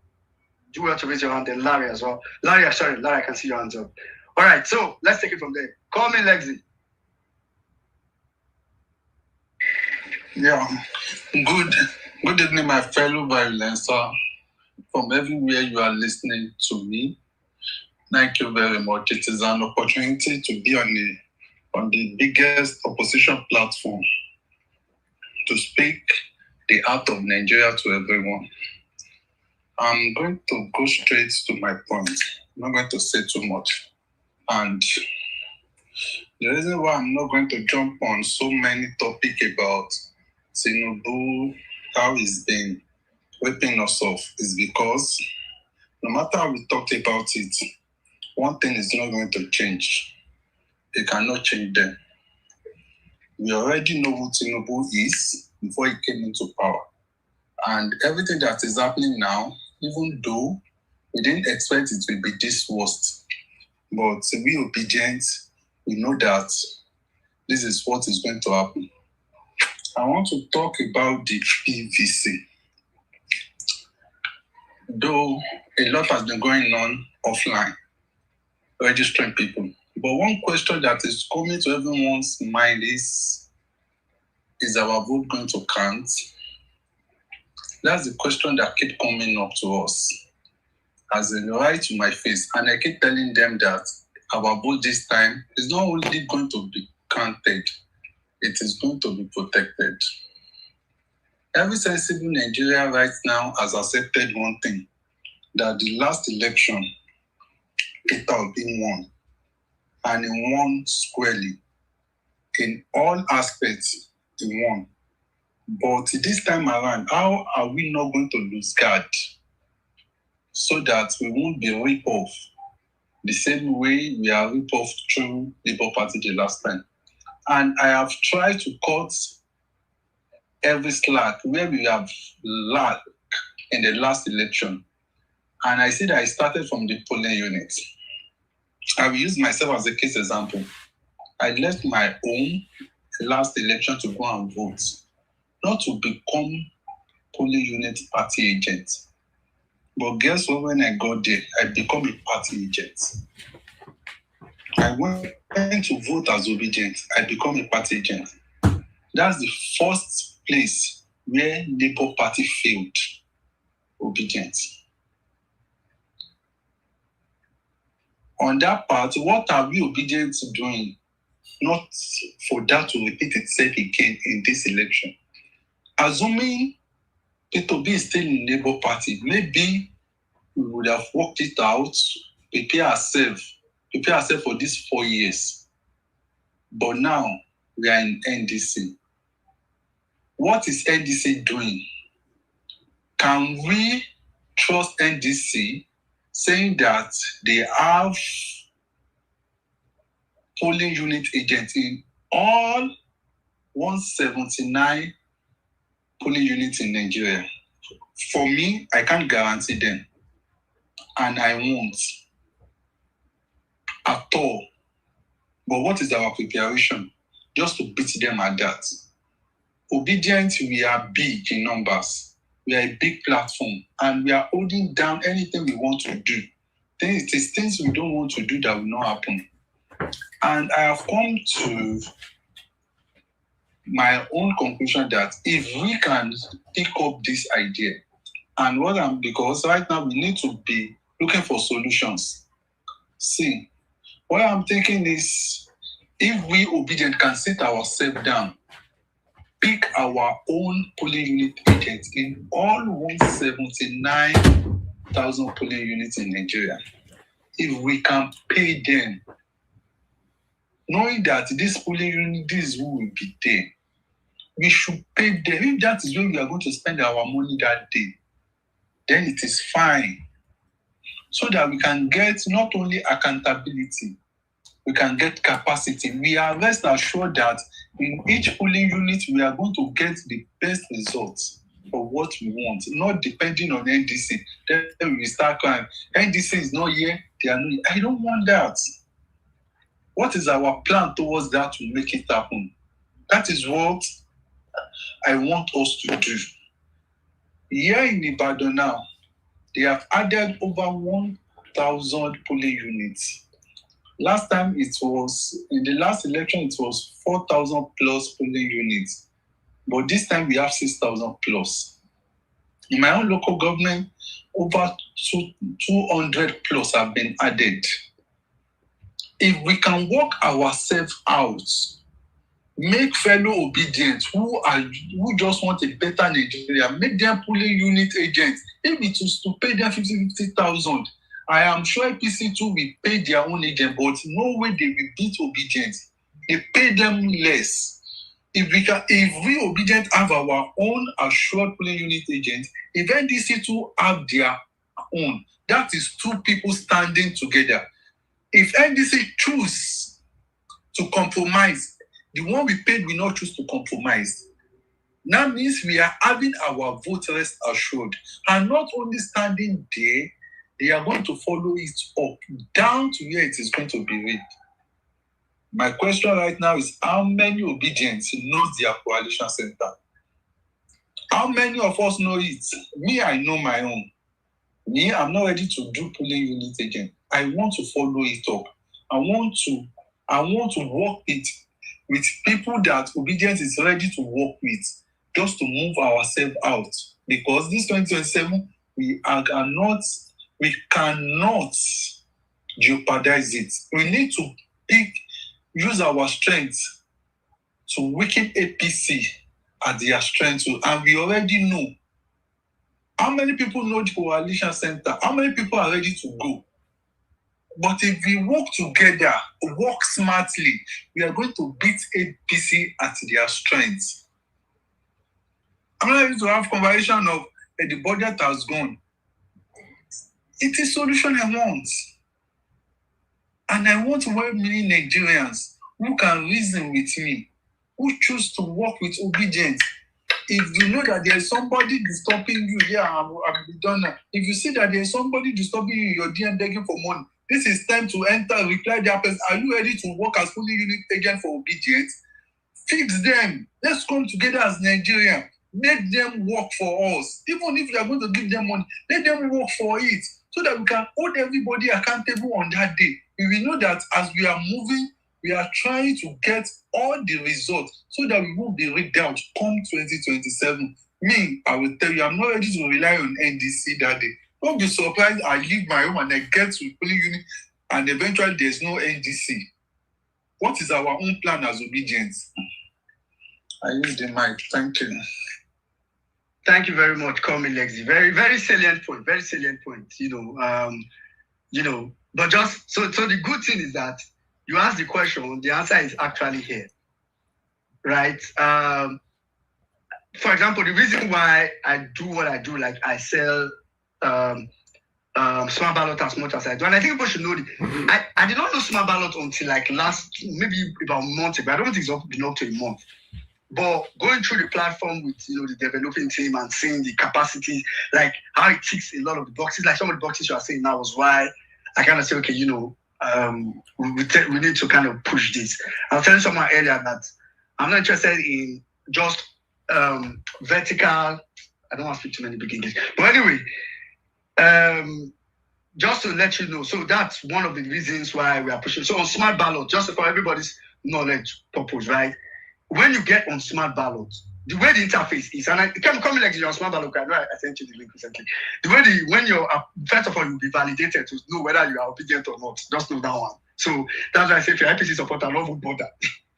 do well to raise your hand, then Larry as well. Larry, I can see your hands up. All right, so let's take it from there. Call me Lexi. Yeah, good evening, my fellow violencer from everywhere you are listening to me. Thank you very much. It is an opportunity to be on the biggest opposition platform to speak the heart of Nigeria to everyone. I'm going to go straight to my point. I'm not going to say too much. And the reason why I'm not going to jump on so many topics about Tinubu, how he's been ripping us off, is because no matter how we talk about it, one thing is not going to change. It cannot change them. We already know who Tinubu is before he came into power. And everything that is happening now, even though we didn't expect it to be this worst, but to be obedient, we know that this is what is going to happen. I want to talk about the PVC. Though a lot has been going on offline, registering people. But one question that is coming to everyone's mind is our vote going to count? That's the question that keeps coming up to us as a right to my face. And I keep telling them that our vote this time is not only going to be counted, it is going to be protected. Every sensible Nigerian right now has accepted one thing, that the last election, Peter Obi won, and he won squarely. in all aspects, they won. But this time around, how are we not going to lose guard so that we won't be ripped off the same way we are ripped off through Labour Party the last time? And I have tried to cut every slack where we have lacked in the last election. And I see that I started from the polling unit. I will use myself as a case example. I left my own last election to go and vote, not to become polling unit party agent. But guess what? When I got there, I become a party agent. I went to vote as obedient. I become a party agent. That's the first place where Labour Party failed. Obedient. On that part, what are we obedient doing? Not for that to repeat itself again in this election. Assuming P2B is still in Labour Party, maybe we would have worked it out, prepare ourselves for these 4 years. But now we are in NDC. What is NDC doing? Can we trust NDC saying that they have polling unit agents in all 179 polling units in Nigeria? For me, I can't guarantee them. And I won't at all. But what is our preparation? Just to beat them at that. Obedient, we are big in numbers. We are a big platform. And we are holding down anything we want to do. Things we don't want to do that will not happen. And I have come to my own conclusion that if we can pick up this idea, and because right now we need to be looking for solutions. See, what I'm thinking is, if we obedient can sit ourselves down, pick our own polling unit agents in all 179,000 polling units in Nigeria, if we can pay them, knowing that this polling unit, this is who will be there, we should pay them. If that is where we are going to spend our money that day, then it is fine. So that we can get not only accountability, we can get capacity. We are rest assured that in each polling unit, we are going to get the best results for what we want, not depending on NDC. Then we start crying, NDC is not here, they are not here. I don't want that. What is our plan towards that to make it happen? That is what I want us to do. Here in Ibadan now, they have added over 1,000 polling units. Last time in the last election, it was 4,000 plus polling units. But this time we have 6,000 plus. In my own local government, over 200 plus have been added. If we can work ourselves out, make fellow obedient who just want a better Nigeria, make them polling unit agents. If it is to pay them 50,000, I am sure APC too will pay their own agent, but no way they will beat obedient. They pay them less. If we obedient have our own assured polling unit agent, if NDC too have their own, that is two people standing together. If NDC choose to compromise, the one we paid will not choose to compromise. That means we are having our vote rest assured. And not only standing there, they are going to follow it up down to where it is going to be read. My question right now is, how many obedience knows their coalition center? How many of us know it? Me, I know my own. Me, I'm not ready to do polling unit again. I want to follow it up. I want to work it with people that obedience is ready to work with, just to move ourselves out. Because this 2027, we cannot jeopardize it. We need to use our strength to weaken APC at their strength too. And we already know. How many people know the coalition center? How many people are ready to go? But if we work together, work smartly, we are going to beat APC at their strength. I'm not ready to have conversation of the budget has gone. It is solution I want. And I want well-meaning Nigerians who can reason with me, who choose to work with obedience. If you know that there is somebody disturbing you, I've been done now. If you see that there is somebody disturbing you in your DM begging for money, this is time to enter, reply their person. Are you ready to work as fully unit agent for obedience? Fix them. Let's come together as Nigerians. Let them work for us. Even if you are going to give them money, let them work for it so that we can hold everybody accountable on that day. We know that as we are moving, we are trying to get all the results so that we won't be rigged out come 2027. Me, I will tell you, I'm not ready to rely on NDC that day. Don't be surprised I leave my home and I get to polling unit and eventually there's no NDC. What is our own plan as obedience? I use the mic. Thank you. Thank you very much, Call Me Lexi. Very, very salient point. Very salient point. But just so the good thing is that you ask the question, the answer is actually here, right? For example, the reason why I do what I do, like I sell smart ballot as much as I do, and I think people should know I did not know smart ballot until like maybe about a month ago. I don't think it's been up to a month. But going through the platform with the developing team and seeing the capacities, like how it ticks a lot of the boxes, like some of the boxes you are saying now was why I kind of say, okay, we need to kind of push this. I was telling someone earlier that I'm not interested in just vertical. I don't want to speak too many big English, but anyway, just to let you know. So that's one of the reasons why we are pushing. So on smart ballot, just for everybody's knowledge purpose, right? When you get on smart ballot, the way the interface is, and it can come like you're on smart ballot. I know I sent you the link recently. The way when you're first of all, you'll be validated to know whether you are obedient or not. Just know that one. So that's why I say if you're IPC supporter, don't even bother.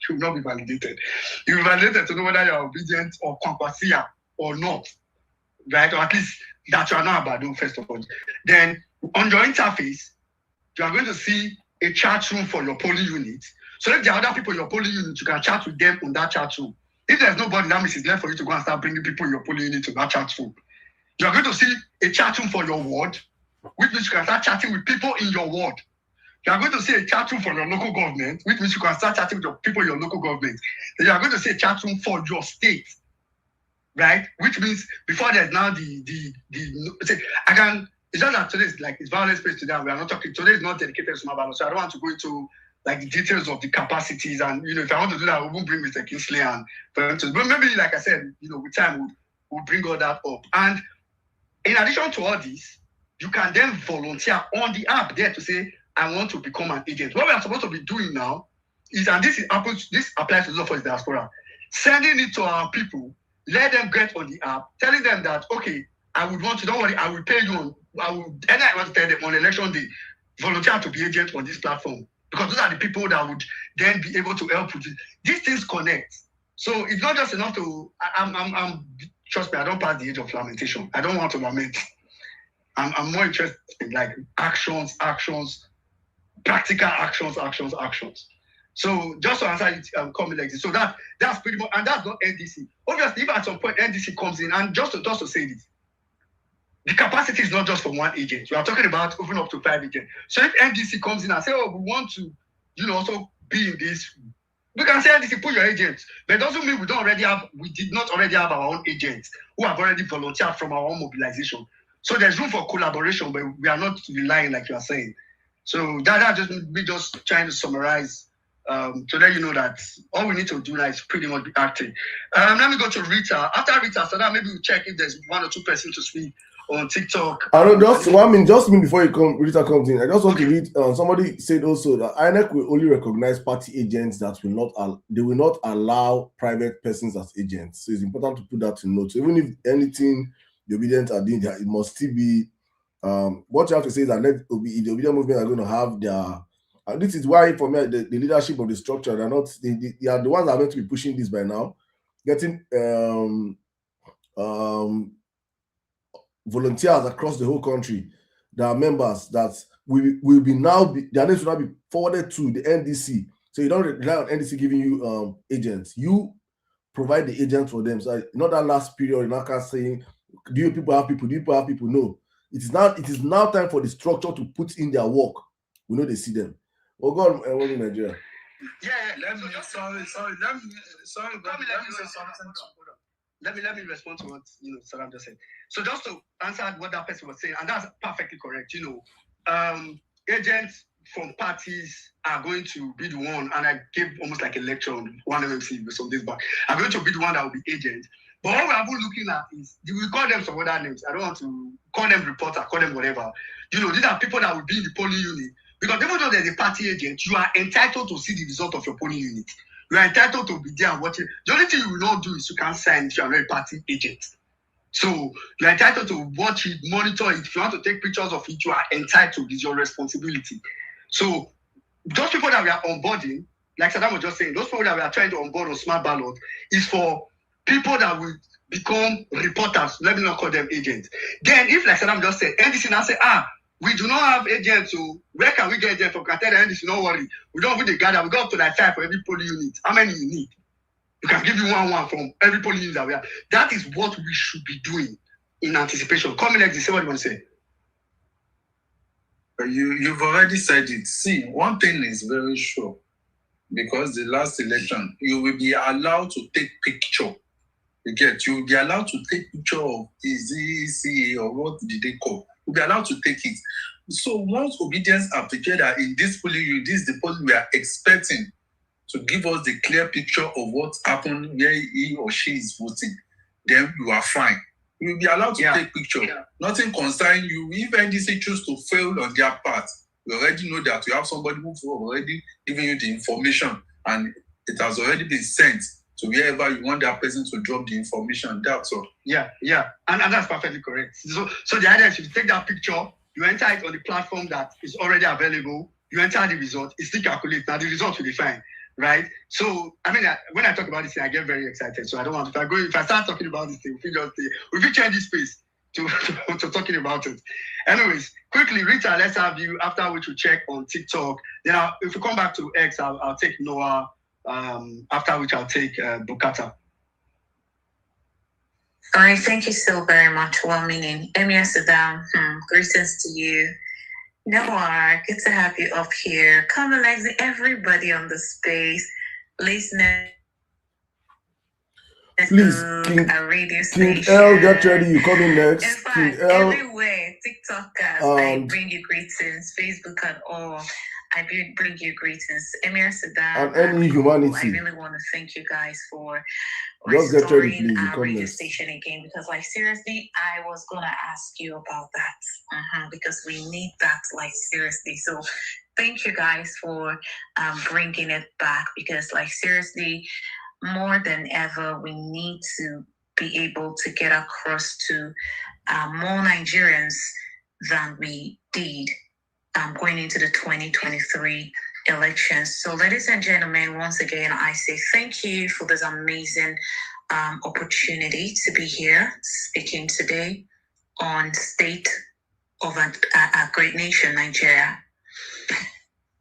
You will not be validated. You'll be validated to know whether you're obedient or compasia or not, right? Or at least that you are not about doing first of all. Then on your interface, you are going to see a chat room for your polling unit. So if there are other people in your polling unit, you can chat with them on that chat room. If there's nobody, that means it's left for you to go and start bringing people in your polling unit to that chat room. You're going to see a chat room for your ward, which means you can start chatting with people in your ward. You're going to see a chat room for your local government, which means you can start chatting with your people in your local government. Then you're going to see a chat room for your state, right? Which means before there's now it's just that today is like it's Vawulence Space today, and we are not talking. Today is not dedicated to smart ballot, so I don't want to go into like the details of the capacities, and if I want to do that, I won't bring Mr. Kingsley and for instance, but maybe like I said, with time we'll bring all that up. And in addition to all this, you can then volunteer on the app there to say, I want to become an agent. What we are supposed to be doing now is, and this applies to those of us in diaspora, sending it to our people, let them get on the app, telling them that, okay, I would want to, don't worry, I will pay you I want to tell them on election day, volunteer to be agent on this platform. Because those are the people that would then be able to help with it. These things connect. So it's not just enough to, trust me, I don't pass the age of lamentation. I don't want to lament. I'm more interested in like actions, practical actions. So just to answer it, call me like this. So that's pretty much, and that's not NDC. Obviously, if at some point NDC comes in, and just to say this, the capacity is not just for one agent. We are talking about opening up to 5 agents. So if NDC comes in and say, oh, we want to, also be in this, we can say NDC, put your agents. But it doesn't mean we did not already have our own agents who have already volunteered from our own mobilization. So there's room for collaboration, but we are not relying like you are saying. So that's just trying to summarize to let you know that all we need to do now is pretty much be acting. Let me go to Rita. After Rita, so that maybe we'll check if there's 1 or 2 persons to speak on TikTok. I don't just 1 minute, just before Rita comes in. I just want to read. Somebody said also that INEC will only recognize party agents that they will not allow private persons as agents. So it's important to put that to note. So even if anything the obedient are doing, it must still be. What you have to say is that the obedient movement are going to have their. And this is why, for me, the leadership of the structure, they're not. They are the ones that are meant to be pushing this by now, getting volunteers across the whole country there are members that their names will now be forwarded to the NDC. So you don't rely on NDC giving you agents. You provide the agents for them. So not that last period, you're not saying, do you people have people? Do you people have people? No. It is now time for the structure to put in their work. We know they see them. Well, go on, in Nigeria. Let me say something. Let me respond to what Salam just said. So just to answer what that person was saying, and that's perfectly correct. Agents from parties are going to be the one, and I gave almost like a lecture on one MMC some days back. Are going to be the one that will be agents. But what we're looking at is, we call them some other names. I don't want to call them reporter, call them whatever. These are people that will be in the polling unit. Because even though there's a party agent, you are entitled to see the result of your polling unit. You are entitled to be there and watch it. The only thing you will not do is you can't sign if you are not a party agent. So you are entitled to watch it, monitor it. If you want to take pictures of it, you are entitled. It's your responsibility. So those people that we are onboarding, like Saddam was just saying, those people that we are trying to onboard on Smart Ballot is for people that will become reporters. Let me not call them agents. Then if, like Saddam just said, NDC now say, we do not have agents, so where can we get agents from? Can tell the NDC, don't worry. We don't have the gather. We go up to like 5 for every polling unit. How many you need? You can give you one from every polling unit that we have. That is what we should be doing in anticipation. Come in, like this, say what you want to say. You've already said it. See, one thing is very sure, because the last election, you will be allowed to take picture. You will be allowed to take picture of ECA or what did they call. You'll be allowed to take it. So once obedience are prepared in this polling unit, this is the polling we are expecting to give us the clear picture of what happened where he or she is voting, then you are fine. You will be allowed to take picture. Nothing concerns you. If NDC choose to fail on their part, we already know that you have somebody who's already given you the information and it has already been sent to wherever you want that person to drop the information. That's all. Yeah. And that's perfectly correct. So the idea is you take that picture, you enter it on the platform that is already available, you enter the result, it still calculates. Now the result will be fine. Right? So, when I talk about this thing, I get very excited. So I don't want to, if I start talking about this thing, we will change this space to talking about it. Anyways, quickly, Rita, let's have you, after which we check on TikTok. Then if we come back to X, I'll take Noah, after which I'll take Bukata. All right, thank you so very much. Well-meaning. Emir Saddam, greetings to you. Noah, good to have you up here. Colonizing everybody on the space, listening. Please, King L, get ready. You coming next? In fact, everywhere, TikTokers, I bring you greetings. Facebook and all, I bring you greetings. Emir Saddam and any humanity. I really want to thank you guys for just get ready, please. Our radio station again, because seriously, I was gonna ask you about that because we need that seriously. So thank you guys for bringing it back, because seriously, more than ever, we need to be able to get across to more Nigerians than we did going into the 2023 elections. So ladies and gentlemen, once again, I say thank you for this amazing opportunity to be here speaking today on state of a great nation, Nigeria.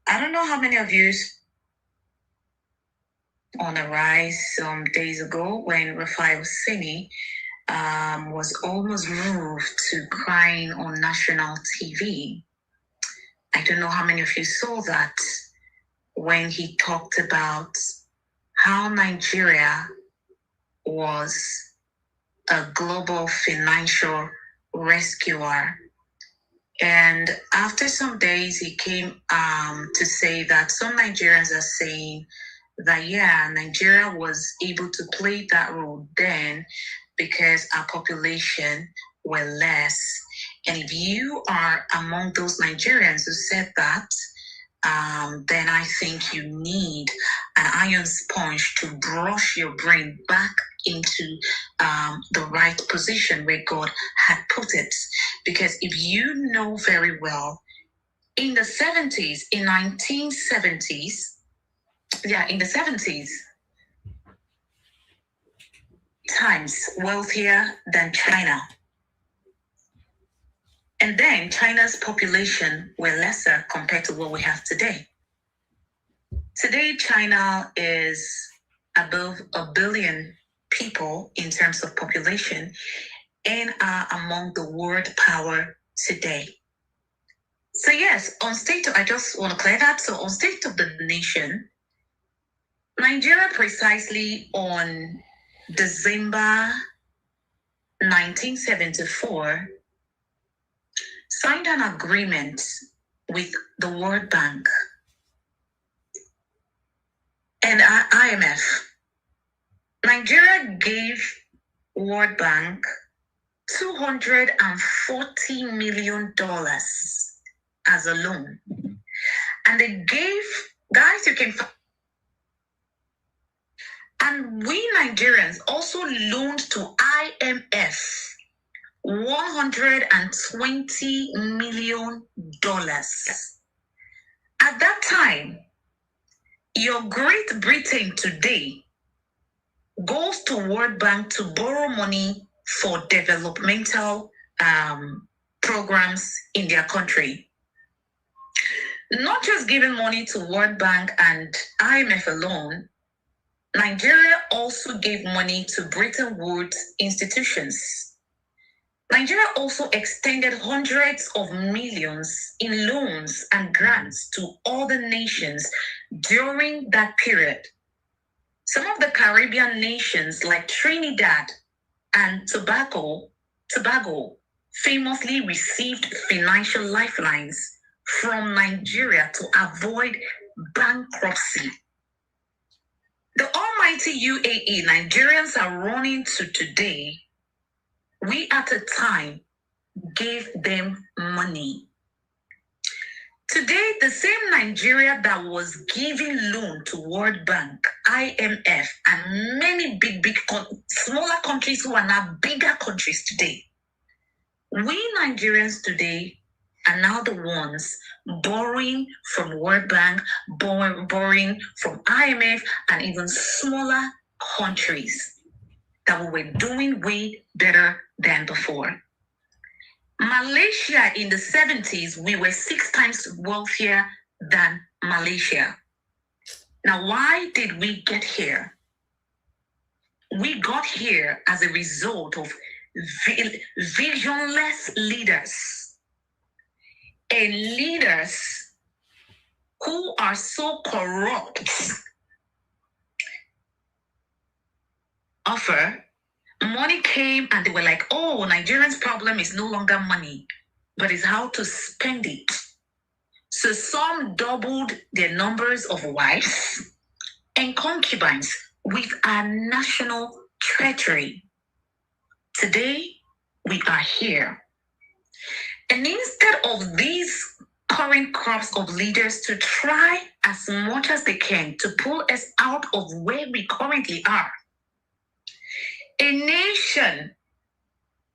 I don't know how many of you on a rise some days ago when Rafai Husseini was almost moved to crying on national TV. I don't know how many of you saw that when he talked about how Nigeria was a global financial rescuer. And after some days, he came to say that some Nigerians are saying that, Nigeria was able to play that role then because our population were less. And if you are among those Nigerians who said that, then I think you need an iron sponge to brush your brain back into the right position where God had put it. Because if you know very well, in the 70s, in 1970s, in the 70s, times wealthier than China. And then China's population were lesser compared to what we have today. Today, China is above 1 billion people in terms of population and are among the world power today. So yes, I just want to clear that. So on State of the Nation, Nigeria precisely on December 1974 signed an agreement with the World Bank and IMF. Nigeria gave World Bank $240 million as a loan. And they gave, guys, you can, and we Nigerians also loaned to IMF $120 million. At that time, your Great Britain today goes to World Bank to borrow money for developmental programs in their country. Not just giving money to World Bank and IMF alone, Nigeria also gave money to Bretton Woods institutions. Nigeria also extended hundreds of millions in loans and grants to other nations during that period. Some of the Caribbean nations like Trinidad and Tobago famously received financial lifelines from Nigeria to avoid bankruptcy. The almighty UAE Nigerians are running to today, we at a time gave them money. Today, the same Nigeria that was giving loan to World Bank, IMF, and many smaller countries who are now bigger countries today, we Nigerians today are now the ones borrowing from World Bank, borrowing from IMF, and even smaller countries that we were doing way better than before. Malaysia in the 70s, we were 6 times wealthier than Malaysia. Now, why did we get here? We got here as a result of visionless leaders and leaders who are so corrupt. Money came and they were like, oh, Nigerians' problem is no longer money, but it's how to spend it. So some doubled their numbers of wives and concubines with our national treasury. Today, we are here. And instead of these current crops of leaders to try as much as they can to pull us out of where we currently are, a nation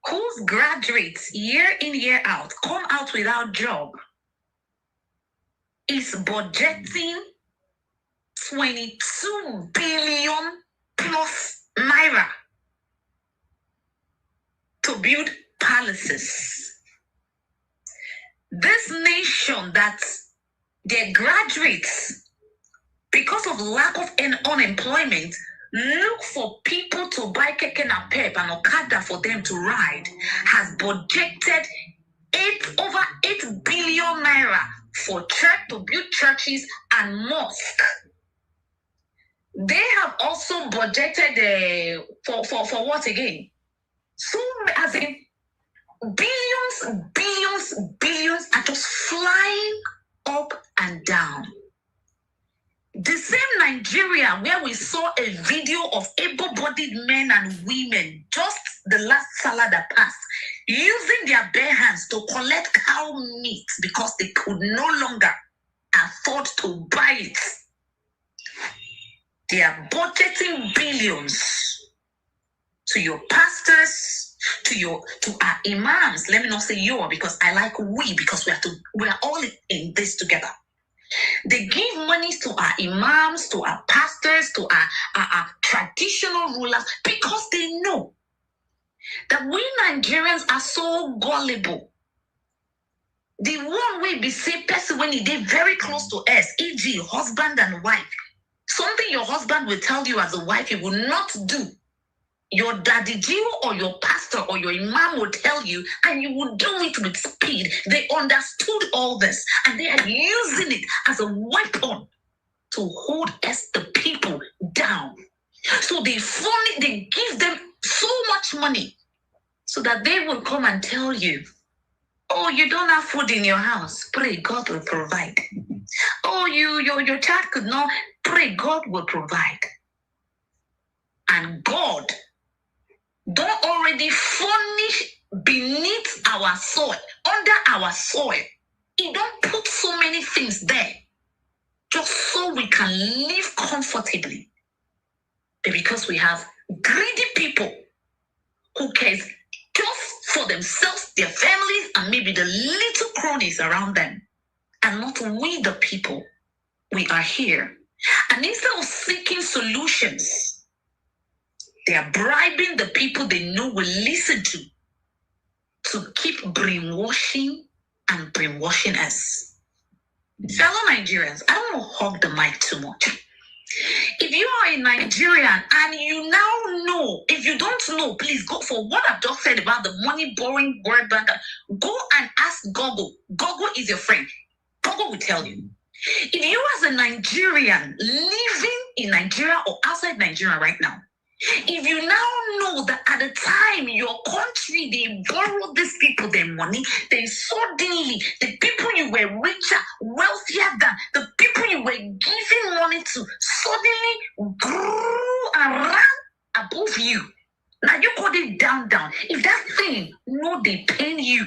whose graduates year in, year out come out without job is budgeting 22 billion plus naira to build palaces. This nation that their graduates, because of lack of unemployment, look for people to buy keke na pep and okada for them to ride, has budgeted over 8 billion naira for church to build churches and mosques. They have also budgeted for what again? So as in billions are just flying up and down. The same Nigeria where we saw a video of able-bodied men and women just the last Salah that passed, using their bare hands to collect cow meat because they could no longer afford to buy it. They are budgeting billions to your pastors, to our imams. Let me not say your, because I like we, because we are all in this together. They give monies to our imams, to our pastors, to our traditional rulers, because they know that we Nigerians are so gullible The one way be say person when he did very close to us, e.g., husband and wife. Something your husband will tell you as a wife he will not do. Your daddy Jew or your pastor or your imam will tell you, and you will do it with speed. They understood all this, and they are using it as a weapon to hold us, the people, down. So they give them so much money so that they will come and tell you, oh, you don't have food in your house. Pray, God will provide. Oh, your child could not. Pray, God will provide. And God don't already furnish beneath our soil, under our soil. He don't put so many things there just so we can live comfortably. But because we have greedy people who cares just for themselves, their families, and maybe the little cronies around them, and not we the people, we are here. And instead of seeking solutions, they are bribing the people they know will listen to keep brainwashing and brainwashing us. Fellow Nigerians, I don't want to hog the mic too much. If you are a Nigerian and you now know, if you don't know, please go for what I've just said about the money borrowing World Bank. Go and ask Google. Google is your friend. Google will tell you. If you as a Nigerian living in Nigeria or outside Nigeria right now, if you now know that at the time your country, they borrowed these people their money, then suddenly the people you were richer, wealthier than, the people you were giving money to, suddenly grew and ran above you. Now you got it down. If that thing, no, they pain you.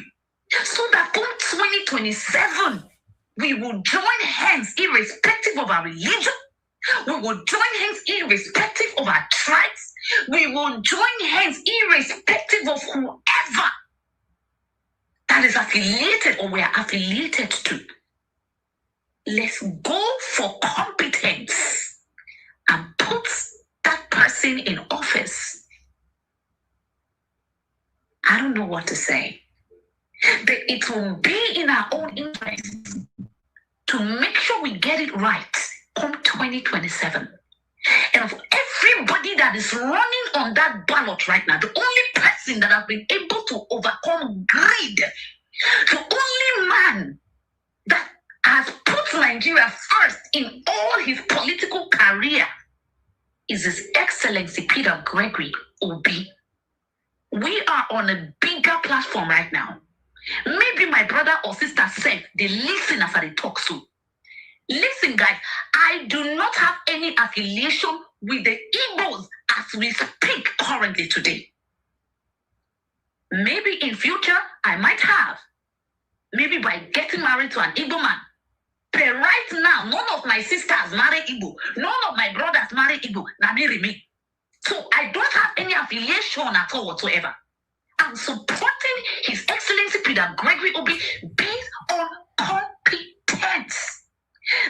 So that come 2027, we will join hands irrespective of our religion. We will join hands irrespective of our tribes. We will join hands irrespective of whoever that is affiliated or we are affiliated to. Let's go for competence and put that person in office. I don't know what to say. But it will be in our own interest to make sure we get it right come 2027. And of everybody that is running on that ballot right now, the only person that has been able to overcome greed, the only man that has put Nigeria first in all his political career is His Excellency Peter Gregory Obi. We are on a bigger platform right now. Maybe my brother or sister said they listen as I talk so. Listen, guys, I do not have any affiliation with the Igbos as we speak currently today. Maybe in future, I might have. Maybe by getting married to an Igbo man. But right now, none of my sisters marry Igbo. None of my brothers marry Igbo. Nami me. So I don't have any affiliation at all whatsoever. I'm supporting His Excellency Peter Gregory Obi based on competence.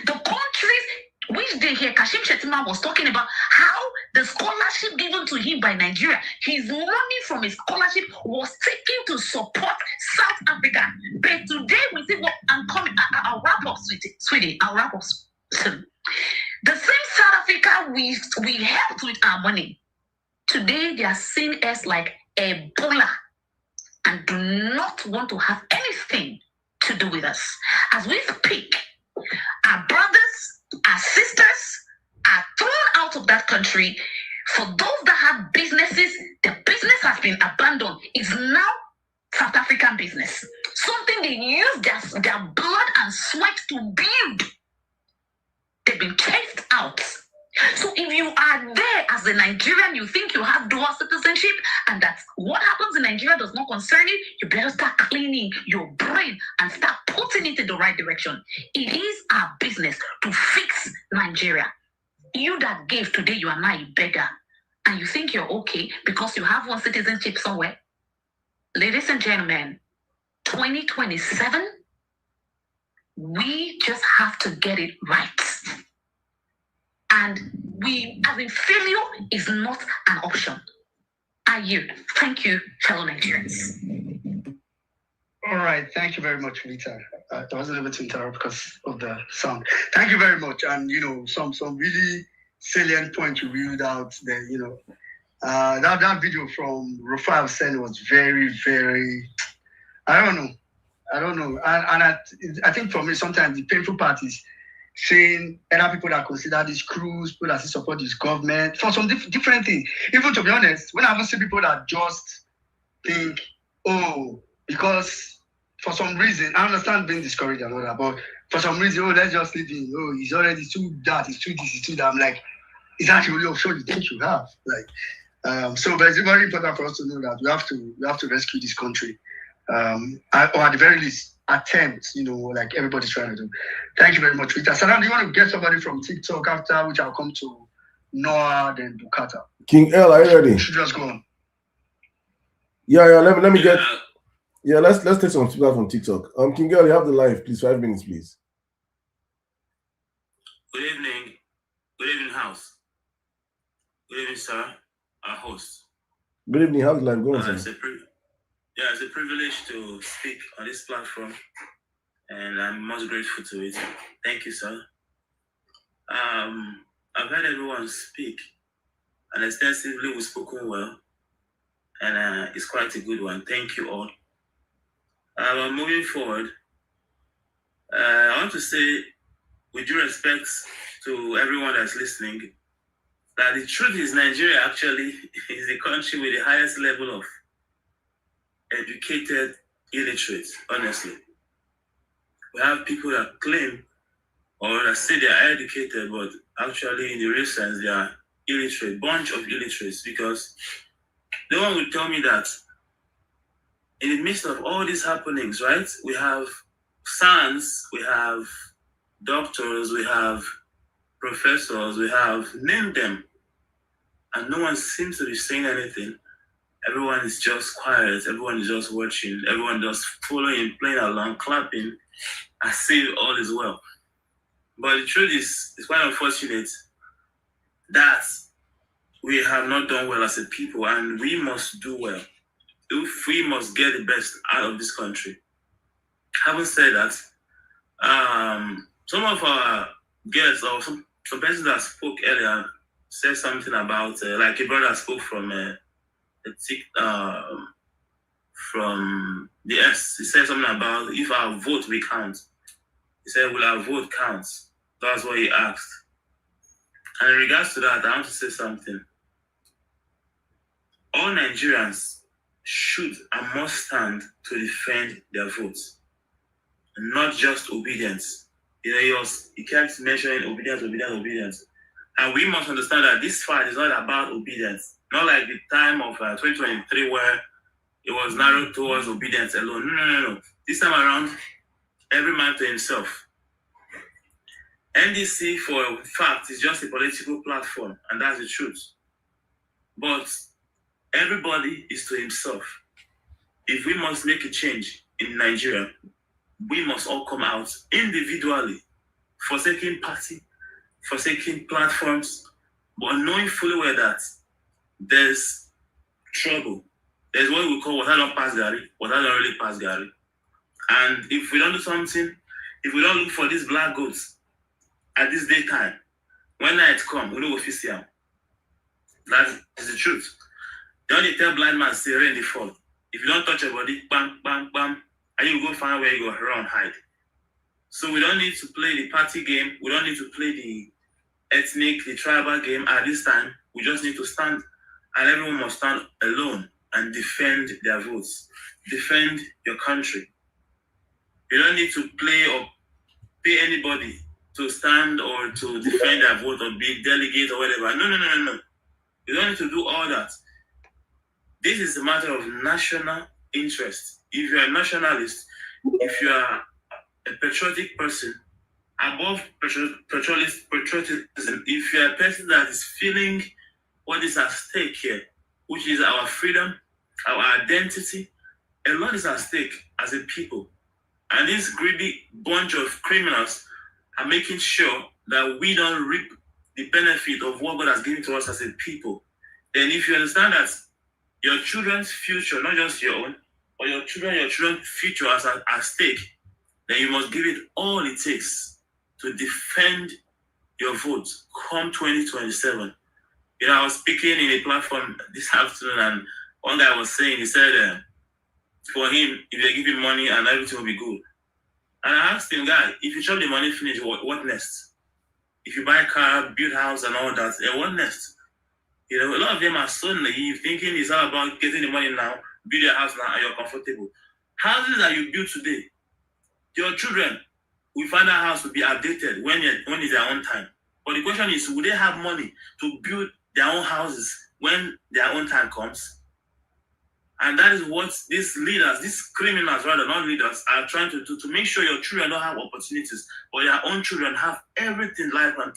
The countries which they hear Kashim Shettima was talking about how the scholarship given to him by Nigeria, his money from his scholarship was taken to support South Africa. But today we see what I'm coming. I'll wrap up, sweetie. I'll wrap up. The same South Africa we helped with our money. Today they are seeing us like Ebola and do not want to have anything to do with us. As we speak, our brothers, our sisters are thrown out of that country. For those that have businesses, the business has been abandoned. It's now South African business. Something they use their blood and sweat to build. They've been chased out. So if you are there as a Nigerian, you think you have dual citizenship and that what happens in Nigeria does not concern you, you better start cleaning your brain and start putting it in the right direction. It is our business to fix Nigeria. You that gave today, you are now a beggar. And you think you're okay because you have one citizenship somewhere. Ladies and gentlemen, 2027, we just have to get it right. And failure is not an option. I yield. Thank you, fellow Nigerians. All right, thank you very much, Rita. I wasn't able to interrupt because of the sound. Thank you very much, and some really salient points you reeled out there. That video from Rafael Sen was very, very. I don't know, and I think for me sometimes the painful part is seeing other people that consider this crews, people that support this government for some different things. Even to be honest, when I haven't seen people that just think, oh, because for some reason, I understand being discouraged and all that, but for some reason, oh, let's just leave him. Oh, he's already too that, he's too this, he's too that. I'm like, is that really option you think you have? But it's very important for us to know that we have to rescue this country, or at the very least, attempt, like everybody's trying to do. Thank you very much, Rita. Salam, do you want to get somebody from TikTok after which I'll come to Noah, then Bukata? King L, are you ready? You should just go on. Yeah, let me get. Yeah, let's take some people from TikTok. King Girl, you have the live, please. 5 minutes, please. Good evening, house. Good evening, sir, our host. Good evening, how's the live going, sir? It's a privilege to speak on this platform, and I'm most grateful to it. Thank you, sir. I've heard everyone speak, and extensively we've spoken well, and it's quite a good one. Thank you all. Moving forward, I want to say, with due respect to everyone that's listening, that the truth is Nigeria actually is the country with the highest level of educated illiterates, honestly. We have people that claim or that say they are educated, but actually in the real sense they are illiterate, bunch of illiterates, because no one will tell me that in the midst of all these happenings, right, we have sons, we have doctors, we have professors, we have, name them, and no one seems to be saying anything. Everyone is just quiet, everyone is just watching, everyone just following, playing along, clapping, as if all is well. But the truth is, it's quite unfortunate that we have not done well as a people, and we must do well. If we must get the best out of this country. Having said that, some of our guests or some person that spoke earlier said something about like a brother spoke from the S. He said something about if our vote will count. He said, will our vote count? That's what he asked. And in regards to that, I want to say something. All Nigerians should and must stand to defend their votes, and not just obedience. He kept mentioning obedience. And we must understand that this fight is not about obedience. Not like the time of 2023 where it was narrowed towards obedience alone. No. This time around, every man to himself. NDC, for a fact, is just a political platform, and that's the truth. But everybody is to himself. If we must make a change in Nigeria, we must all come out individually, forsaking party, forsaking platforms, but knowing fully well that there's trouble. There's what we call water don't pass Gary, water don't really pass Gary. And if we don't do something, if we don't look for these black goats at this daytime, when night come, we know what we see them. That is the truth. They only tell blind man, say rain the fall. If you don't touch your body, bam, bam, bam, and you go find where you go run, hide. So we don't need to play the party game. We don't need to play the ethnic, the tribal game at this time. We just need to stand, and everyone must stand alone and defend their votes. Defend your country. You don't need to play or pay anybody to stand or to defend their vote or be delegate or whatever. No. You don't need to do all that. This is a matter of national interest. If you're a nationalist, if you are a patriotic person, above patriotism, if you're a person that is feeling what is at stake here, which is our freedom, our identity, a lot is at stake as a people. And this greedy bunch of criminals are making sure that we don't reap the benefit of what God has given to us as a people. Then if you understand that your children's future, not just your own, or your children's future as at stake, then you must give it all it takes to defend your vote come 2027. You know, I was speaking in a platform this afternoon, and one guy was saying, he said, for him, if they give him money and everything will be good. And I asked him, guy, if you chop the money finish, what next? If you buy a car, build house and all that, what next? You know, a lot of them are so naive, thinking it's all about getting the money now, build your house now, and you're comfortable. Houses that you build today, your children will find that house will be updated when it's their own time. But the question is, will they have money to build their own houses when their own time comes? And that is what these leaders, these criminals, rather not leaders, are trying to do, to make sure your children don't have opportunities, but their own children have everything life can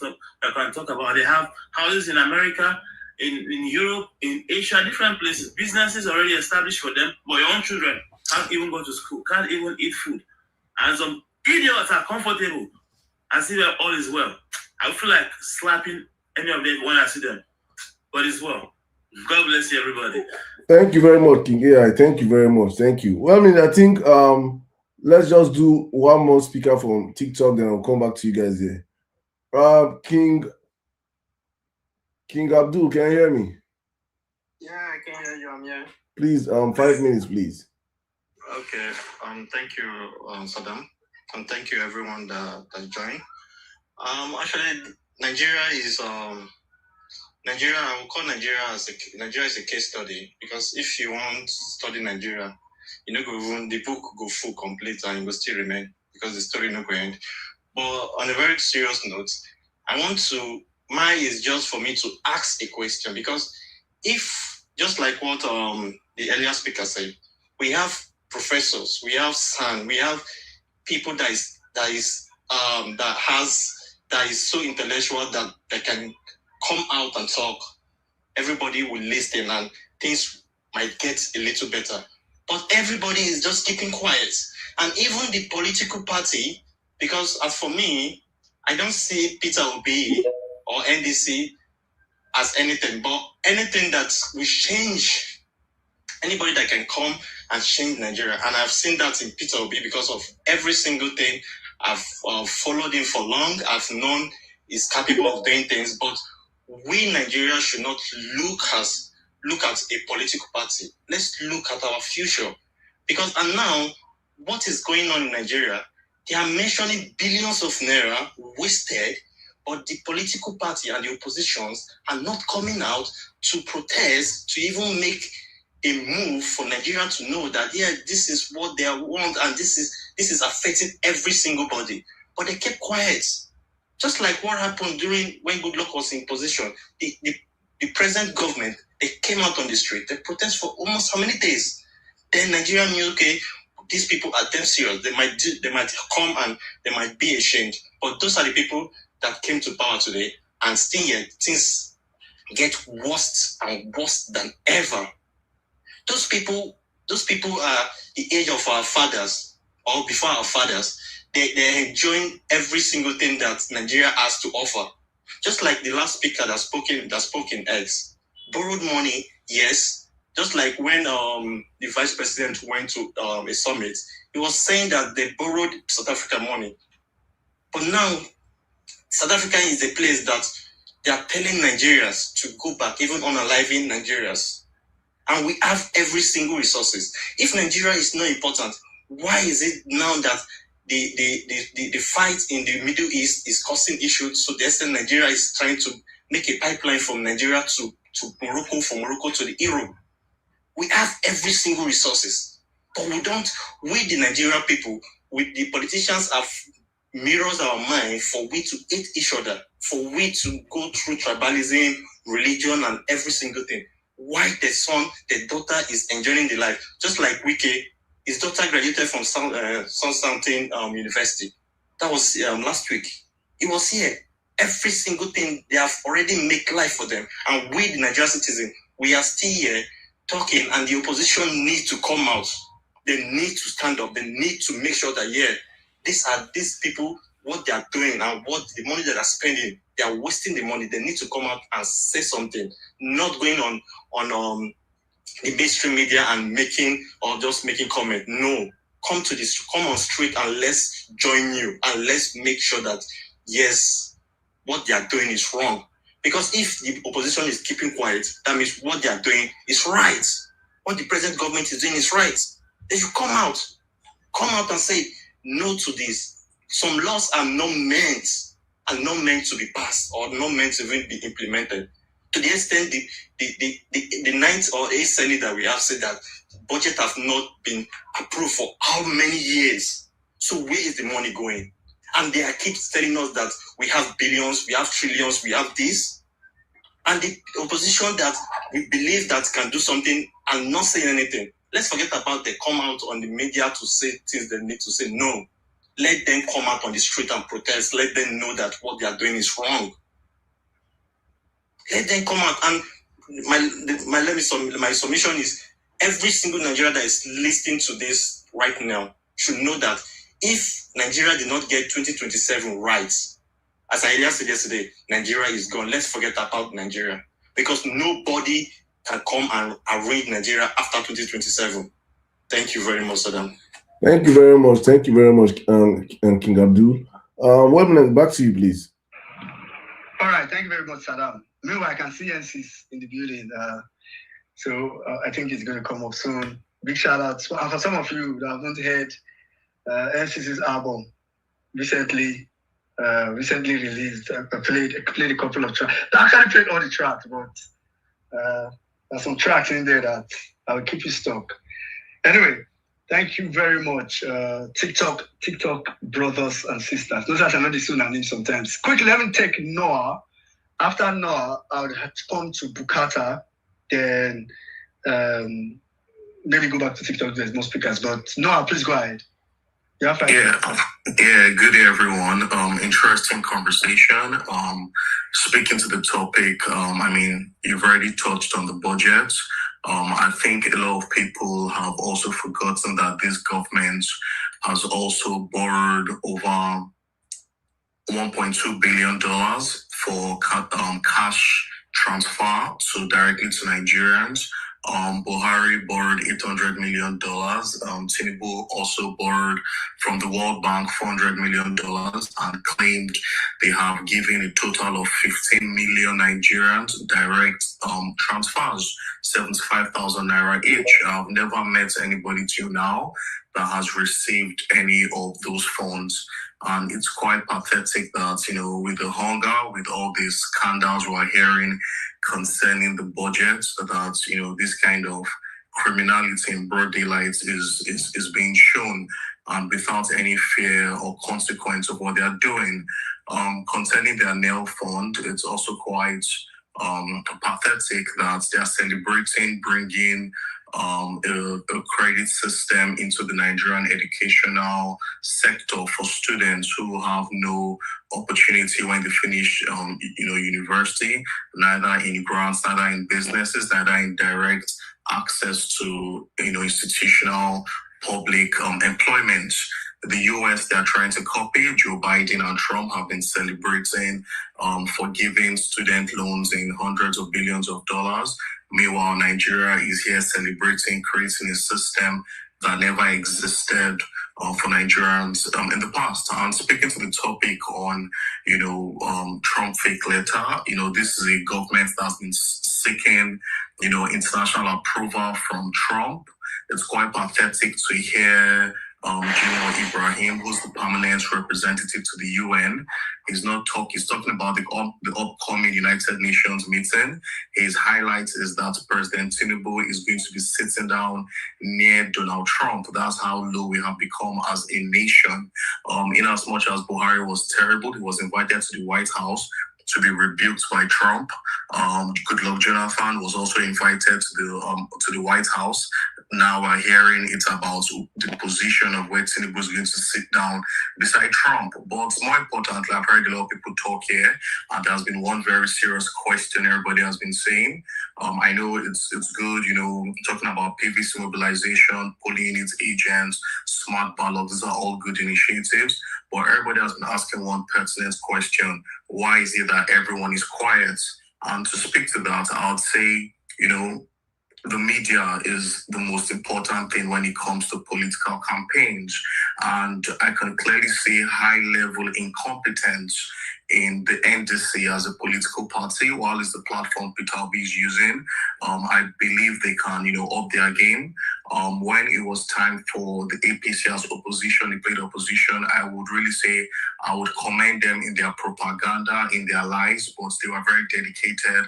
talk about. They have houses in America, in Europe, in Asia, different places, businesses already established for them, but your own children can't even go to school, can't even eat food. And some idiots are comfortable as if all is well. I feel like slapping any of them when I see them, but it's well. God bless you, everybody. Thank you very much, King AI. Thank you very much. Thank you. Well, I mean, I think let's just do one more speaker from TikTok, then I'll come back to you guys here. King Abdul, can you hear me? Yeah, I can hear you. I'm here. Please, 5 minutes, please. Okay. Thank you, Saddam, and thank you everyone that joined. Actually, Nigeria is Nigeria. I will call Nigeria Nigeria is a case study, because if you want to study Nigeria, you know, the book go full complete and it will still remain, because the story no go end. But on a very serious note, mine is just for me to ask a question, because if, just like what the earlier speaker said, we have professors, we have SAN, we have people that is so intellectual that they can come out and talk. Everybody will listen and things might get a little better. But everybody is just keeping quiet. And even the political party, because as for me, I don't see Peter Obi or NDC as anything, but anything that will change, anybody that can come and change Nigeria. And I've seen that in Peter Obi, because of every single thing. I've followed him for long. I've known he's capable of doing things, but we Nigeria should not look at a political party. Let's look at our future. And now, what is going on in Nigeria? They are mentioning billions of naira wasted, but the political party and the oppositions are not coming out to protest, to even make a move for Nigeria to know that, yeah, this is what they want, and this is affecting every single body. But they kept quiet. Just like what happened when Goodluck was in position. The present government, they came out on the street, they protest for almost how many days? Then Nigeria knew, okay, these people are damn serious. They might come and there might be a change. But those are the people that came to power today, and still yet things get worse and worse than ever. Those people are the age of our fathers, or before our fathers. They're enjoying every single thing that Nigeria has to offer. Just like the last speaker that spoke in X. Borrowed money, yes. Just like when the vice president went to a summit, he was saying that they borrowed South Africa money. But now, South Africa is a place that they are telling Nigerians to go back, even unaliving Nigerians. And we have every single resources. If Nigeria is not important, why is it now that the fight in the Middle East is causing issues? So the extent Nigeria is trying to make a pipeline from Nigeria to Morocco, from Morocco to the Europe. We have every single resources, but we the Nigerian people, the politicians have mirrors our mind for we to hate each other, for we to go through tribalism, religion, and every single thing. Why the daughter is enjoying the life. Just like Wike, his daughter graduated from something university. That was last week. He was here. Every single thing, they have already made life for them. And we, the Nigerian citizen, we are still here talking, and the opposition need to come out. They need to stand up. They need to make sure that, yeah, these people, what they are doing and what the money that they are spending, they are wasting the money. They need to come out and say something. Not going on the mainstream media and making comment. No, come on street and let's join you and let's make sure that yes, what they are doing is wrong. Because if the opposition is keeping quiet, that means what they are doing is right. What the present government is doing is right. They should come out and say no to this. Some laws are not meant to be passed or not meant to even be implemented. To the extent the ninth or eighth Senate that we have said that budget have not been approved for how many years? So where is the money going? And they keep telling us that we have billions, we have trillions, we have this. And the opposition that we believe that can do something and not say anything. Let's forget about they come out on the media to say things they need to say. No. Let them come out on the street and protest. Let them know that what they are doing is wrong. Let them come out. And my submission is every single Nigerian that is listening to this right now should know that if Nigeria did not get 2027 right, as I earlier said yesterday, Nigeria is gone. Let's forget about Nigeria. Because nobody can come and arrange Nigeria after 2027. Thank you very much, Saddam. Thank you very much. Thank you very much, King Abdul. Webman, back to you, please. All right. Thank you very much, Saddam. Meanwhile, I can see NC's in the building. So I think it's going to come up soon. Big shout out. And for some of you that haven't heard NC's album recently released, I played a couple of tracks. I actually played all the tracks, but there's some tracks in there that I will keep you stuck. Anyway, thank you very much, TikTok brothers and sisters. Those are not the names sometimes. Quickly, let me take Noah. After Noah, I would have to come to Bukata, then maybe go back to TikTok. There's more speakers, but Noah, please go ahead. Yeah, good day, everyone. Interesting conversation. Speaking to the topic, you've already touched on the budget. I think a lot of people have also forgotten that this government has also borrowed over $1.2 billion for cash transfer directly to Nigerians. Buhari borrowed $800 million. Tinubu also borrowed from the World Bank $400 million and claimed they have given a total of 15 million Nigerians direct transfers, 75,000 naira each. I've never met anybody till now that has received any of those funds. And it's quite pathetic that, with the hunger, with all these scandals we're hearing concerning the budget, that, this kind of criminality in broad daylight is being shown and without any fear or consequence of what they're doing. Concerning their nail fund, it's also quite pathetic that they're celebrating bringing a credit system into the Nigerian educational sector for students who have no opportunity when they finish, university, neither in grants, neither in businesses, neither in direct access to, institutional public employment. The US, they're trying to copy. Joe Biden and Trump have been celebrating for giving student loans in hundreds of billions of dollars. Meanwhile, Nigeria is here celebrating creating a system that never existed for Nigerians in the past. And speaking to the topic on, Trump fake letter, this is a government that's been seeking, international approval from Trump. It's quite pathetic to hear General Ibrahim, who's the permanent representative to the UN, he's talking about the upcoming United Nations meeting. His highlight is that President Tinubu is going to be sitting down near Donald Trump. That's how low we have become as a nation. In as much as Buhari was terrible, he was invited to the White House to be rebuked by Trump. Goodluck Jonathan was also invited to the White House. Now we're hearing it's about the position of where Tinubu is going to sit down beside Trump. But more importantly, I've heard a lot of people talk here, and there's been one very serious question everybody has been saying. I know it's good, talking about PVC mobilization, polling unit agents, smart ballot. These are all good initiatives. But everybody has been asking one pertinent question: why is it that everyone is quiet? And to speak to that, I would say, the media is the most important thing when it comes to political campaigns. And I can clearly see high-level incompetence in the NDC as a political party. While it's the platform Peter Obi is using, I believe they can, up their game. When it was time for the APC as opposition, they played opposition, I would really say I would commend them in their propaganda, in their lies, but they were very dedicated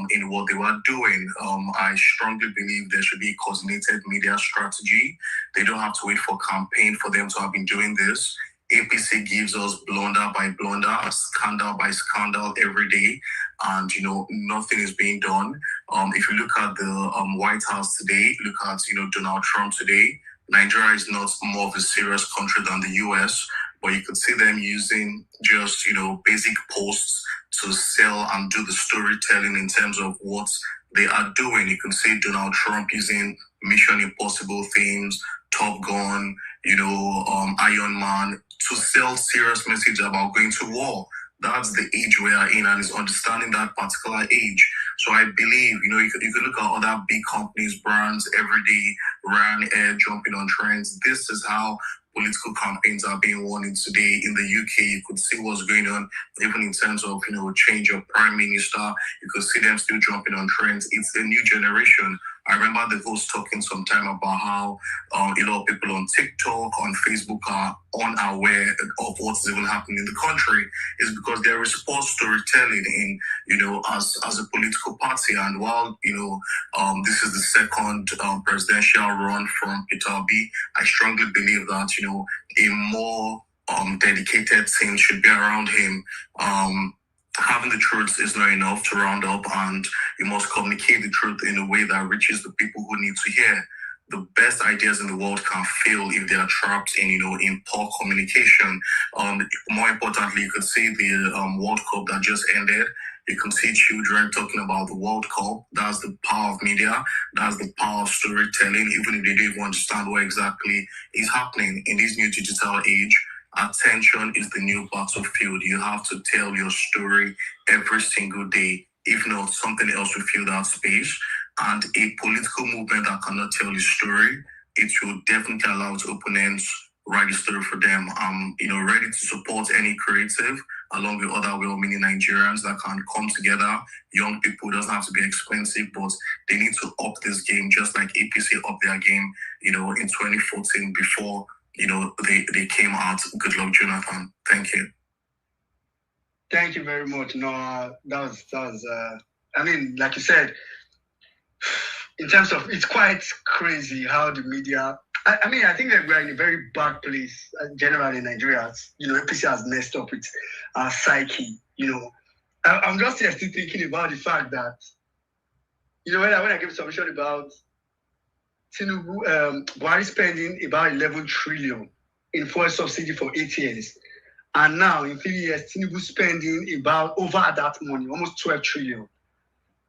in what they were doing. I strongly believe there should be a coordinated media strategy. They don't have to wait for campaign for them to have been doing this. APC gives us blunder by blunder, scandal by scandal every day, and nothing is being done. If you look at the White House today, look at Donald Trump today. Nigeria is not more of a serious country than the US, but you could see them using just basic posts to sell and do the storytelling in terms of what they are doing. You can see Donald Trump using Mission Impossible themes, Top Gun, Iron Man, to sell serious message about going to war. That's the age we are in, and it's understanding that particular age. So I believe, you could look at other big companies, brands, every day, Ryanair jumping on trends. This is how political campaigns are being won in today. In the UK, you could see what's going on, even in terms of, change of prime minister. You could see them still jumping on trends. It's a new generation. I remember the host talking some time about how a lot of people on TikTok, on Facebook are unaware of what's even happening in the country. Is because there is sports storytelling in, as a political party. And while, this is the second presidential run from Peter Obi, I strongly believe that, a more dedicated team should be around him. Having the truth is not enough to round up, and you must communicate the truth in a way that reaches the people who need to hear. The best ideas in the world can fail if they are trapped in poor communication. More importantly, you could see the World Cup that just ended. You can see children talking about the World Cup. That's the power of media. That's the power of storytelling, even if they don't even understand what exactly is happening in this new digital age. Attention is the new battlefield. You have to tell your story every single day. If not, something else will fill that space. And a political movement that cannot tell the story, it will definitely allow its opponents write the story for them. I'm, ready to support any creative, along with other well-meaning Nigerians that can come together. Young people, doesn't have to be expensive, but they need to up this game, just like APC upped their game, in 2014 before they came out. Good luck, Jonathan. Thank you. Thank you very much. No, that was like you said, in terms of, it's quite crazy how the media, I think that we're in a very bad place, generally in Nigeria. APC has messed up with our psyche. I'm just here still thinking about the fact that, when I gave submission about Tinubu, Buhari spending about 11 trillion in fuel subsidy for 8 years. And now, in 3 years, Tinubu spending about over that money, almost 12 trillion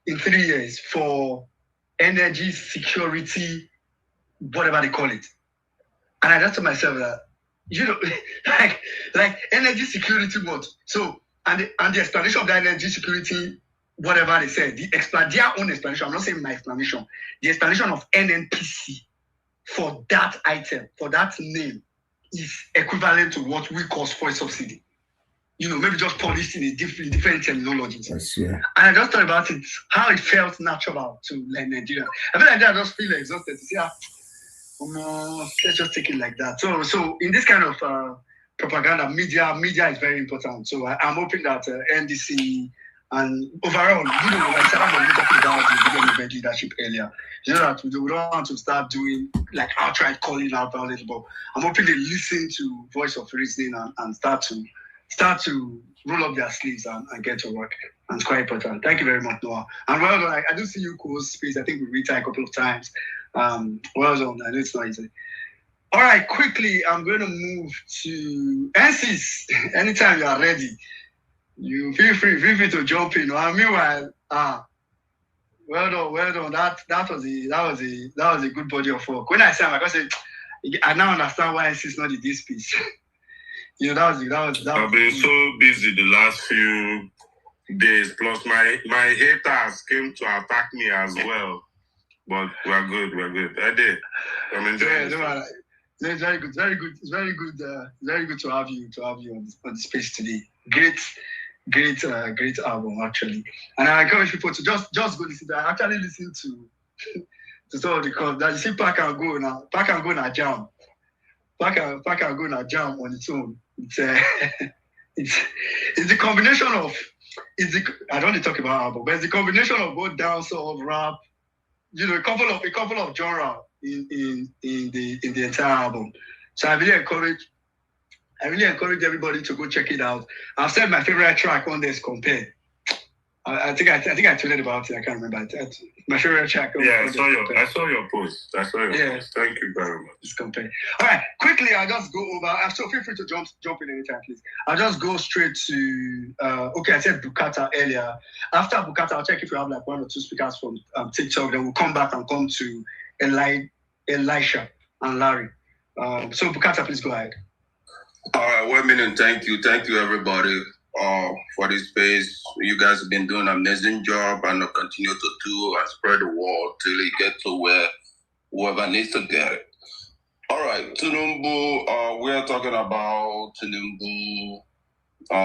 in 3 years for energy security, whatever they call it. And I just told myself that, like energy security what? So, and the explanation of the energy security, whatever they said, their own explanation, I'm not saying my explanation, the explanation of NNPC for that item, for that name, is equivalent to what we call fuel subsidy. Maybe just polished in a different terminology. And I just thought about it, how it felt natural to Nigeria. I feel like I just feel exhausted to see let's just take it like that. So in this kind of propaganda, media is very important. So I'm hoping that NDC and overall, like Sarah was talking about the freedom of leadership earlier, that we don't want to start doing like outright calling out violence, but I'm hoping they listen to voice of reasoning and start to roll up their sleeves and get to work. And it's quite important. Thank you very much, Noah. And well done. I do see you co-host Space. I think we read a couple of times. Well done. I know it's not easy. All right, quickly, I'm going to move to NCs. Anytime you are ready, you feel free to jump in. Meanwhile, well done. That was a good body of work. When I say I now understand why NC is not in this piece. I've been so busy the last few days. Plus, my haters came to attack me as well. but we're good. I did. I'm enjoying it. It's very good. It's very good to have you on the space today. Great album actually. And I encourage people to just go listen to it. I actually listen to some of the calls that you see Pack and Go now jam. Pack and Go now jam on its own. It's the combination of I don't want to talk about album, but it's the combination of both dancehall, rap, a couple of genre in the entire album. So I really encourage everybody to go check it out. I've said my favorite track on this Compare. I think I tweeted about it. I can't remember. My favorite track. I saw your post. Post. Thank you very much. It's Compare. All right, quickly, I'll just go over. So feel free to jump in anytime, please. I'll just go straight to. I said Bukata earlier. After Bukata, I'll check if we have like one or two speakers from TikTok. Then we'll come back and come to Elisha and Larry. So Bukata, please go ahead. All right, 1 minute. Thank you everybody for this space. You guys have been doing an amazing job and will continue to do and spread the word till it gets to where whoever needs to get it. All right, Tinubu, we're talking about Tinubu,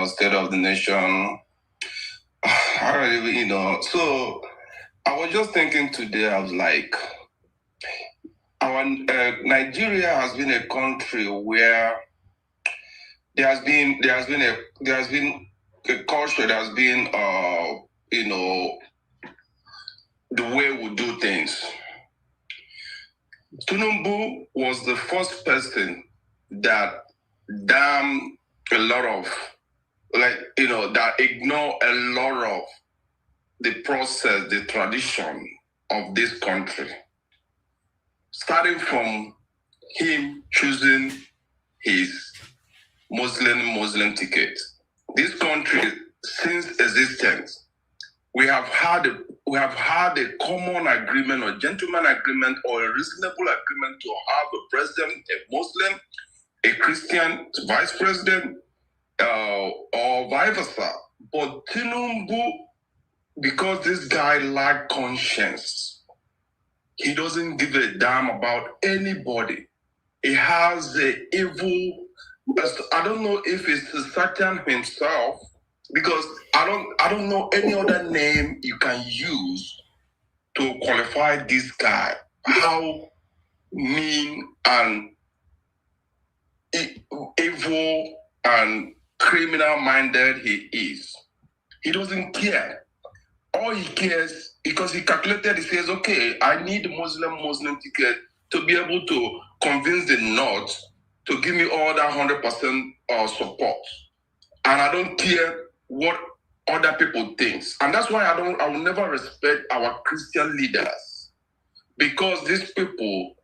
State of the Nation. So I was just thinking today, I was like, our Nigeria has been a country where there has been a culture, there has been the way we do things. Tinubu was the first person that damned a lot of that ignore a lot of the process, the tradition of this country. Starting from him choosing his Muslim ticket. This country, since existence, we have had a common agreement or gentleman agreement or a reasonable agreement to have a president, a Muslim, a Christian vice president, or vice versa. But Tinubu, because this guy lacked conscience, he doesn't give a damn about anybody. He has the evil. I don't know if it's Satan himself, because I don't know any other name you can use to qualify this guy. How mean and evil and criminal-minded he is. He doesn't care. All he cares, because he calculated, he says, okay, I need Muslim ticket to be able to convince the North to give me all that 100% support. And I don't care what other people think. And that's why I will never respect our Christian leaders. Because these people,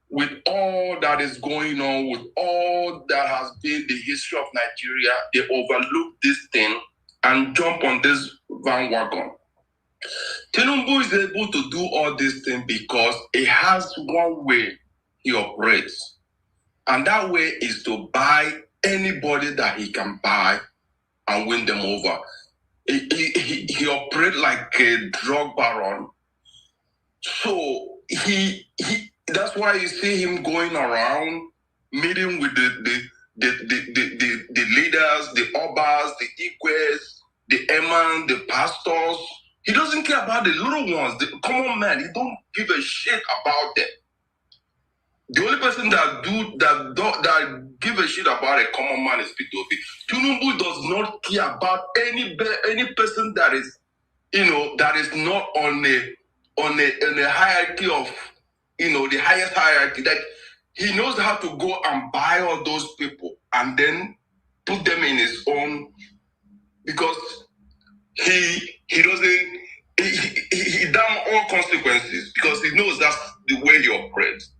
with all that is going on, with all that has been the history of Nigeria, they overlook this thing and jump on this bandwagon. Tinubu is able to do all these things because he has one way he operates. And that way is to buy anybody that he can buy and win them over. He operates like a drug baron. So that's why you see him going around meeting with the leaders, the obas, the Igwes, the eman, the pastors. He doesn't care about the little ones, the common man. He don't give a shit about them. The only person that give a shit about a common man is P2P. Tinubu does not care about any person that is, that is not on a hierarchy of, the highest hierarchy. That he knows how to go and buy all those people and then put them in his own, because he damn all consequences, because he knows that's the way he operates.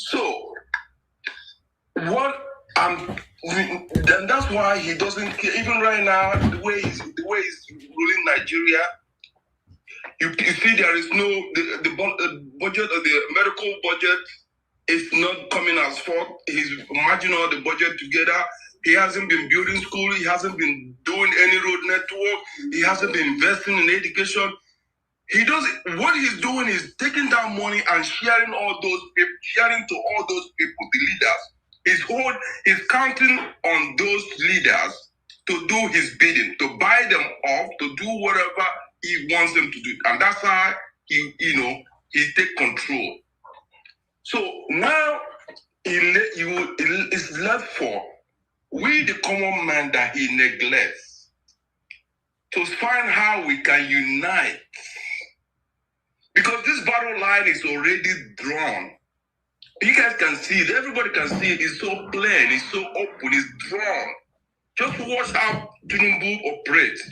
So, then that's why he doesn't care. Even right now, the way he's ruling Nigeria, you see there is no the budget or the medical budget is not coming as far. He's merging all the budget together. He hasn't been building school. He hasn't been doing any road network. He hasn't been investing in education. He doesn't. What he's doing is taking that money and sharing all those people, sharing to all those people, the leaders. He's counting on those leaders to do his bidding, to buy them off, to do whatever he wants them to do, and that's how he take control. So now it's left for we, the common man, that he neglects, to find how we can unite. Because this battle line is already drawn. You guys can see it. Everybody can see it. It's so plain. It's so open. It's drawn. Just watch how Tinubu operates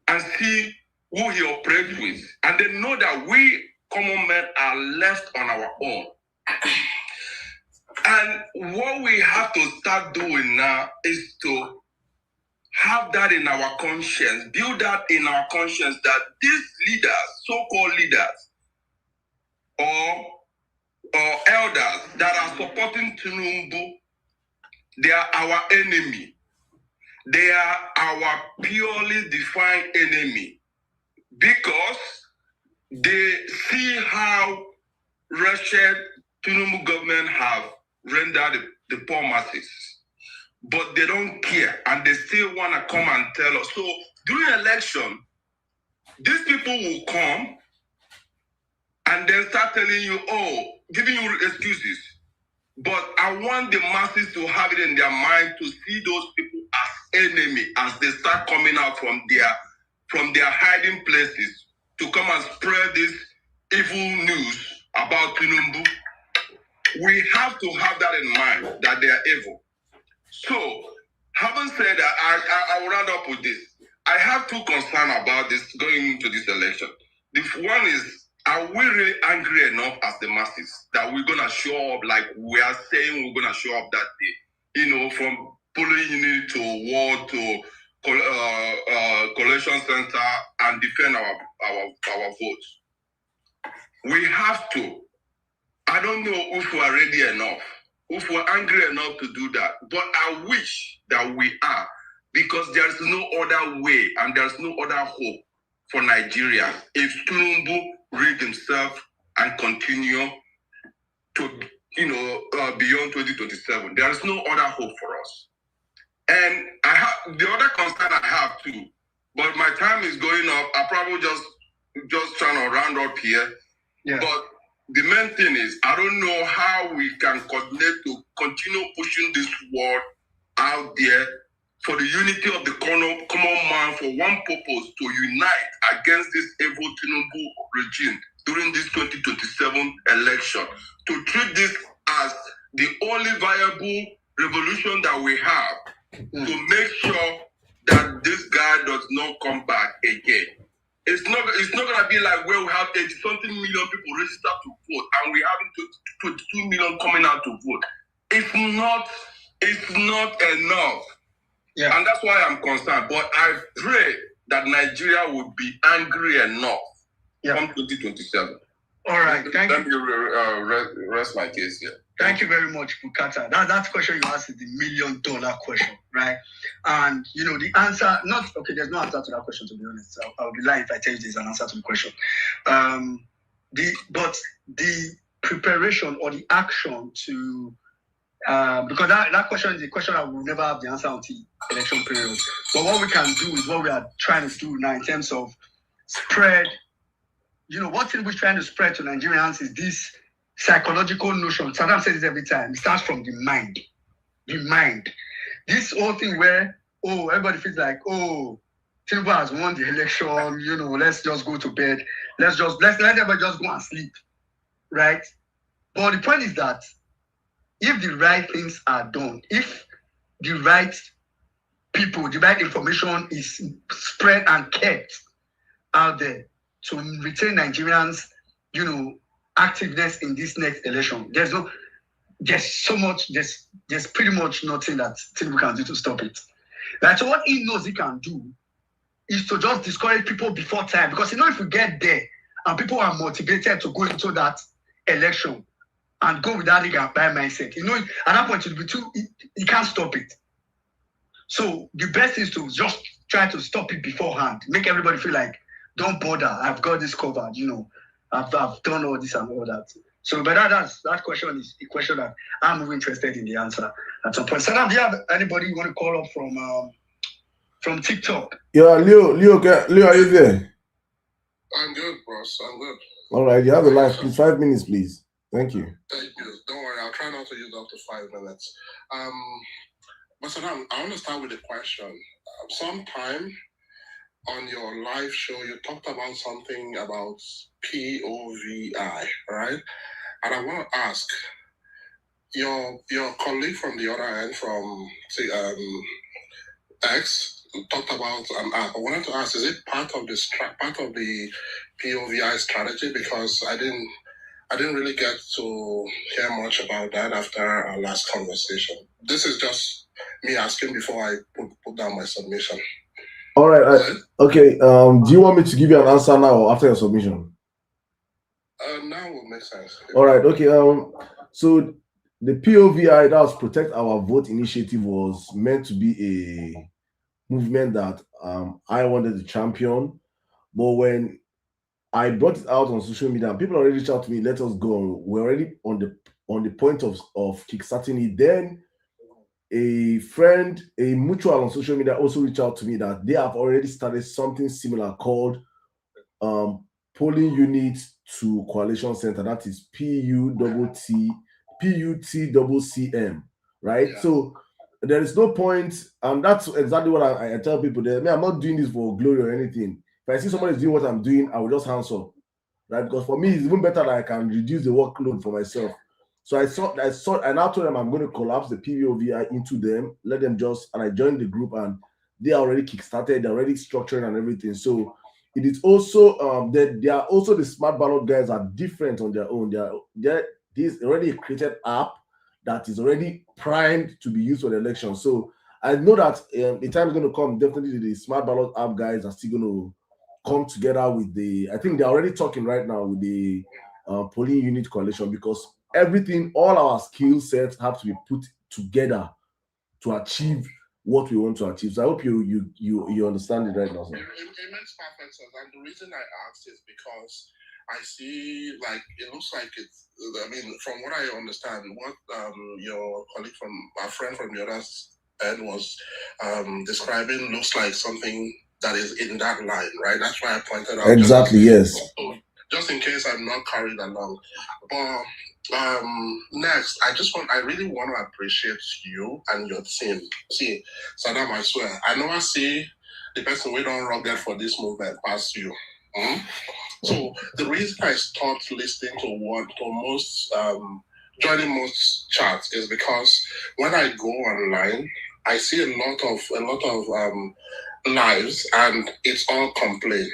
and see who he operates with. And then know that we common men are left on our own. And what we have to start doing now is to have that in our conscience, build that in our conscience, that these leaders, so-called leaders, or elders that are supporting Tinubu, they are our enemy. They are our purely defined enemy, because they see how wretched Tinubu government have rendered the poor masses. But they don't care, and they still want to come and tell us. So during election, these people will come and then start telling you, giving you excuses. But I want the masses to have it in their mind to see those people as enemy as they start coming out from their hiding places to come and spread this evil news about Tinubu. We have to have that in mind, that they are evil. So, having said that, I will round up with this. I have two concerns about this going into this election. The one is, are we really angry enough as the masses that we're going to show up like we are saying we're going to show up that day? From polling unit to ward to collection center, and defend our votes. We have to. I don't know if we're ready enough, if we're angry enough to do that, but I wish that we are, because there's no other way and there's no other hope for Nigeria if Tinubu rid himself and continue to, beyond 2027. There is no other hope for us. And I have the other concern I have too, but my time is going up. I probably just trying to round up here. Yeah. But the main thing is, I don't know how we can coordinate to continue pushing this word out there for the unity of the common man, for one purpose, to unite against this evil Tinubu regime during this 2027 election, to treat this as the only viable revolution that we have, to make sure that this guy does not come back again. It's not going to be like where we have 80-something million people registered to vote and we have 22 million coming out to vote. It's not enough. Yeah. And that's why I'm concerned. But I pray that Nigeria will be angry enough from 2027. All right. Let me rest my case here. Thank you very much, Bukata. That question you asked is the $1 million question, right? And, the answer, there's no answer to that question, to be honest. I'll be lying if I tell you there's an answer to the question. But the preparation or the action to, because that question is a question I will never have the answer until election period. But what we can do is what we are trying to do now in terms of spread. What we're trying to spread to Nigerians is this psychological notion. Saddam says this every time. It starts from the mind. The mind. This whole thing where, everybody feels like, Tinubu has won the election, let's just go to bed. Let everybody just go and sleep. Right? But the point is that if the right things are done, if the right people, the right information is spread and kept out there to retain Nigerians, activeness in this next election, there's pretty much nothing that Tinubu can do to stop it. Right? So what he knows he can do is to just discourage people before time, because if we get there and people are motivated to go into that election and go with that mindset, at that point he can't stop it. So the best is to just try to stop it beforehand, make everybody feel like don't bother. I've got this covered. I've done all this and all that. So, but that question is a question that I'm really interested in the answer at some point. Saddam, do you have anybody you want to call up from TikTok? Yeah, Leo, are you there? I'm good, boss. I'm good. All right, you have the line, please. 5 minutes, please. Thank you. Thank you. Don't worry, I'll try not to use up to 5 minutes. But Saddam, I want to start with a question. Sometime on your live show, you talked about something about POVI, right? And I want to ask your colleague from the other end, from X, talked about an app. I wanted to ask: is it part of the POVI strategy? Because I didn't really get to hear much about that after our last conversation. This is just me asking before I put down my submission. All right. Okay. Do you want me to give you an answer now or after your submission? Now will make sense. All right. Okay. So the POVI, that was Protect Our Vote initiative, was meant to be a movement that I wanted to champion, but when I brought it out on social media, people already reached out to me, let us go. We're already on the point of kickstarting it. Then a friend, a mutual on social media, also reached out to me that they have already started something similar called Polling Unit to Coalition Center. That is PUTCCM, right? Yeah. So there is no point, and that's exactly what I tell people. That I'm not doing this for glory or anything. If I see somebody doing what I'm doing, I will just hands up, right? Because for me, it's even better that I can reduce the workload for myself. So I now told them I'm going to collapse the POVI into them, let them and I joined the group, and they are already kickstarted, they're already structured and everything. So it is also they are also the smart ballot guys are different on their own. There's already a created app that is already primed to be used for the election. So I know that the time is going to come. Definitely, the smart ballot app guys are still going to come together with I think they're already talking right now with the polling unit coalition, because all our skill sets have to be put together to achieve what we want to achieve. So I hope you understand it right now, sir. It makes perfect sense. And the reason I asked is because I see, like, it looks like it's, I mean, from what I understand, what your colleague our friend from the other end was describing looks like something that is in that line, right? That's why I pointed out. Exactly, yes. Just in case I'm not carried along. But next, I really want to appreciate you and your team. See, Saddam, I swear, I never see the person we don't rugged for this movement past you. So the reason I stopped listening joining most chats is because when I go online, I see a lot of lives, and it's all complaint.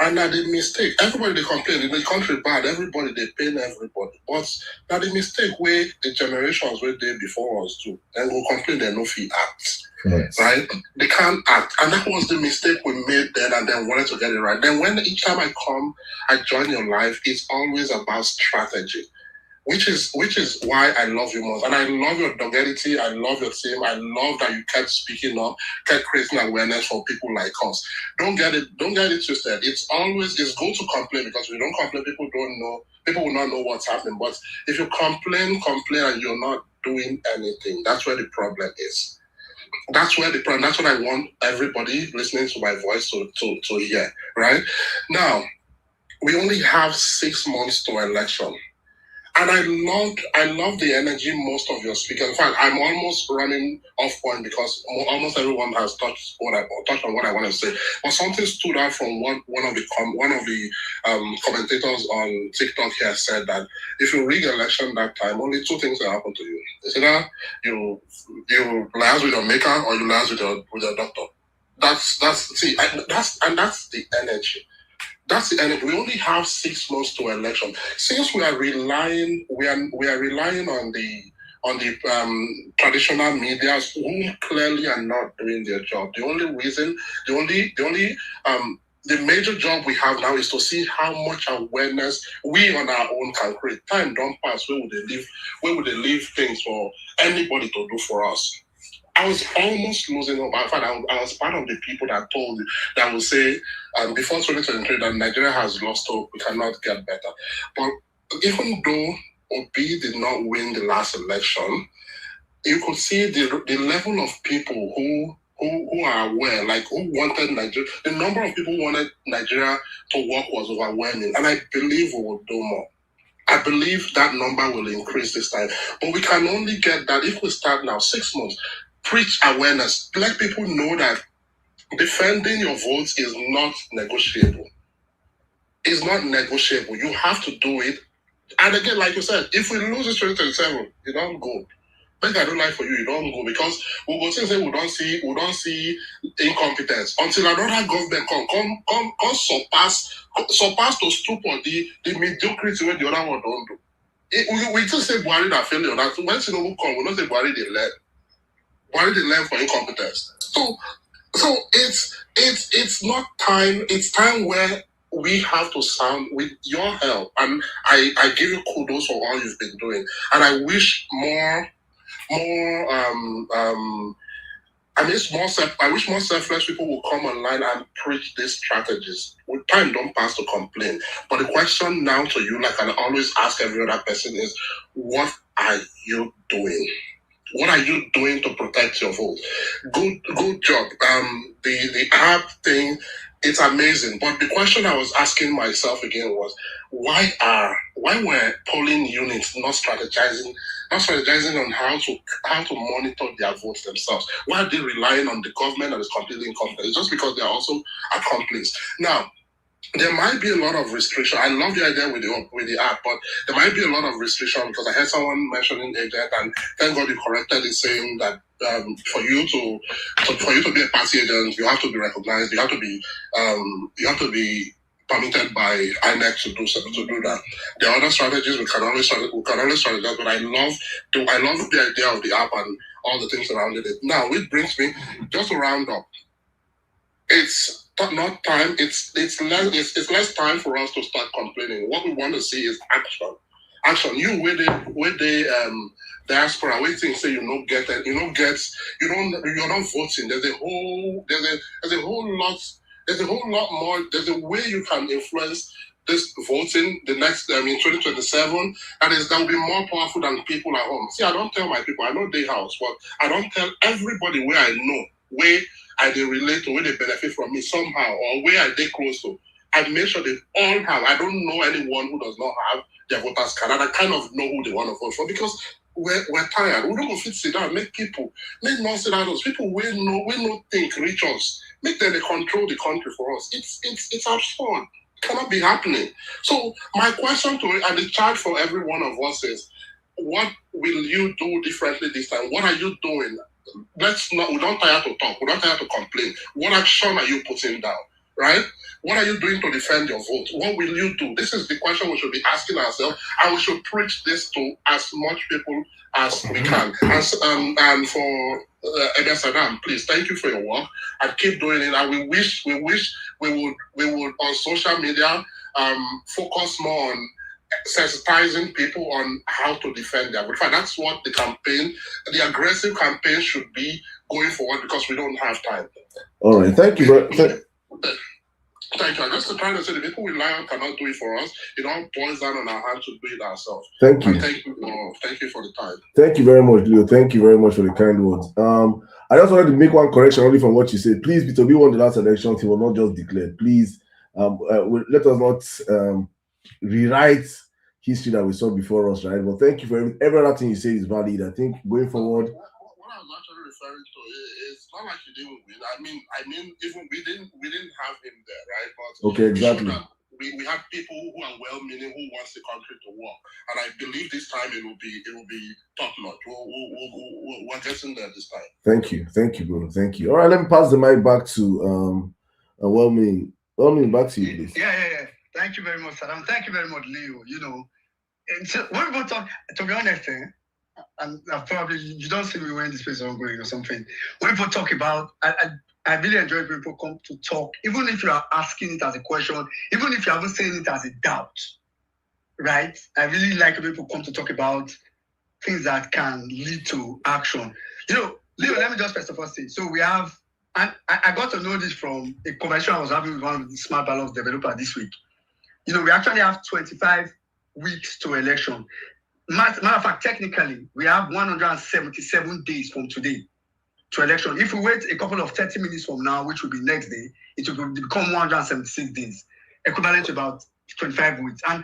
And that the mistake, everybody they complain, in the country bad, everybody they pain everybody. But that the mistake where the generations were there before us do, and will complain they no fee act. Right? They can't act. And that was the mistake we made then, and then wanted to get it right. Then when each time I join your life, it's always about strategy. Which is why I love you most. And I love your doggedity, I love your team, I love that you kept speaking up, kept creating awareness for people like us. Don't get it twisted. It's good to complain, because if you don't complain, people will not know what's happening. But if you complain and you're not doing anything, that's where the problem is. That's what I want everybody listening to my voice to hear. Right? Now, we only have 6 months to election. And I love the energy most of your speakers. In fact, I'm almost running off point because almost everyone has touched on what I want to say. But something stood out from one of the commentators on TikTok here said that if you rig election that time, only 2 things will happen to you. It's either you liaise with your maker or you liaise with your doctor. That's the energy. That's the energy. We only have 6 months to election. Since we are relying on the traditional media, who clearly are not doing their job. The major job we have now is to see how much awareness we on our own can create. Time don't pass. Where would they leave things for anybody to do for us? I was almost losing hope. In fact, I was part of the people that would say, before 2023, that Nigeria has lost hope. We cannot get better. But even though Obi did not win the last election, you could see the level of people who are aware, like who wanted Nigeria. The number of people who wanted Nigeria to work was overwhelming, and I believe we will do more. I believe that number will increase this time. But we can only get that if we start now, 6 months, preach awareness, let people know that defending your votes is not negotiable. It's not negotiable. You have to do it. And again, like you said, if we lose this 2027, you don't go. Like I don't like for you, you don't go, because we go say we don't see incompetence until another government come surpass to stoop on the mediocrity where the other one don't do. We just say Buhari that failure. That when Tinubu come, we don't say Buhari they learn. Buhari they learn for incompetence. So it's not time. It's time where we have to sound with your help, and I give you kudos for all you've been doing, and I wish more selfless people will come online and preach these strategies. With time don't pass to complain. But the question now to you, like I always ask every other person, is what are you doing? What are you doing to protect your vote? Good job. The app thing, it's amazing. But the question I was asking myself again was, why were polling units not strategizing on how to monitor their votes themselves? Why are they relying on the government that is completely incompetent? It's just because they are also accomplices. Now, there might be a lot of restriction. I love the idea with the app, but there might be a lot of restriction, because I heard someone mentioning agent, and thank God you corrected it, saying that for you to be a party agent, you have to be recognized. You have to be permitted by INEC to do that. There are other strategies we can always strategize, but I love the idea of the app and all the things surrounding it. Now, which brings me just to round up. It's not time. It's less time for us to start complaining. What we want to see is action. Action. You with the diaspora waiting, say you're not voting. There's a whole lot more. There's a way you can influence this voting the next in 2027, that will be more powerful than people at home. See, I don't tell my people, I know they house, but I don't tell everybody where I know, where I they relate to, where they benefit from me somehow, or where I they close to. I make sure they all have. I don't know anyone who does not have their voters card, and I kind of know who they want to vote for, because we're tired. We don't go fit sit down, make non-senators, people we no think reach us, make them they control the country for us. It's absurd. It cannot be happening. So my question to you, and the charge for every one of us is, what will you do differently this time? What are you doing? We don't tire to talk, we don't tire to complain. What action are you putting down? Right? What are you doing to defend your vote? What will you do? This is the question we should be asking ourselves, and we should preach this to as much people as we can. And for Eden Saddam, please, thank you for your work, and keep doing it. And we wish we would on social media focus more on sensitizing people on how to defend their vote. In fact, that's what the aggressive campaign should be going forward, because we don't have time. All right, thank you. Thank you. I'm just trying to say the people we rely on cannot do it for us. It all boils down on our hands to do it ourselves. Thank you. And thank you for the time. Thank you very much, Leo. Thank you very much for the kind words. I just wanted to make one correction only from what you said. Please, Peter, we won the last election. He was not just declared. Please, let us not rewrite history that we saw before us, right? But thank you for every other thing you say is valid. I think going forward. What I was actually referring to is not like you didn't win. I mean, even we didn't have him there, right? But okay, exactly. We have people who are well-meaning, who wants the country to work, and I believe this time it will be top notch. We're getting there this time. Thank you, bro. Thank you. All right, let me pass the mic back to well-meaning. Well-meaning, back to you, please. Yeah. Thank you very much, Saddam. Thank you very much, Leo. You know, so when we talk, to be honest, and probably you don't see me when this place is ongoing or something. When people talk about, I really enjoy people come to talk, even if you are asking it as a question, even if you haven't saying it as a doubt, right? I really like when people come to talk about things that can lead to action. You know, Leo, let me just first of all say, so we have, and I got to know this from a conversation I was having with one of the smart balance developers this week. You know, we actually have 25 weeks to election. Matter of fact, technically, we have 177 days from today to election. If we wait a couple of 30 minutes from now, which will be next day, it will become 176 days, equivalent to about 25 weeks. And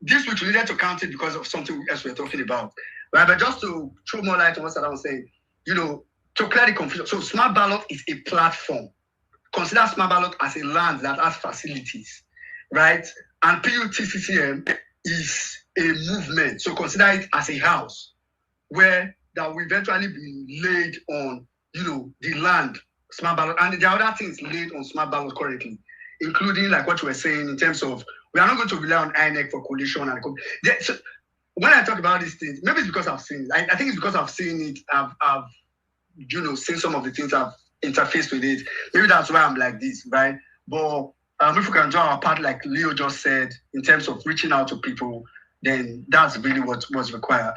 this week we needed to count it because of something else we're talking about. Right? But just to throw more light on what I was saying, you know, to clear the confusion. So smart ballot is a platform. Consider smart ballot as a land that has facilities, right? And PUTCCM is a movement. So consider it as a house where that will eventually be laid on, you know, the land, smart ballot, and there are other things laid on smart ballot currently, including like what you were saying in terms of we are not going to rely on INEC for coalition and so when I talk about these things, maybe it's because I've seen it. I think it's because I've seen it. I've you know seen some of the things I've interfaced with it. Maybe that's why I'm like this, right? But if we can draw our part, like Leo just said, in terms of reaching out to people, then that's really what was required.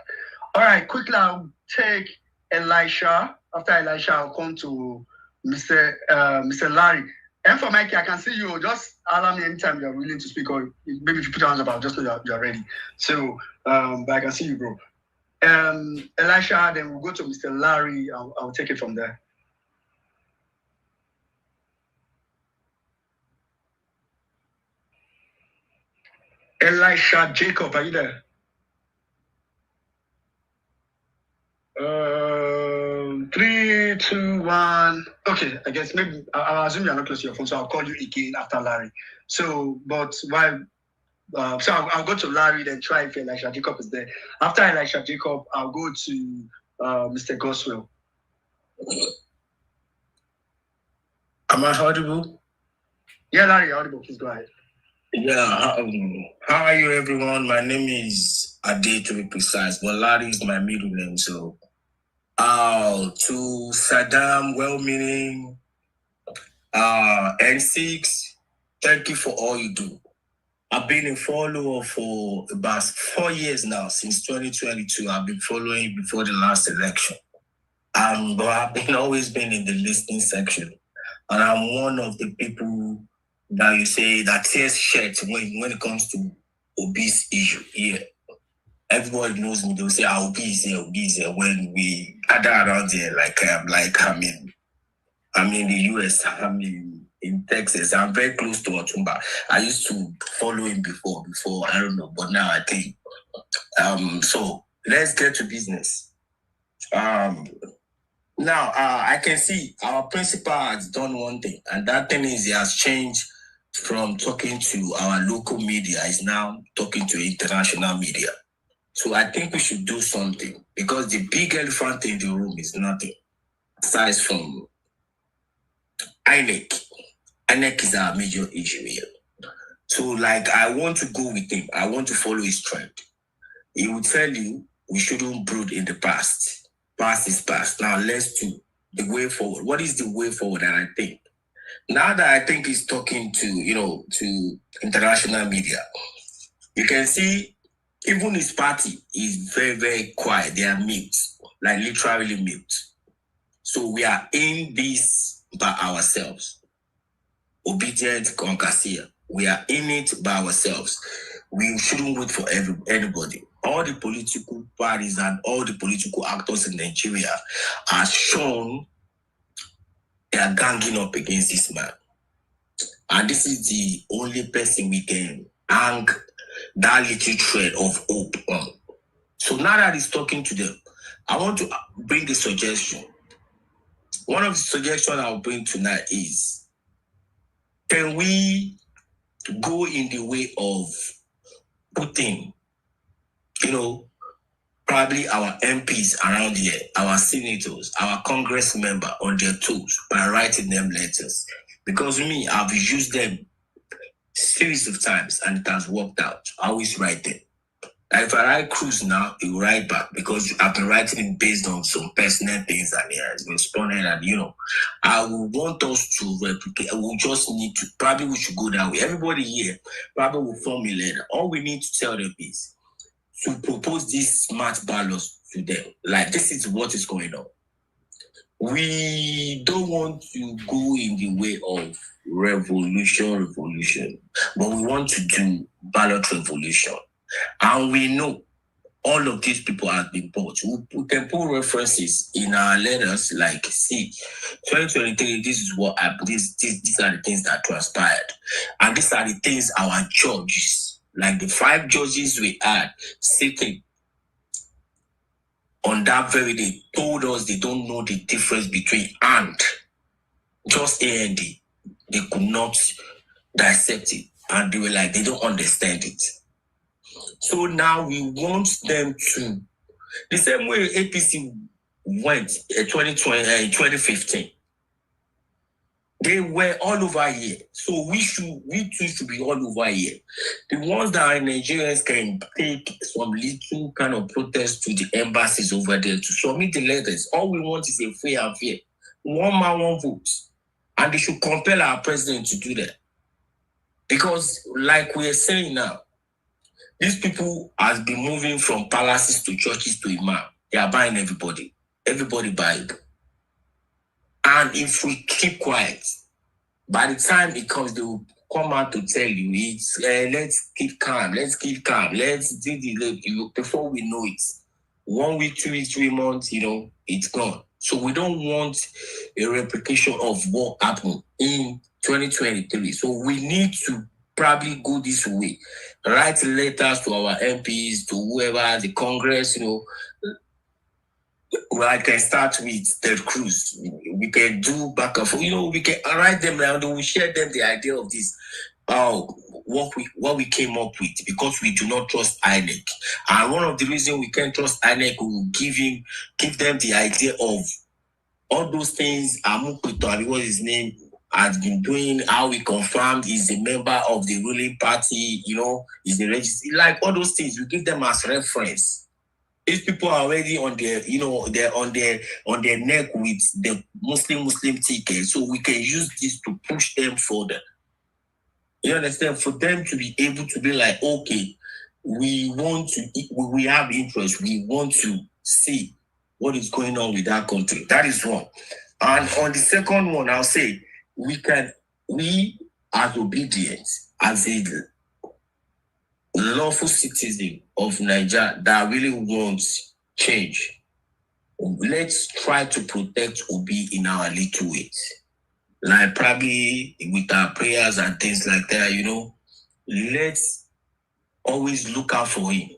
All right, quickly, I'll take Elisha. After Elisha, I'll come to Mr. Larry. And for Mikey, I can see you. Just allow me anytime you're willing to speak, or maybe if you put your hands up, I'll just know you're ready. So, but I can see you, bro. Elisha, then we'll go to Mr. Larry. I'll take it from there. Elisha Jacob, are you there? 3, 2, 1. Okay, I guess maybe I'll assume you're not close to your phone, so I'll call you again after Larry. So, but while so I'll go to Larry, then try if Elisha Jacob is there. After Elisha Jacob, I'll go to Mr. Goswell. Am I audible? Yeah, Larry, audible. Please go ahead. Yeah, how are you, everyone? My name is Ade, to be precise, but Larry is my middle name. So, to Saddam, well-meaning, N6, thank you for all you do. I've been a follower for about 4 years now, since 2022. I've been following before the last election. But I've always been in the listening section. And I'm one of the people that you say that tears shed when it comes to obese issue here. Everybody knows me. They'll say, obese here. When we gather around here, I'm in the US, I'm in Texas. I'm very close to Otumba. I used to follow him before, I don't know, but now I think. So let's get to business. Now, I can see our principal has done one thing, and that thing is he has changed from talking to our local media. He's now talking to international media. So I think we should do something, because the big elephant in the room is nothing aside from INEC. INEC is our major issue here. So, I want to go with him. I want to follow his trend. He will tell you we shouldn't brood in the past. Past is past. Now let's do the way forward. What is the way forward that I think? Now that I think he's talking to international media, you can see even his party is very, very quiet. They are mute, literally mute. So we are in this by ourselves. Obedient Concasia. We are in it by ourselves. We shouldn't wait for anybody. All the political parties and all the political actors in Nigeria are shown they are ganging up against this man. And this is the only person we can hang that little thread of hope on. So now that he's talking to them, I want to bring a suggestion. One of the suggestions I'll bring tonight is, can we go in the way of putting, probably our MPs around here, our senators, our Congress member on their toes by writing them letters? Because I've used them series of times and it has worked out. I always write them. If I write Cruz now, he will write back, because I've been writing it based on some personal things that he has responded, and I will want us to replicate. We just need to, probably we should go that way. Everybody here probably will form a letter. All we need to tell them is to propose these smart ballots to them. This is what is going on. we don't want to go in the way of revolution, but we want to do ballot revolution. And we know all of these people have been bought. We can put references in our letters like, see, 2023, this is what happened. These are the things that transpired. And these are the things our judges, like the 5 judges we had sitting on that very day, told us they don't know the difference between and, just AND. They could not dissect it. And they were like, they don't understand it. So now we want them to, the same way APC went in 2015. They were all over here. So we too should be all over here. The ones that are Nigerians can take some little kind of protest to the embassies over there to submit the letters. All we want is a free and fair. One man, one vote. And they should compel our president to do that. Because like we are saying now, these people has been moving from palaces to churches to imam. They are buying everybody. Everybody buying. And if we keep quiet, by the time it comes, they will come out to tell you, it's let's keep calm, let's do the before we know it. 1 week, 2 weeks, 3 months, it's gone. So we don't want a replication of what happened in 2023. So we need to probably go this way. Write letters to our MPs, to whoever, the Congress, Well, I can start with Ted Cruz. We can do back and forth. We can write them down. We share them the idea of this. What we came up with, because we do not trust INEC. And one of the reasons we can't trust INEC, we will give them the idea of all those things. Amukuto, what his name has been doing, how we confirmed he's a member of the ruling party, is the register, like all those things. We give them as reference. These people are already on their, they're on their neck with the Muslim ticket, so we can use this to push them further. You understand? For them to be able to be like, okay, we have interest. We want to see what is going on with that country. That is one. And on the second one, I'll say we as obedience, as a lawful citizen of Nigeria that really wants change, let's try to protect Obi in our little ways. Like probably with our prayers and things like that, let's always look out for him.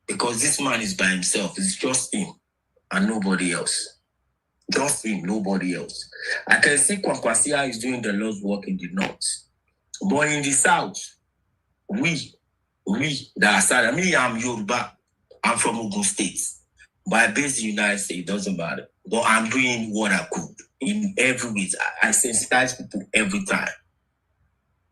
Because this man is by himself. It's just him and nobody else. Just him, nobody else. I can see Kwankwasia is doing the Lord's work in the north. But in the south, we that are sad. I'm Yoruba. I'm from Ogun State. But I based in the United States, it doesn't matter. But I'm doing what I could in every way. I sensitize people every time.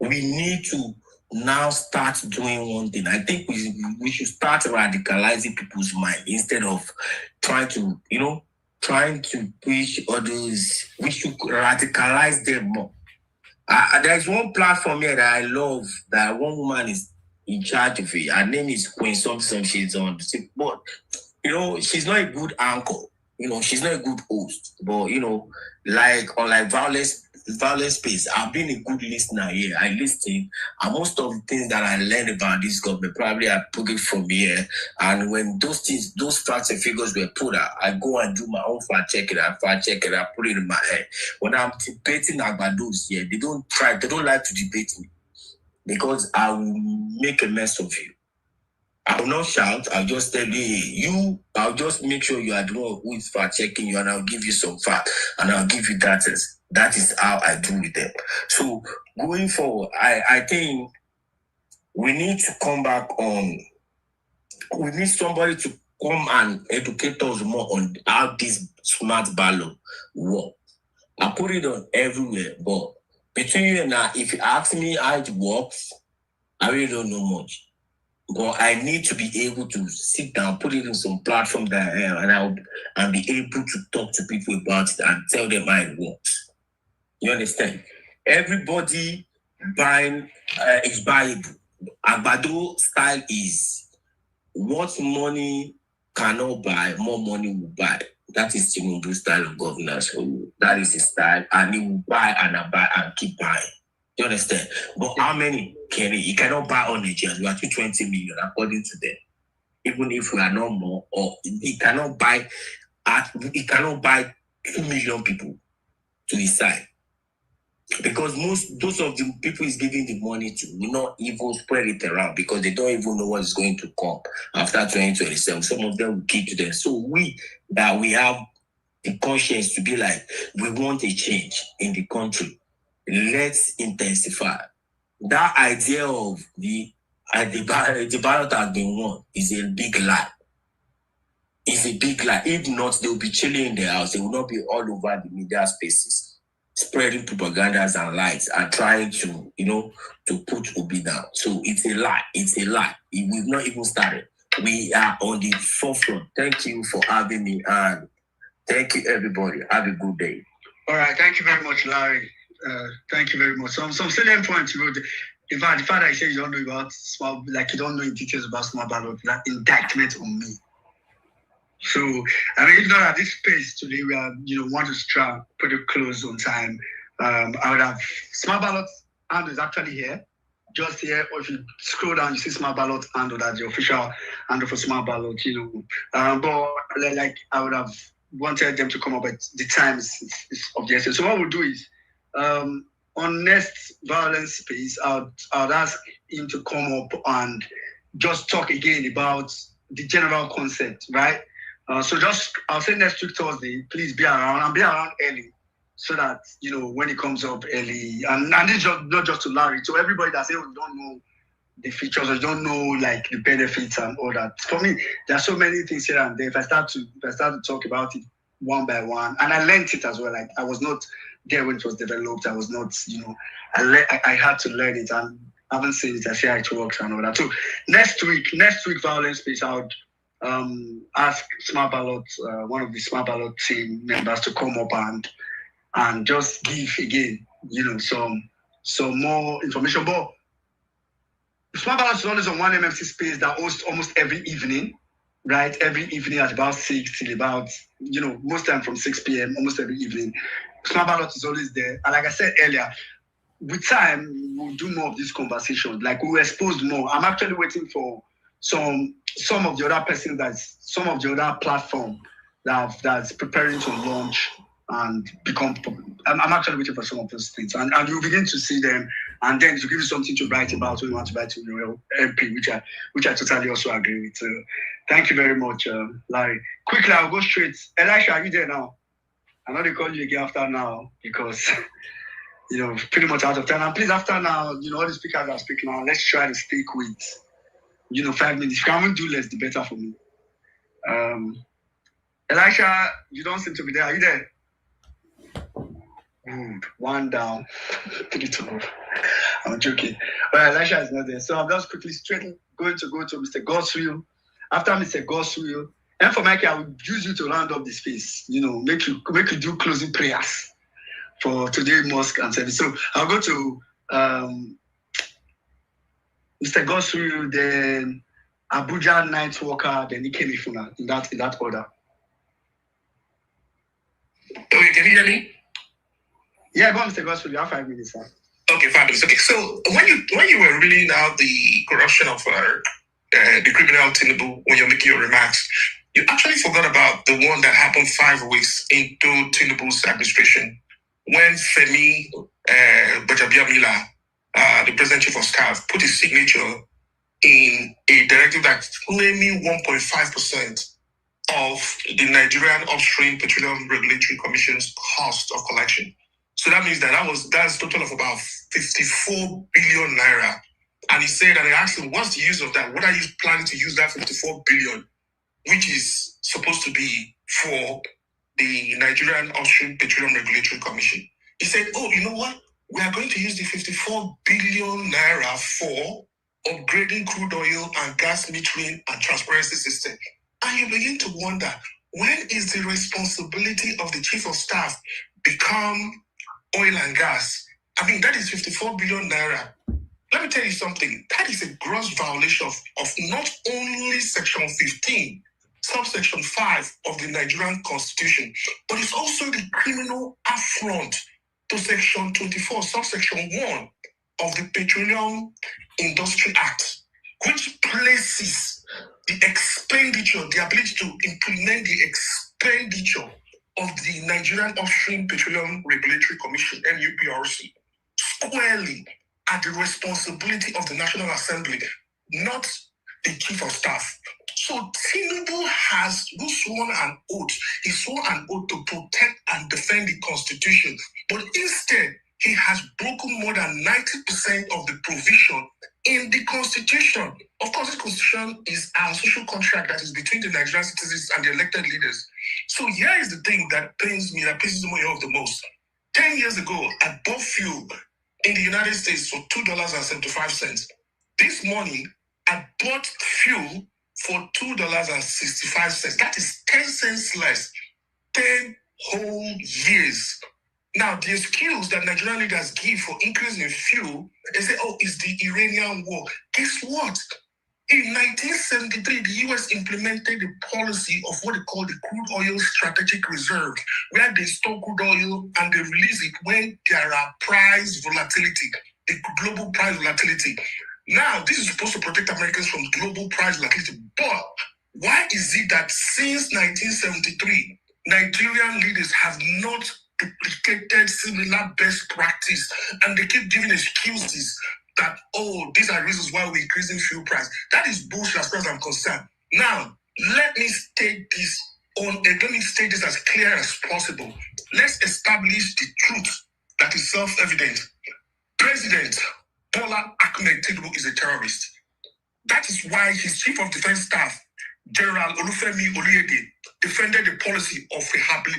We need to now start doing one thing. I think we should start radicalizing people's mind instead of trying to push others. We should radicalize them more. There's one platform here that I love that one woman is in charge of it. Her name is Queen Something. She's on the board. She's not a good anchor. She's not a good host. But like on Vawulence Space, I've been a good listener here. I listen, and most of the things that I learned about this government, probably I took it from here. And when those facts and figures were put out, I go and do my own fact check it, I put it in my head. When I'm debating Agbados here, they don't like to debate me because I will make a mess of you. I will not shout. I'll just tell you, I'll just make sure you are the one who is fact checking you, and I'll give you some fact, and I'll give you data. That is how I do with them. So going forward, I think we need to come back on. We need somebody to come and educate us more on how this smart ballot works. I put it on everywhere, but between you and I, if you ask me how it works, I really don't know much. But I need to be able to sit down, put it in some platform that I have, and be able to talk to people about it and tell them how it works. You understand? Everybody buying is buyable. Agbado style is what money cannot buy, more money will buy. That is Tinubu's style of governance. So that is his style, and he will buy and keep buying. You understand? But how many can he? He cannot buy all Nigerians. We are 220 million, according to them. Even if we are not more, or he cannot buy 2 million people to his side. Because those of the people he's giving the money to will not even spread it around because they don't even know what is going to come after 2027. Some of them will keep to them. So we have the conscience to be like, we want a change in the country. Let's intensify. That idea of the ballot has been won is a big lie. It's a big lie. If not, they'll be chilling in their house. They will not be all over the media spaces, spreading propagandas and lies and trying to, to put Obi down. So it's a lie. It's a lie. We've not even started. We are on the forefront. Thank you for having me, and thank you, everybody. Have a good day. All right. Thank you very much, Larry. Thank you very much. Some salient points you wrote. In fact, the fact that you say you don't know about small, like you don't know in details about small ballot, that indictment on me. So, I mean, if not at this space today, we are, want to try pretty close on time. I would have small ballot handle is actually here, just here. Or if you scroll down, you see small ballot handle, that's the official handle for small ballot, But like I would have wanted them to come up at the times of the essence. So what we'll do is, on next Vawulence Space, I would ask him to come up and just talk again about the general concept, right? So I'll say next week Thursday, please be around and be around early so that, when it comes up early, and it's not just to Larry, to everybody that says, we don't know the features or don't know like the benefits and all that. For me, there are so many things here and there. If I start to talk about it one by one, and I learned it as well. Like I was not there when it was developed. I was not, I had to learn it, and I haven't seen it. I see how it works and all that. So next week, Vawulence Space, I would ask Smart Ballot, one of the Smart Ballot team members, to come up and just give again, some more information. But Smart Ballot is always on one MMC space that hosts almost every evening, right? Every evening at about 6 till about, most time from 6 p.m. almost every evening. Smart Ballot is always there. And like I said earlier, with time, we'll do more of these conversations. Like we'll expose more. I'm actually waiting for some of the other persons some of the other platform that's preparing to launch and become. I'm actually waiting for some of those things, and you'll begin to see them, and then to give you something to write about when you want to write to your MP, which I totally also agree with. Thank you very much, Larry. Quickly, I'll go straight. Elisha, are you there now? I'm not going to call you again after now because pretty much out of time. And please, after now, all the speakers are speaking now. Let's try to stick with 5 minutes. If you can't do less, the better for me. Elisha, you don't seem to be there. Are you there? Good. One down. 3 to go. I'm joking. Well, Elisha is not there. So I'm just quickly going to go to Mr. Goswill. After Mr. Goswill, and for Mikey, I will use you to round up the space. Make you do closing prayers for today's mosque and service. So I'll go to Mr. Goswill, then Abuja Night Walker, then Ikeli Funa, in that order. Okay, can you hear me? Yeah, go on, Mr. Goswill. You have 5 minutes, sir. Okay, fabulous. Okay, so when you were reading out the corruption of the criminal Tinubu, when you're making your remarks, you actually forgot about the one that happened 5 weeks into Tinubu's administration when Femi Bajabiamila, the president chief of staff, put his signature in a directive that's claiming 1.5% of the Nigerian Upstream Petroleum Regulatory Commission's cost of collection. So that means that's a total of about 54 billion naira. And he said, and I asked him, what's the use of that? What are you planning to use that 54 billion, which is supposed to be for the Nigerian Upstream Petroleum Regulatory Commission? He said, oh, you know what? We are going to use the 54 billion naira for upgrading crude oil and gas metering and transparency system. And you begin to wonder, when is the responsibility of the chief of staff become oil and gas? I mean, that is 54 billion naira. Let me tell you something. That is a gross violation of not only Section 15 subsection 5 of the Nigerian Constitution, but it's also the criminal affront to section 24, subsection 1 of the Petroleum Industry Act, which places the expenditure, the ability to implement the expenditure of the Nigerian Upstream Petroleum Regulatory Commission, NUPRC, squarely at the responsibility of the National Assembly, not the Chief of Staff. So Tinubu has sworn an oath. He swore an oath to protect and defend the Constitution, but instead he has broken more than 90% of the provision in the Constitution. Of course, the Constitution is a social contract that is between the Nigerian citizens and the elected leaders. So here is the thing that pains me, that pisses me off the most. 10 years ago, I bought fuel in the United States for $2.75. This morning, I bought fuel for $2.65. That is 10 cents less. 10 whole years. Now, the excuse that Nigerian leaders give for increase in fuel, they say, oh, it's the Iranian war. Guess what? In 1973, the US implemented the policy of what they call the crude oil strategic reserve, where they store crude oil and they release it when there are price volatility, the global price volatility. Now, this is supposed to protect Americans from global price volatility. But why is it that since 1973, Nigerian leaders have not duplicated similar best practice, and they keep giving excuses that, oh, these are reasons why we're increasing fuel price? That is bullshit as far as I'm concerned. Now, let me state this as clear as possible. Let's establish the truth that is self-evident. President Bola Ahmed Tinubu is a terrorist. That is why his Chief of Defense Staff, General Olufemi Oluyede, defended the policy of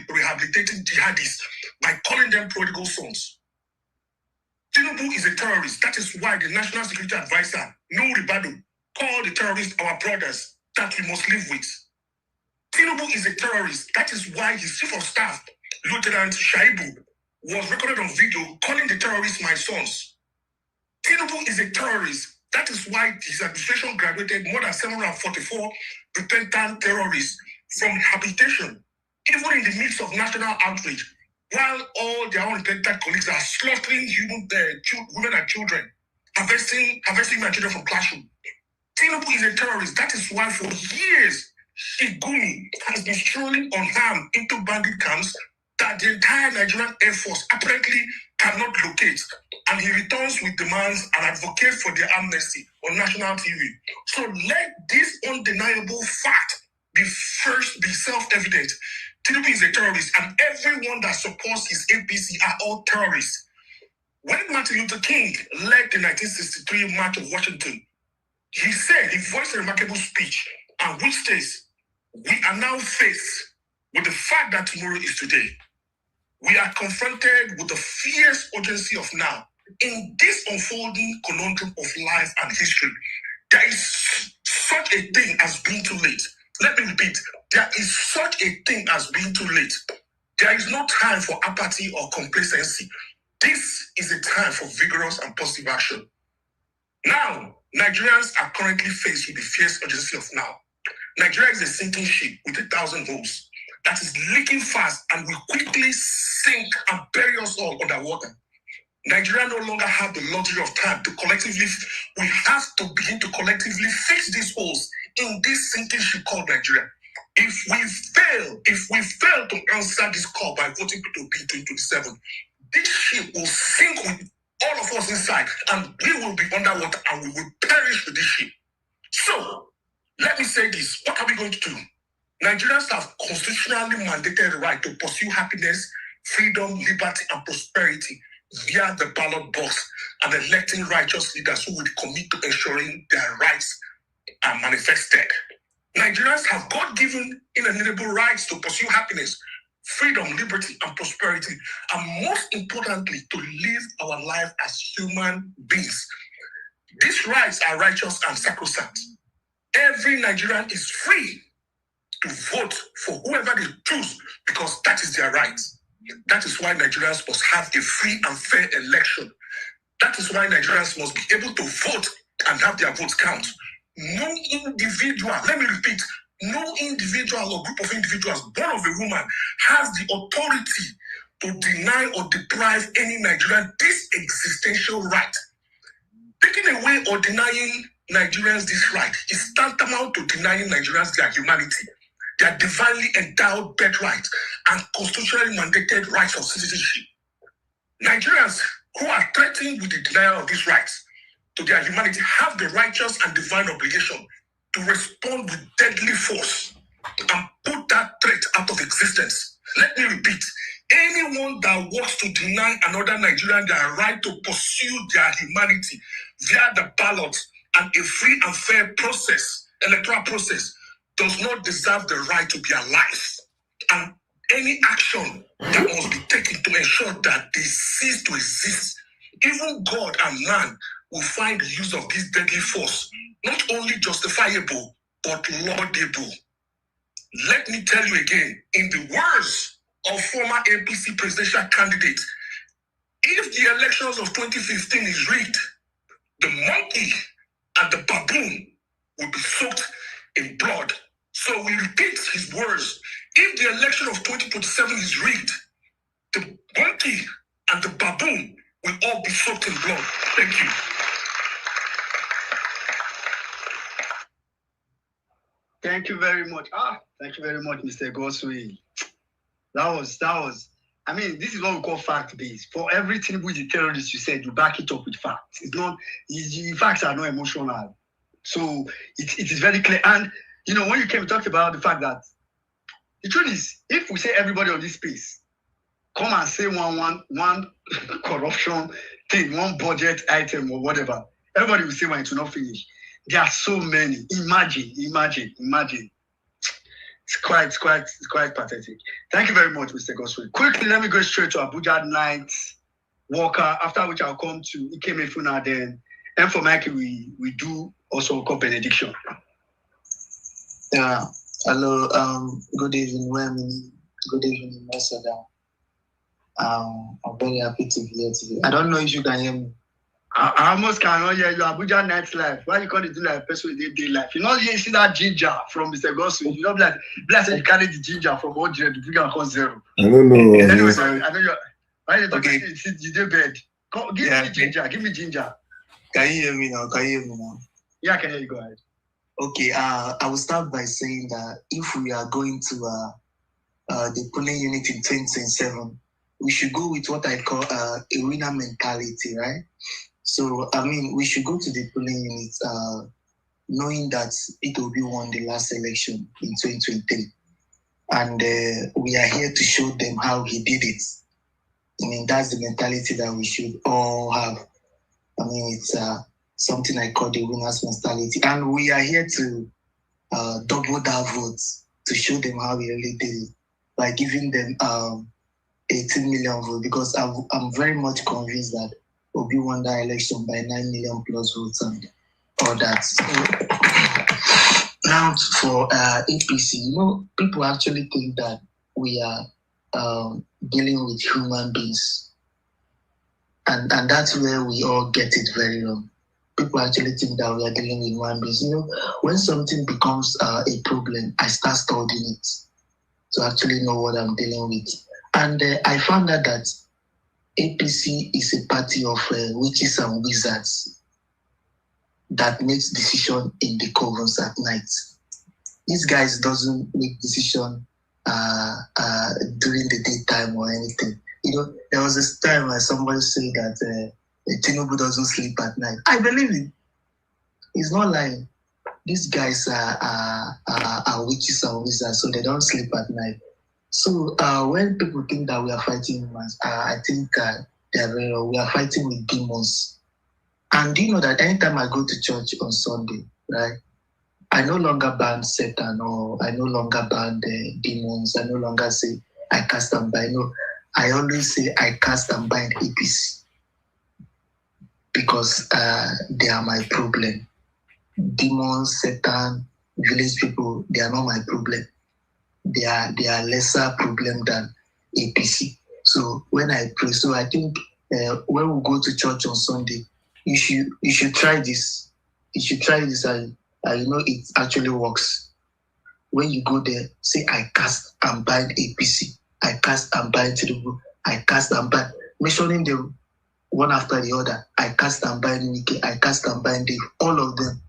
rehabilitating jihadists by calling them prodigal sons. Tinubu is a terrorist. That is why the National Security Advisor, Nuhu Ribadu, called the terrorists our brothers that we must live with. Tinubu is a terrorist. That is why his Chief of Staff, Lieutenant Shaibu, was recorded on video calling the terrorists my sons. Tinubu is a terrorist. That is why his administration graduated more than 744 repentant terrorists from rehabilitation, even in the midst of national outrage, while all their unrepentant colleagues are slaughtering women and children, harvesting my children from classroom. Tinubu is a terrorist. That is why for years, Shigumi has been strolling unharmed into bandit camps that the entire Nigerian Air Force apparently cannot locate, and he returns with demands and advocates for their amnesty on national TV. So let this undeniable fact be self-evident. Tinubu is a terrorist, and everyone that supports his APC are all terrorists. When Martin Luther King led the 1963 March of Washington, he voiced a remarkable speech, and which says, we are now faced with the fact that tomorrow is today. We are confronted with the fierce urgency of now. In this unfolding conundrum of life and history, there is such a thing as being too late. Let me repeat, there is such a thing as being too late. There is no time for apathy or complacency. This is a time for vigorous and positive action. Now, Nigerians are currently faced with the fierce urgency of now. Nigeria is a sinking ship with 1,000 holes that is leaking fast and will quickly sink and bury us all underwater. Nigeria no longer have the luxury of time to collectively, we have to begin to collectively fix these holes in this sinking ship called Nigeria. If we fail to answer this call by voting to be 2027, this ship will sink with all of us inside, and we will be underwater and we will perish with this ship. So, let me say this. What are we going to do? Nigerians have constitutionally mandated the right to pursue happiness, freedom, liberty, and prosperity via the ballot box and electing righteous leaders who will commit to ensuring their rights are manifested. Nigerians have God-given inalienable rights to pursue happiness, freedom, liberty, and prosperity, and most importantly, to live our life as human beings. These rights are righteous and sacrosanct. Every Nigerian is free to vote for whoever they choose because that is their right. That is why Nigerians must have a free and fair election. That is why Nigerians must be able to vote and have their votes count. No individual, let me repeat, No individual or group of individuals born of a woman has the authority to deny or deprive any Nigerian this existential right. Taking away or denying Nigerians this right is tantamount to denying Nigerians their humanity, their divinely endowed birthright, and constitutionally mandated rights of citizenship. Nigerians who are threatened with the denial of these rights to their humanity have the righteous and divine obligation to respond with deadly force and put that threat out of existence. Let me repeat. Anyone that wants to deny another Nigerian their right to pursue their humanity via the ballot and a free and fair process, electoral process, does not deserve the right to be alive. And any action that must be taken to ensure that they cease to exist, even God and man will find the use of this deadly force not only justifiable, but laudable. Let me tell you again, in the words of former APC presidential candidate, if the elections of 2015 is rigged, the monkey and the baboon will be soaked in blood. So we repeat his words. If the election of 2027 is rigged, the monkey and the baboon will all be soaked in blood. Thank you. Thank you very much. Thank you very much, Mr. Goswey. That was. I mean, this is what we call fact-based. For everything with the terrorists you said, you back it up with facts. It's not. The facts are not emotional. So it is very clear. And when you came to talk about the fact that the truth is, if we say everybody on this space come and say one corruption thing, one budget item or whatever, everybody will say when it will not finish. There are so many. Imagine. It's quite pathetic. Thank you very much, Mr. Goswey. Quickly, let me go straight to Abuja Night Walker, after which I'll come to Ike Mefuna, then. And for Mikey, we do also call benediction. Yeah. Hello. Good evening, Wemi. Good evening, Masada. I'm very happy to be here today. I don't know if you can hear me. I almost cannot hear you. Abuja Night Life. Why you call it like person with day life? You see that ginger from Mr. Goswey. You know, bless you carry the ginger from 100 to bring and call 0. I don't know. Anyway, I know you're. Why you talking? You did bed. Give me ginger. Give me ginger. Can you hear me now? Yeah, I can hear you. Go ahead. Okay. I will start by saying that if we are going to the polling unit in 2027, we should go with what I call a winner mentality, right? So, I mean, we should go to the polling unit knowing that it will be won the last election in 2023. And we are here to show them how he did it. I mean, that's the mentality that we should all have. I mean, it's something I call the winner's mentality. And we are here to double that vote to show them how he really did it by giving them 18 million votes, because I'm very much convinced that Obi won that election by 9 million plus votes and all that. So, now for APC, people actually think that we are dealing with human beings. And that's where we all get it very wrong. People actually think that we are dealing with human beings. When something becomes a problem, I start studying it to actually know what I'm dealing with. And I found out that APC is a party of witches and wizards that makes decision in the covens at night. These guys doesn't make decision during the daytime or anything. There was this time where somebody said that Tinubu doesn't sleep at night. I believe it. He's not lying. These guys are witches and wizards, so they don't sleep at night. So when people think that we are fighting humans, I think they are very wrong. We are fighting with demons. And do you know that anytime I go to church on Sunday, right, I no longer ban Satan, or I no longer ban the demons. I no longer say I cast and bind. No, I always say I cast and bind APC, because they are my problem. Demons, Satan, village people, they are not my problem. They are lesser problem than APC. So when I pray, so I think when we go to church on Sunday, you should try this. You should try this, and it actually works. when you go there, say, I cast and bind APC, I cast and bind Tinubu, I cast and bind, mentioning them one after the other. I cast and bind Nike, I cast and bind Dave, all of them,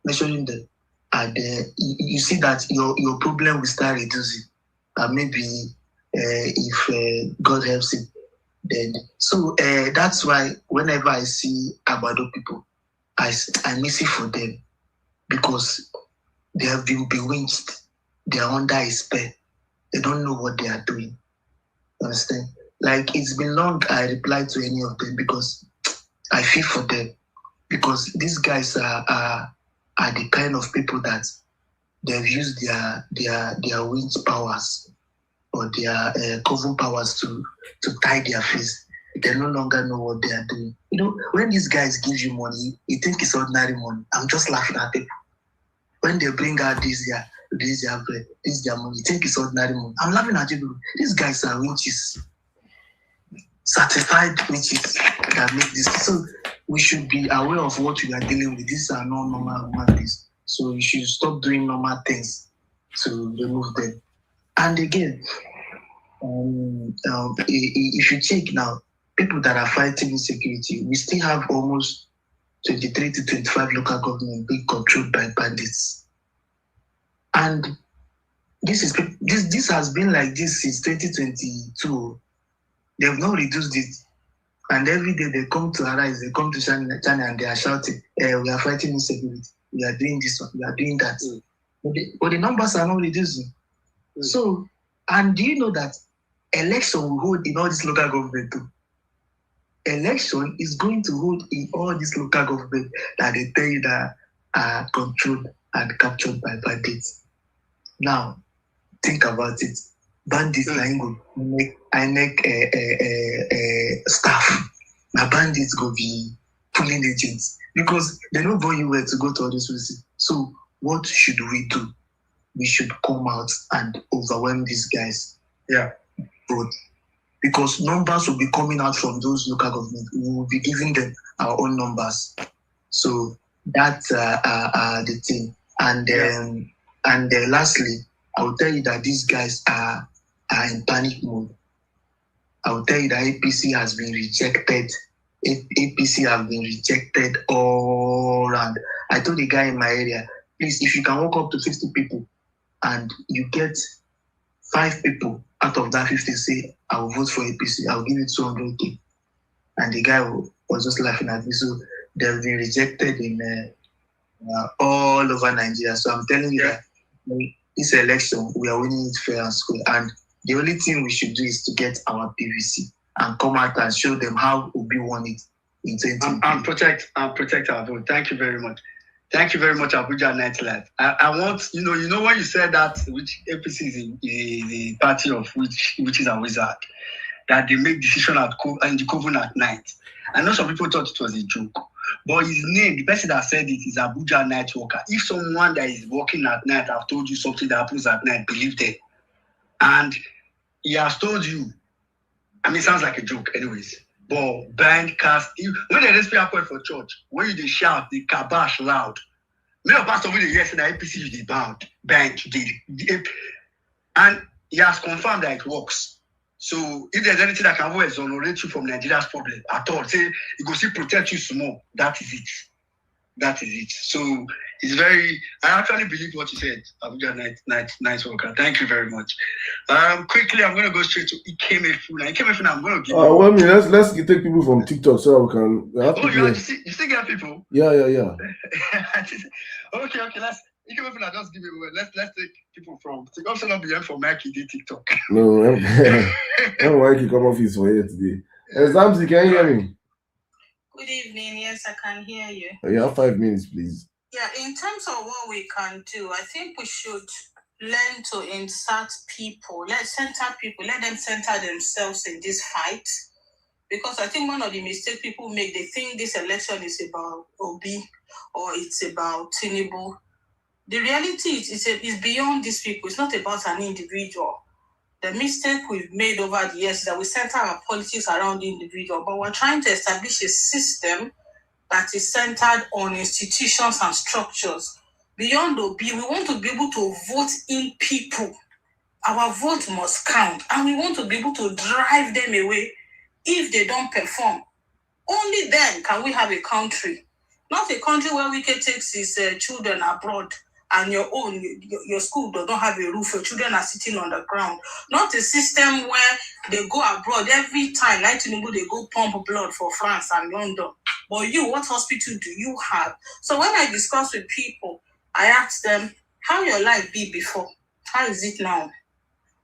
mentioning them. And you see that your problem will start reducing. And maybe if God helps it, then. So that's why whenever I see Abado people, I miss it for them, because they have been bewitched. They are under a spell. They don't know what they are doing. Understand? Like, it's been long I replied to any of them, because I feel for them. Because these guys are the kind of people that they've used their wings powers or their coven powers to tie their face. They no longer know what they are doing. You know, when these guys give you money, you think it's ordinary money. I'm just laughing at people. When they bring out this their bread, this their money, you think it's ordinary money. I'm laughing at you. These guys are witches, certified witches that make this. So we should be aware of what we are dealing with. These are not normal human beings. So we should stop doing normal things to remove them. And again, if you check now, people that are fighting insecurity, we still have almost 23 to 25 local governments being controlled by bandits. And this has been like this since 2022. They have not reduced it. And every day they come to Arise, they come to China and they are shouting, we are fighting insecurity. We are doing this, we are doing that. But the numbers are not reducing. So, and do you know that election will hold in all these local government too? Election is going to hold in all these local government that they tell you that are controlled and captured by bandits. Now, think about it. Bandits make staff. Now bandits go be pulling agents because they don't know you where to go to all this places. So what should we do? We should come out and overwhelm these guys. Yeah. But because numbers will be coming out from those local governments. We will be giving them our own numbers. So that's the thing. And lastly, I will tell you that these guys are in panic mode. I will tell you that APC has been rejected. APC have been rejected all around. I told the guy in my area, please, if you can walk up to 50 people and you get 5 people out of that 50 say, I will vote for APC, I'll give you 200K. And the guy was just laughing at me. So they've been rejected in all over Nigeria. So I'm telling you that this election, we are winning it fair and square. And the only thing we should do is to get our PVC and come out and show them how Obi won it in 2020. And protect our vote. Thank you very much. Thank you very much, Abuja Nightlife. I want, you know when you said that, which APC is the party of witches and wizards, that they make decision in the coven at night. I know some people thought it was a joke, but his name, the person that said it, is Abuja Night Walker. If someone that is working at night have told you something that happens at night, believe them. And he has told you, I mean, it sounds like a joke anyways, but bind, cast, when they raise prayer for church, when they shout, they kabash loud. Many pastor will hear say that APC is the bind, and he has confirmed that it works. So if there's anything that can exonerate you from Nigeria's problem at all, say it will still protect you small. That is it. That is it. So it's I actually believe what you said, Abuja Night Walker. Thank you very much. Quickly, I'm going to go straight to Ikemefuna. Ikemefuna, I'm going to give you... Well, let's take people from TikTok so we can... you still get people? Yeah. okay, Ikemefuna, just give me a word. Let's take people from... Also not be for Mikey, TikTok. No, Mikey come off his way today. Zamzi, can you hear me? Good evening. Yes, I can hear you. You have 5 minutes, please. Yeah, in terms of what we can do, I think we should learn to insert people. Let them center themselves in this fight. Because I think one of the mistakes people make, they think this election is about Obi or it's about Tinubu. The reality is beyond these people. It's not about an individual. The mistake we've made over the years is that we center our politics around the individual, but we're trying to establish a system that is centered on institutions and structures beyond Obi, we want to be able to vote in people. Our vote must count, and we want to be able to drive them away if they don't perform. Only then can we have a country, not a country where Wike takes his children abroad and your school does not have a roof, your children are sitting on the ground. Not a system where they go abroad every time, like Tinubu, they go pump blood for France and London. But you, what hospital do you have? So when I discuss with people, I ask them, how your life be before? How is it now?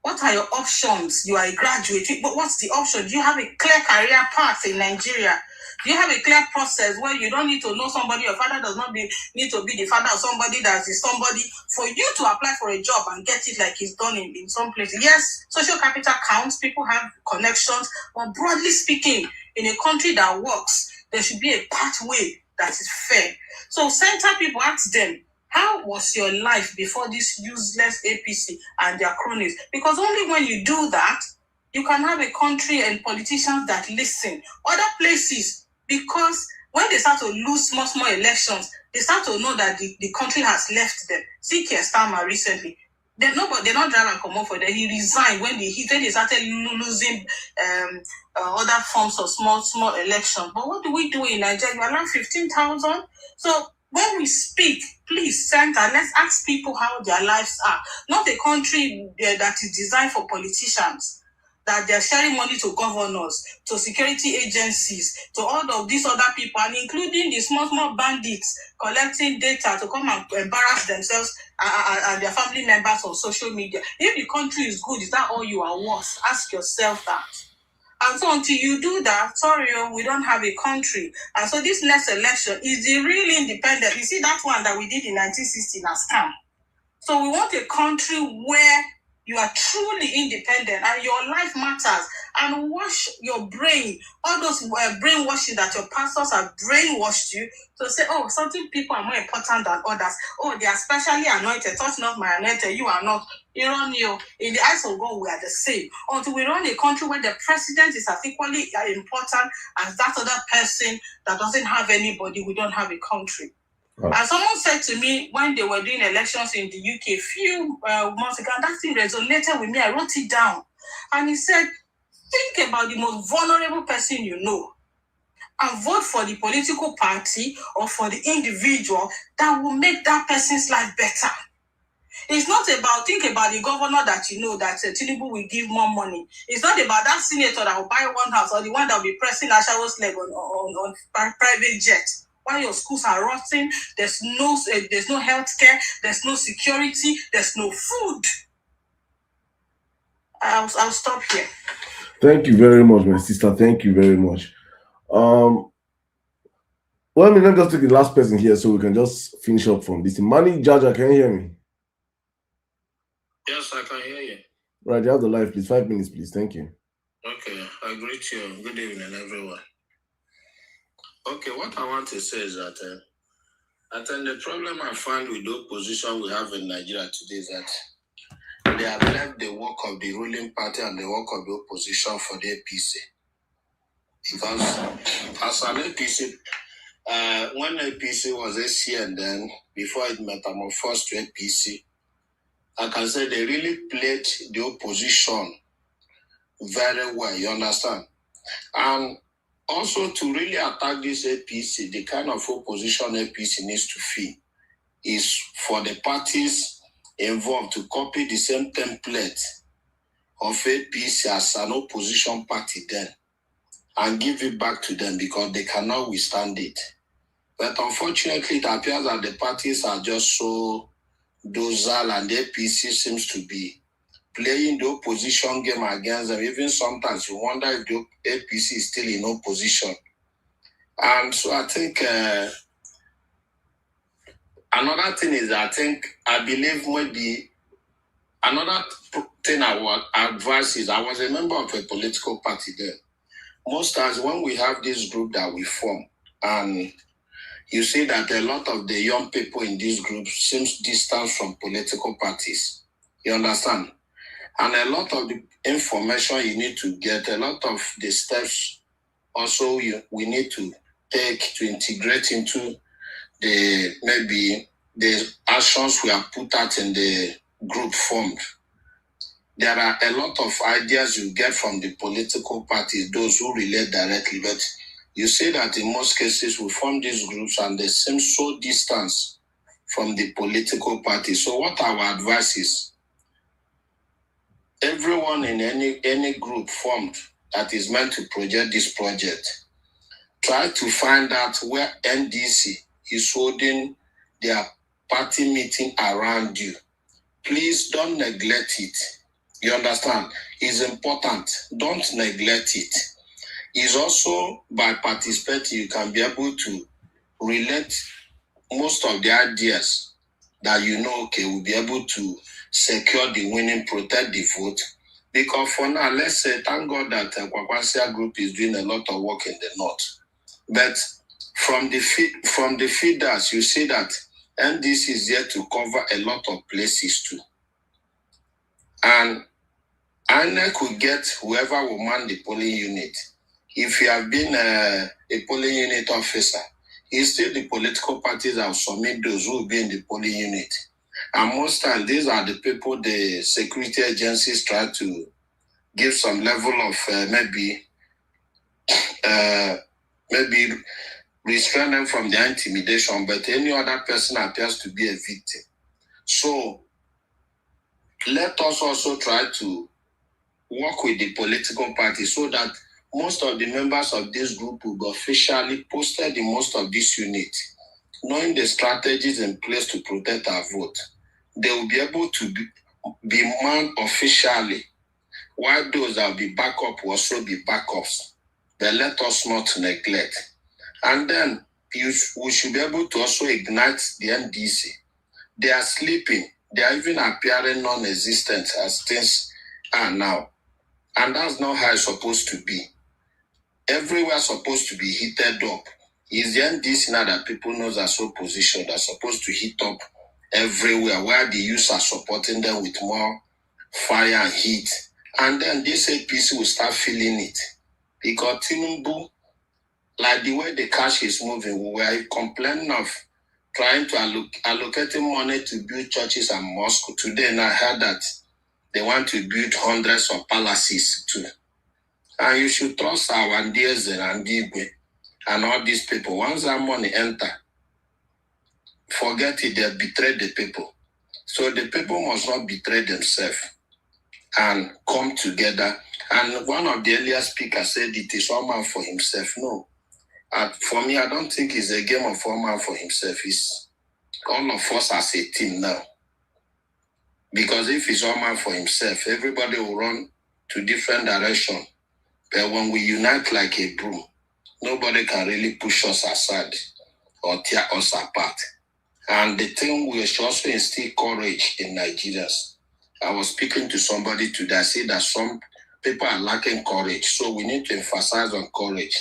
What are your options? You are a graduate, but what's the option? Do you have a clear career path in Nigeria? Do you have a clear process where you don't need to know somebody? Your father does not need to be the father of somebody that is somebody for you to apply for a job and get it like it's done in some places. Yes, social capital counts. People have connections. But broadly speaking, in a country that works, there should be a pathway that is fair. So center people, ask them, how was your life before this useless APC and their cronies? Because only when you do that, you can have a country and politicians that listen. Other places, because when they start to lose small elections, they start to know that the country has left them. See Keir Starmer recently. They're not drive and come up for that. He resigned when they started losing other forms of small elections. But what do we do in Nigeria? You allow 15,000. So when we speak, please, center, let's ask people how their lives are. Not a country that is designed for politicians, that they're sharing money to governors, to security agencies, to all of these other people, and including the small bandits collecting data to come and embarrass themselves and their family members on social media. If the country is good, is that all you are worth? Ask yourself that. And so until you do that, sorry, we don't have a country. And so this next election is the real independent. You see that one that we did in 1960 as scam. So we want a country where you are truly independent and your life matters. And wash your brain. All those brainwashing that your pastors have brainwashed you to say, oh, certain people are more important than others. Oh, they are specially anointed. Touch not my anointed, you are not. In the eyes of God, we are the same. Until we run a country where the president is as equally important as that other person that doesn't have anybody, we don't have a country. Oh. And someone said to me when they were doing elections in the UK a few months ago, and that thing resonated with me. I wrote it down. And he said, think about the most vulnerable person you know and vote for the political party or for the individual that will make that person's life better. It's not about, think about the governor that you know that Tinubu will give more money. It's not about that senator that will buy one house or the one that will be pressing Ashawo's leg on private jet. While your schools are rotting, there's no health care, there's no security, there's no food. I'll stop here. Thank you very much, my sister. Thank you very much. Well, let me just take the last person here so we can just finish up from this. Mani Jaja, can you hear me? Yes, I can hear you. Right, you have the live, please. 5 minutes, please. Thank you. Okay, I greet you. Good evening, everyone. Okay, what I want to say is that I think the problem I find with the opposition we have in Nigeria today is that they have left the work of the ruling party and the work of the opposition for the APC. Because as an APC, when APC was ACN then, before it metamorphosed to APC, I can say they really played the opposition very well, you understand? And also to really attack this APC, the kind of opposition APC needs to feel is for the parties involved to copy the same template of APC as an opposition party then and give it back to them because they cannot withstand it. But unfortunately, it appears that the parties are just so docile and the APC seems to be playing the opposition game against them. Even sometimes you wonder if the APC is still in opposition. And so I think another thing is I believe maybe another thing I would advise is I was a member of a political party there. Most times when we have this group that we form and you see that a lot of the young people in this group seems distant from political parties. You understand? And a lot of the information you need to get, a lot of the steps also we need to take to integrate into maybe the actions we have put out in the group formed. There are a lot of ideas you get from the political parties, those who relate directly, but you see that in most cases we form these groups and they seem so distant from the political party. So what our advice is, everyone in any group formed that is meant to project this project, try to find out where NDC is holding their party meeting around you. Please don't neglect it. You understand? It's important. Don't neglect it. It's also by participating, you can be able to relate most of the ideas that we'll be able to secure the winning, protect the vote. Because for now, let's say, thank God that Kwakwasia Group is doing a lot of work in the north. But from the feeders, you see that NDC is here to cover a lot of places too. And INEC will get whoever will man the polling unit. If you have been a polling unit officer, it's still the political parties that will submit those who will be in the polling unit. And most times, these are the people the security agencies try to give some level of maybe restrain them from their intimidation, but any other person appears to be a victim. So let us also try to work with the political party so that most of the members of this group will be officially posted in most of these units, knowing the strategies in place to protect our vote. They will be able to be manned officially, while those that will be backup will also be backups. But let us not neglect. And then we should be able to also ignite the NDC. They are sleeping. They are even appearing non-existent as things are now. And that's not how it's supposed to be. Everywhere supposed to be heated up. It's the NDC now that people know are so positioned, are supposed to heat up everywhere, where the youth are supporting them with more fire and heat. And then this APC will start feeling it. Because Tinubu, like the way the cash is moving, we were complaining of trying to allocating money to build churches and mosques. Today, and I heard that they want to build hundreds of palaces too. And you should trust our Ndieze and Igwe and all these people. Once that money enter, forget it, they betray the people. So the people must not betray themselves and come together. And one of the earlier speakers said it is one man for himself. No. For me, I don't think it's a game of one man for himself. It's all of us as a team now. Because if it's one man for himself, everybody will run to different directions. But when we unite like a broom, nobody can really push us aside or tear us apart. And the thing we should also instill courage in Nigerians. I was speaking to somebody today. I said that some people are lacking courage. So we need to emphasize on courage.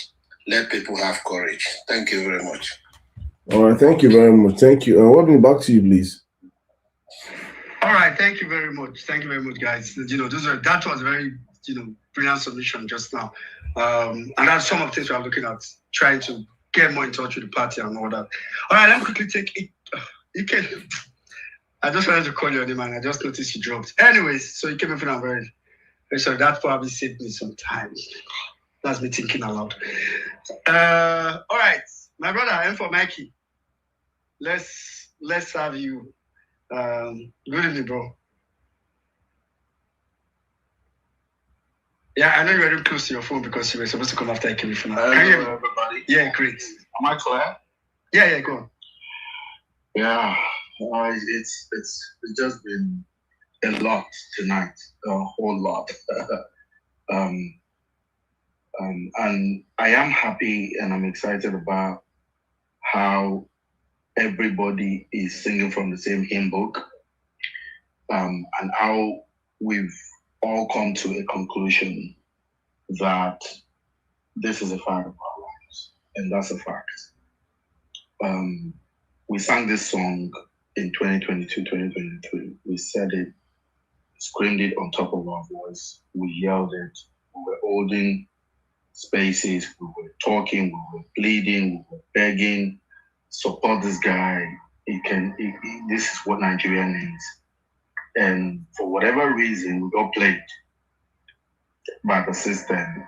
Let people have courage. Thank you very much. All right. Thank you very much. Thank you. Welcome back to you, please. All right. Thank you very much. Thank you very much, guys. That was very, brilliant submission just now. And that's some of the things we are looking at, trying to get more in touch with the party and all that. All right. Let me quickly take it. I just wanted to call your name and I just noticed you dropped. Anyways, so you came in and very sorry. That probably saved me some time. That's me thinking aloud. All right, my brother, I'm for Mikey. Let's have you. Good evening, bro. Yeah, I know you were very close to your phone because you were supposed to come after I came in. Hello, everybody. Yeah, great. Am I clear? Yeah, go on. Yeah, it's just been a lot tonight, a whole lot. And I am happy and I'm excited about how everybody is singing from the same hymn book, and how we've all come to a conclusion that this is a fight of our lives, and that's a fact. We sang this song in 2022, 2023. We said it, screamed it on top of our voice. We yelled it. We were holding spaces. We were talking. We were pleading. We were begging. Support this guy. this is what Nigeria needs. And for whatever reason, we got played by the system.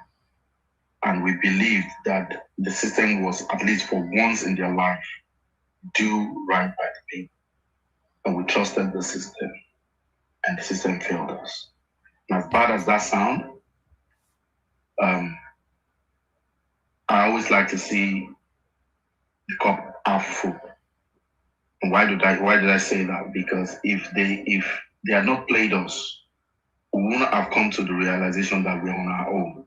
And we believed that the system was, at least for once in their life, do right by the people. And we trusted the system. And the system failed us. And as bad as that sounds, I always like to see the cup half full. And why did I say that? Because if they had not played us, we wouldn't have come to the realization that we're on our own.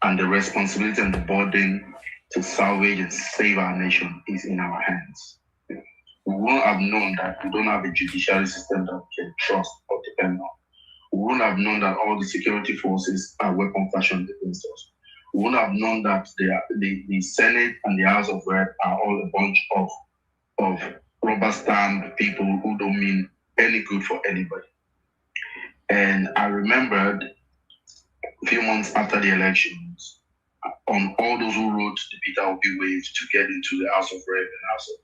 And the responsibility and the burden to salvage and save our nation is in our hands. We wouldn't have known that we don't have a judiciary system that we can trust or depend on. We wouldn't have known that all the security forces are weapon fashioned against us. We wouldn't have known that the Senate and the House of Rep are all a bunch of rubber stamp people who don't mean any good for anybody. And I remembered a few months after the elections, on all those who wrote the Peter Obi wave to get into the House of Rep and House of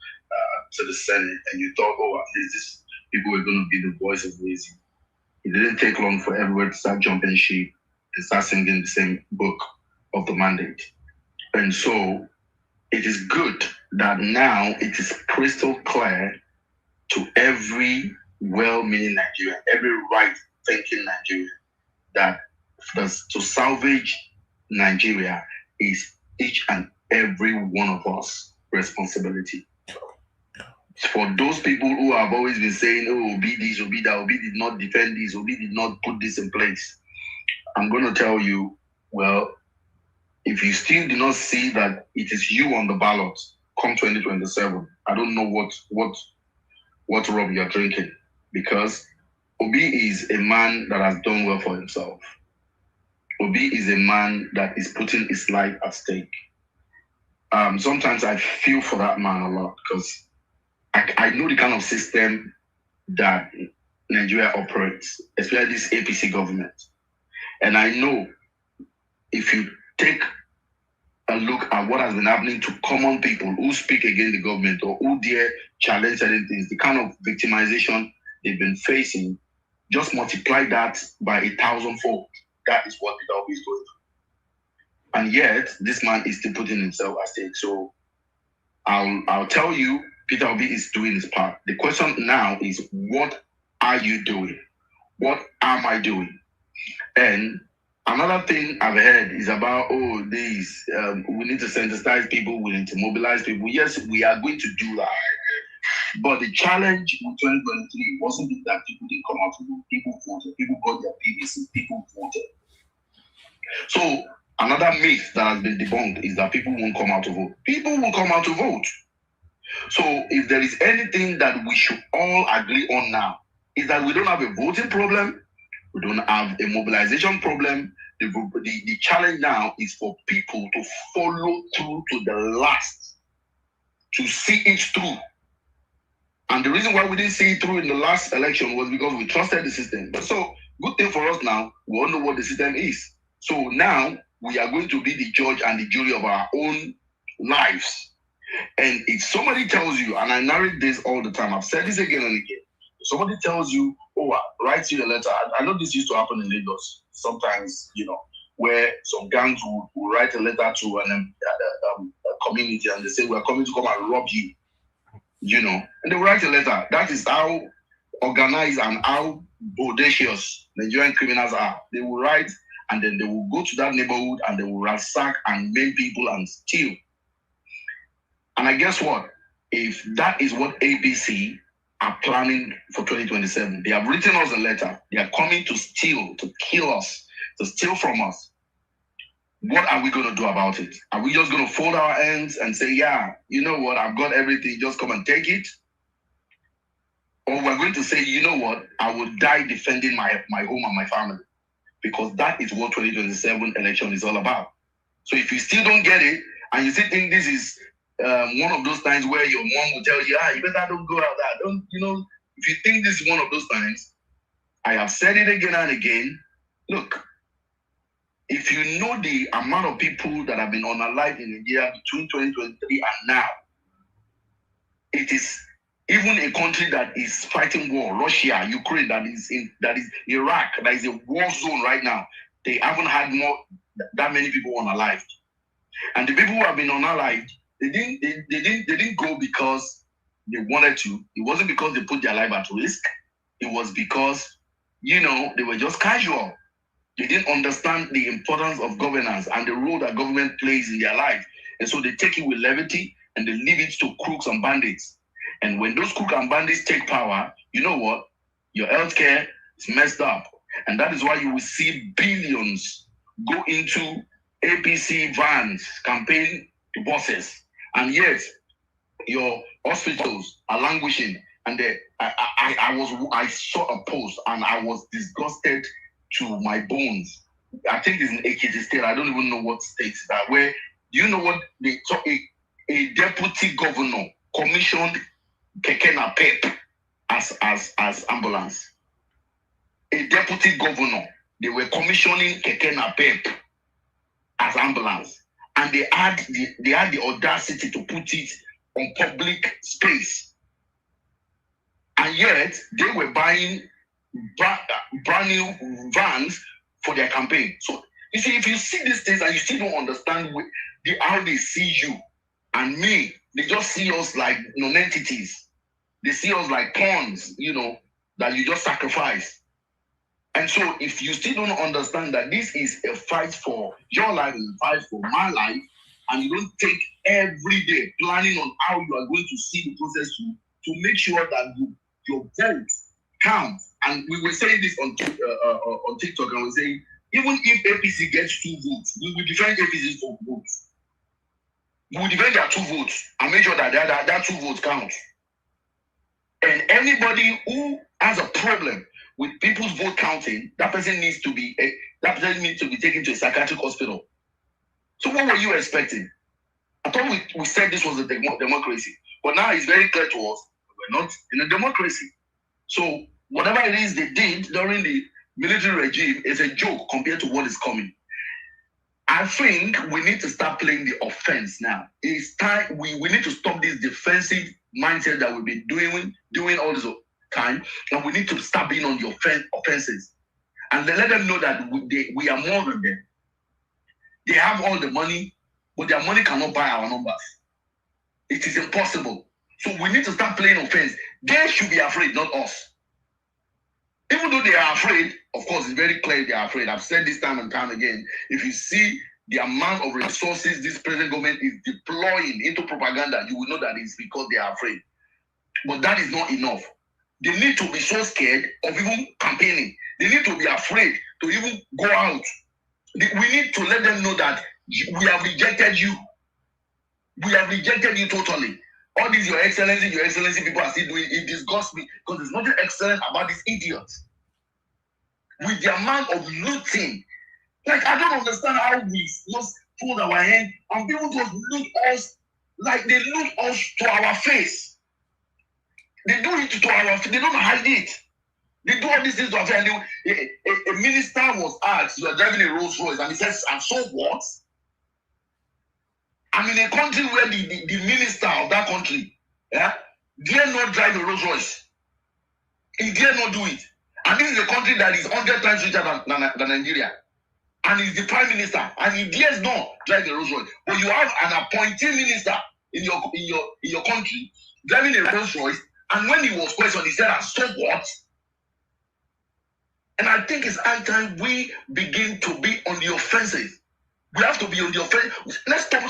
to the Senate, and you thought, oh, at least these people were going to be the voice of reason. It didn't take long for everyone to start jumping ship and start singing the same book of the mandate. And so it is good that now it is crystal clear to every well-meaning Nigerian, every right-thinking Nigerian, that to salvage Nigeria is each and every one of us responsibility. For those people who have always been saying, oh, Obi this, Obi that, Obi did not defend this, Obi did not put this in place, I'm going to tell you, well, if you still do not see that it is you on the ballot come 2027, I don't know what rum you're drinking, because Obi is a man that has done well for himself. Obi is a man that is putting his life at stake. Sometimes I feel for that man a lot, because I know the kind of system that Nigeria operates, especially this APC government. And I know if you take a look at what has been happening to common people who speak against the government or who dare challenge certain things, the kind of victimization they've been facing, just multiply that by 1,000-fold. That is what Peter Obi is going through. And yet, this man is still putting himself at stake. So I'll tell you, Peter Obi is doing his part. The question now is, what are you doing? What am I doing? And another thing I've heard is about, we need to sensitize people, we need to mobilize people. Yes, we are going to do that. But the challenge in 2023 wasn't that people didn't come out to vote. People voted. People got their PVC. People voted. So another myth that has been debunked is that people won't come out to vote. People will come out to vote. So if there is anything that we should all agree on now, is that we don't have a voting problem, we don't have a mobilization problem. The challenge now is for people to follow through to the last, to see it through. And the reason why we didn't see it through in the last election was because we trusted the system. But so, good thing for us now, we all know what the system is. So now we are going to be the judge and the jury of our own lives. And if somebody tells you, and I narrate this all the time, I've said this again and again, if somebody tells you, oh, write you a letter. I know this used to happen in Lagos sometimes, where some gangs will write a letter to a community and they say, we're coming to come and rob you, and they will write a letter. That is how organized and how audacious Nigerian criminals are. They will write and then they will go to that neighborhood and they will ransack and maim people and steal. And I guess what? If that is what ABC are planning for 2027, they have written us a letter. They are coming to steal, to kill us, to steal from us. What are we going to do about it? Are we just going to fold our hands and say, yeah, you know what? I've got everything. Just come and take it. Or we're going to say, you know what? I will die defending my home and my family. Because that is what 2027 election is all about. So if you still don't get it, and you still think this is one of those times where your mom will tell you, you better don't go out there. If you think this is one of those times, I have said it again and again. Look, if you know the amount of people that have been unalived in India between 2023 and now, it is even a country that is fighting war, Russia, Ukraine, that is Iraq, that is a war zone right now, they haven't had that many people unalived. And the people who have been unalived, they didn't go because they wanted to. It wasn't because they put their life at risk. It was because, they were just casual. They didn't understand the importance of governance and the role that government plays in their life. And so they take it with levity and they leave it to crooks and bandits. And when those crooks and bandits take power, you know what? Your healthcare is messed up. And that is why you will see billions go into APC vans, campaign buses. And yet, your hospitals are languishing. And I saw a post and I was disgusted to my bones. I think it's in Ekiti State. I don't even know what state that. Where, do you know what they talk? A deputy governor commissioned Keke Napep as ambulance. A deputy governor, they were commissioning Keke Napep as ambulance, and they had the audacity to put it on public space, and yet they were buying brand new vans for their campaign. So you see, if you see these things and you still don't understand how they see you and me, they just see us like non-entities. They see us like pawns, that you just sacrifice. And so if you still don't understand that this is a fight for your life and a fight for my life, and you don't take every day planning on how you are going to see the process to make sure that your vote counts. And we were saying this on TikTok, and we're saying, even if APC gets 2 votes, we will defend APC's 4 votes. We will defend their 2 votes and make sure that that 2 votes count. And anybody who has a problem with people's vote counting, that person needs to be taken to a psychiatric hospital. So what were you expecting? I thought we said this was a democracy, but now it's very clear to us we're not in a democracy. So whatever it is they did during the military regime is a joke compared to what is coming. I think we need to start playing the offense now. It's time we need to stop this defensive mindset that we've been doing all this time, and we need to start being on the offenses and let them know that we are more than them. They have all the money, but their money cannot buy our numbers. It is impossible. So we need to start playing offense. They should be afraid, not us. Even though they are afraid, of course, it's very clear they are afraid. I've said this time and time again. If you see the amount of resources this present government is deploying into propaganda, you will know that it's because they are afraid. But that is not enough. They need to be so scared of even campaigning. They need to be afraid to even go out. We need to let them know that we have rejected you. We have rejected you totally. All these Your Excellency people are still doing it. Disgusts me because there's nothing excellent about these idiots. With the amount of looting, like I don't understand how we just fold our hand and people just loot us, like they loot us to our face. They do it to our face. They don't hide it. They do all these things to our face. A minister was asked, "You are driving a Rolls Royce," and he says, "And so what?" I'm in a country where the minister of that country dare not drive a Rolls Royce. He dare not do it. And this is a country that is 100 times richer than Nigeria. And he's the prime minister. And he dares not drive a Rolls Royce. But you have an appointed minister in your country driving a Rolls Royce. And when he was questioned, he said, "And so what?" And I think it's high time we begin to be on the offensive. We have to be on the offense. Let's start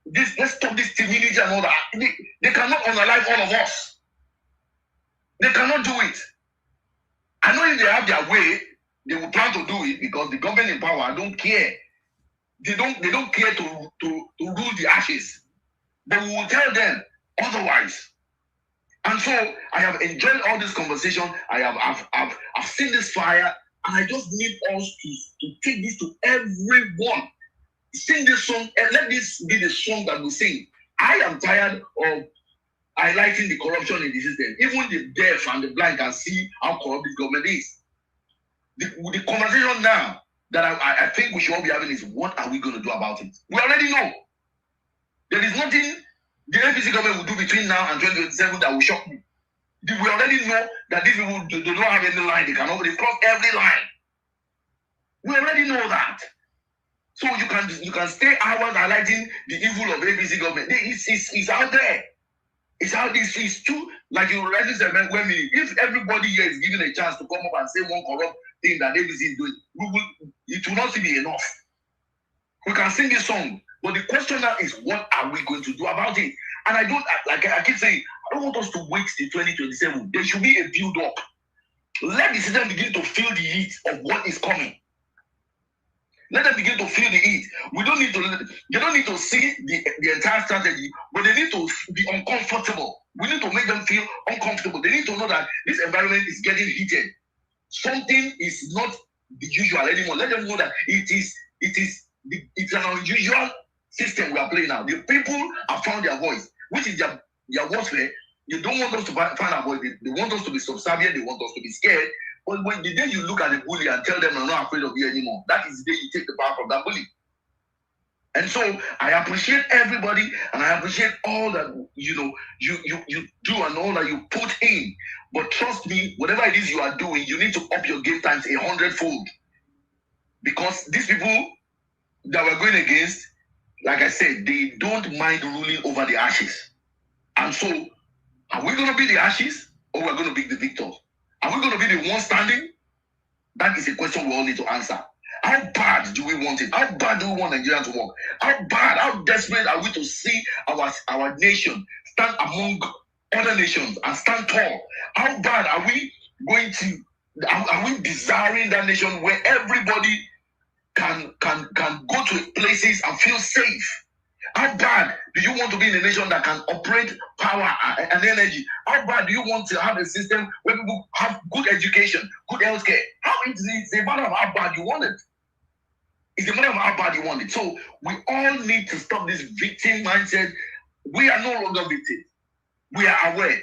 this. Let's stop this timidity and all that. They cannot unalive all of us. They cannot do it. I know if they have their way, they will plan to do it because the government in power don't care. They don't care to rule the ashes. But we will tell them otherwise. And so I have enjoyed all this conversation. I've seen this fire. And I just need us to take this to everyone. Sing this song and let this be the song that we sing. I am tired of highlighting the corruption in the system. Even the deaf and the blind can see how corrupt this government is. The conversation now that I think we should all be having is, what are we going to do about it? We already know. There is nothing the APC government will do between now and 2027 that will shock me. We already know that these people do not have any line. They cross every line. We already know that. So you can stay hours highlighting the evil of APC government. It's out there. It's out there. It's true. Like you already said, if everybody here is given a chance to come up and say one corrupt thing that APC is doing, it will not be enough. We can sing this song, but the question now is, what are we going to do about it? And I keep saying, I don't want us to wait till 2027. There should be a build-up. Let the system begin to feel the heat of what is coming. Let them begin to feel the heat. They don't need to see the entire strategy, but they need to be uncomfortable. We need to make them feel uncomfortable. They need to know that this environment is getting heated. Something is not the usual anymore. Let them know that it's an unusual system we are playing now. The people have found their voice, which is their warfare. They don't want us to find our voice. They want us to be subservient. They want us to be scared. But when the day you look at the bully and tell them I'm not afraid of you anymore, that is the day you take the power from that bully. And so I appreciate everybody, and I appreciate all that you do and all that you put in. But trust me, whatever it is you are doing, you need to up your game times 100-fold. Because these people that we're going against, like I said, they don't mind ruling over the ashes. And so, are we going to be the ashes, or we're going to be the victors? Are we going to be the one standing? That is a question we all need to answer. How bad do we want it? How bad do we want Nigeria to work? How bad, how desperate are we to see our nation stand among other nations and stand tall? How bad are we are we desiring that nation where everybody can go to places and feel safe? How bad do you want to be in a nation that can operate power and energy? How bad do you want to have a system where people have good education, good healthcare? It's a matter of how bad you want it. It's a matter of how bad you want it. So we all need to stop this victim mindset. We are no longer victims. We are aware.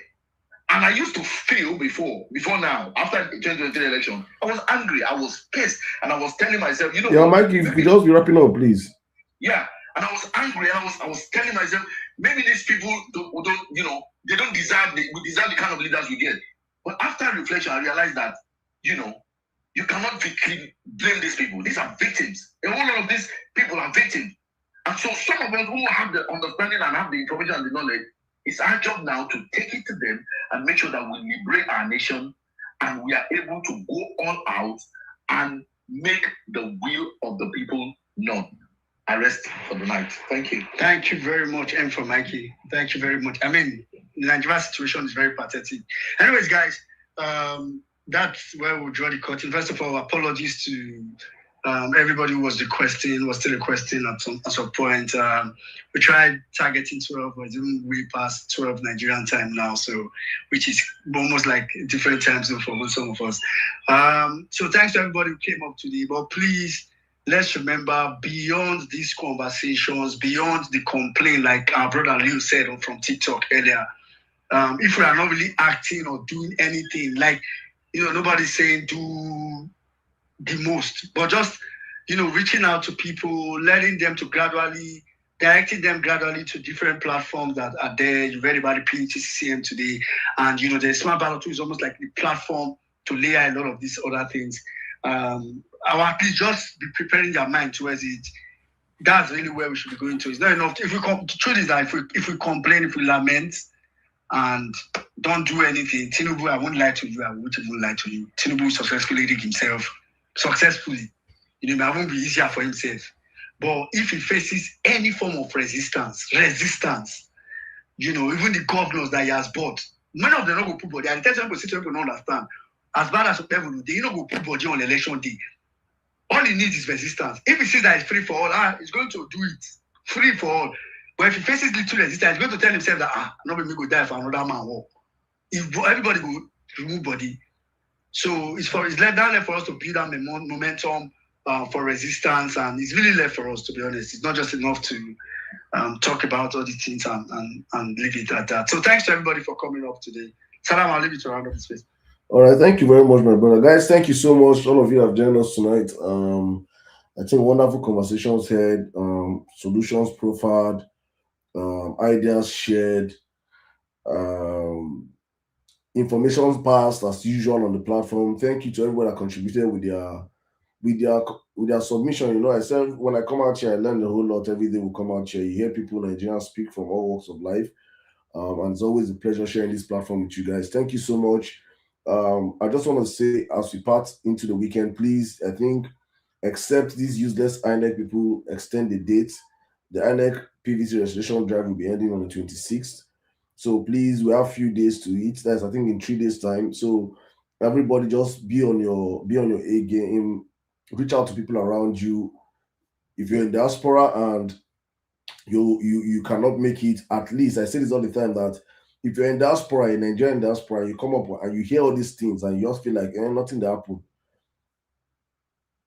And I used to feel before now, after the 2023 election, I was angry, I was pissed, and I was telling myself, Mike, if you could just be wrapping up, please. Yeah. And I was angry, and I was telling myself, maybe these people they don't deserve we deserve the kind of leaders we get. But after reflection, I realized that, you cannot blame these people. These are victims. A whole lot of these people are victims. And so some of us who have the understanding and have the information and the knowledge, it's our job now to take it to them and make sure that we liberate our nation and we are able to go all out and make the will of the people known. I rest for the night. Thank you. Thank you very much, M for Mikey. Thank you very much. I mean, the Nigerian situation is very pathetic. Anyways, guys, that's where we'll draw the curtain. First of all, apologies to everybody who was still requesting at some point. We tried targeting 12, but it's even way past 12 Nigerian time now, so which is almost like a different time zone for some of us. So thanks to everybody who came up today. But please, let's remember, beyond these conversations, beyond the complaint, like our brother Leo said from TikTok earlier, if we are not really acting or doing anything, like, nobody's saying do the most, but just, reaching out to people, letting them to directing them gradually to different platforms that are there. You read about the PUTCCM today, and, the Smart Ballot is almost like the platform to layer a lot of these other things. I will at least just be preparing your mind towards it. That's really where we should be going to. It's not enough. The truth is that if we complain, if we lament, and don't do anything, Tinubu, I won't lie to you. I won't even lie to you. Tinubu successfully rigged himself. Successfully. It won't be easier for himself. But if he faces any form of resistance, even the governors that he has bought, none of them don't go put body. And the time people don't understand. As bad as people, they don't go put body on election day. All he needs is resistance. If he sees that it's free for all, he's going to do it. Free for all. But if he faces little resistance, he's going to tell himself that, nobody will die for another man war. If everybody will remove body. So it's left for us to build that momentum for resistance, and it's really left for us, to be honest. It's not just enough to talk about all these things and leave it at that. So thanks to everybody for coming up today. Salam, I'll leave it to round up the space. All right, thank you very much, my brother. Guys, thank you so much. All of you have joined us tonight. I think wonderful conversations here, solutions profiled, ideas shared, information passed as usual on the platform. Thank you to everyone that contributed with their submission. You know, I said when I come out here, I learn a whole lot every day. We come out here, you hear people, Nigerians speak from all walks of life. And it's always a pleasure sharing this platform with you guys. Thank you so much. I just want to say, as we part into the weekend, please, I think, except these useless INEC people extend the date. The INEC PVC registration drive will be ending on the 26th. So please, we have a few days to eat. That's, I think, in 3 days' time. So everybody just be on your A game. Reach out to people around you. If you're in diaspora and you cannot make it, at least I say this all the time, that if you're in diaspora, in Nigerian diaspora, you come up and you hear all these things and you just feel like nothing that happened.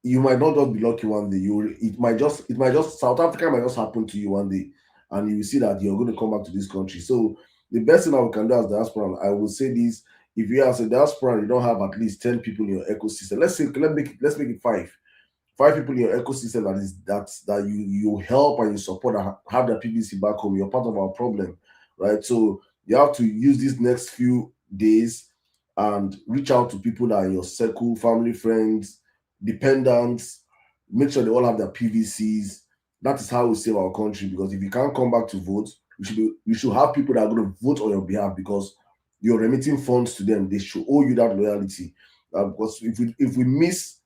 You might not just be lucky one day. It might just South Africa might just happen to you one day, and you will see that you're going to come back to this country. So the best thing that we can do as diaspora, I will say this: if you as a diaspora and you don't have at least 10 people in your ecosystem, let's make it 5 people in your ecosystem that you help and you support and have their PVC back home. You're part of our problem, right? So you have to use these next few days and reach out to people that are in your circle, family, friends, dependents. Make sure they all have their PVCs. That is how we save our country. Because if you can't come back to vote, we should have people that are going to vote on your behalf, because you're remitting funds to them. They should owe you that loyalty. Because if we miss,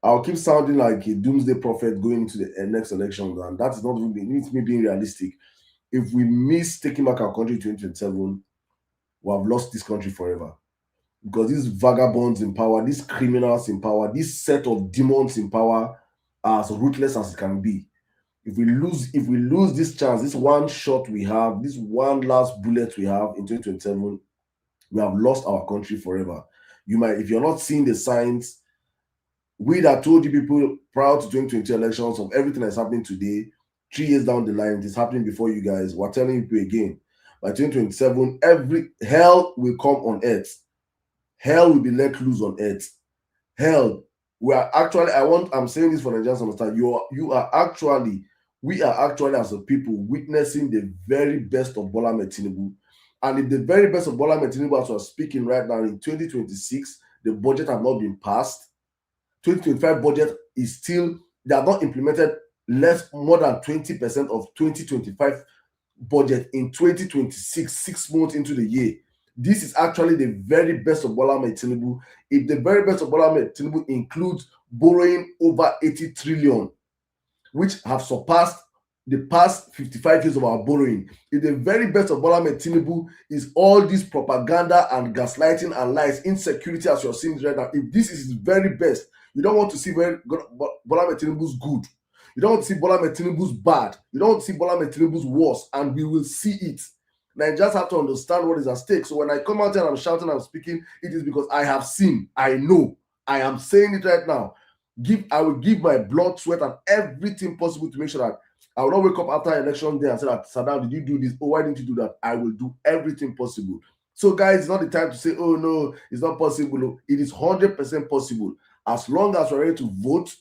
I'll keep sounding like a doomsday prophet going into the next election, and that is not even me being realistic. If we miss taking back our country in 2027, we have lost this country forever. Because these vagabonds in power, these criminals in power, this set of demons in power are as ruthless as it can be. If we lose this chance, this one shot we have, this one last bullet we have in 2027, we have lost our country forever. If you're not seeing the signs, we that told you people prior to 2020 elections of everything that's happening today, 3 years down the line, it is happening before you guys. We're telling you again, by 2027, every hell will come on earth. Hell will be let loose on earth. Hell, I'm saying this for Nigerians to understand. We are actually as a people witnessing the very best of Bola Ahmed Tinubu. And if the very best of Bola Ahmed Tinubu, as we're speaking right now in 2026, the budget have not been passed. 2025 budget is still, they have not implemented more than 20% of 2025 budget in 2026, 6 months into the year. This is actually the very best of Bola Ahmed Tinubu. If the very best of Bola Ahmed Tinubu includes borrowing over 80 trillion, which have surpassed the past 55 years of our borrowing. If the very best of Bola Ahmed Tinubu is all this propaganda and gaslighting and lies, insecurity as you're seeing right now, if this is his very best, you don't want to see Bola Ahmed Tinubu's good. You don't want to see Bola Ahmed Tinubu's bad. You don't want to see Bola Ahmed Tinubu's worse, and we will see it. Nigerians have to understand what is at stake. So when I come out here and I'm shouting, I'm speaking, it is because I have seen, I know, I am saying it right now. I will give my blood, sweat, and everything possible to make sure that I will not wake up after election day and say that, Saddam, did you do this? Oh, why didn't you do that? I will do everything possible. So, guys, it's not the time to say, oh, no, it's not possible. It is 100% possible. As long as we're ready to vote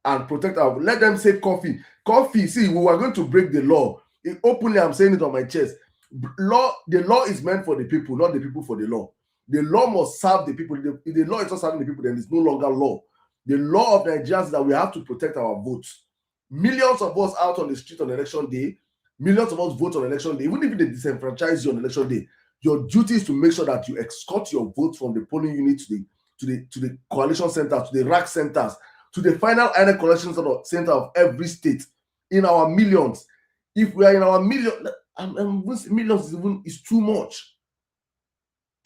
and protect our, let them say coffee. Coffee, see, we were going to break the law. Openly, I'm saying it on my chest. The law is meant for the people, not the people for the law. The law must serve the people. If the law is not serving the people, then it's no longer law. The law of Nigeria is that we have to protect our votes. Millions of us out on the street on election day, millions of us vote on election day. Even if they disenfranchise you on election day, your duty is to make sure that you escort your votes from the polling unit to the coalition centers, to the rack centers, to the final INEC collection center of every state. In our millions, if we are in our millions is too much.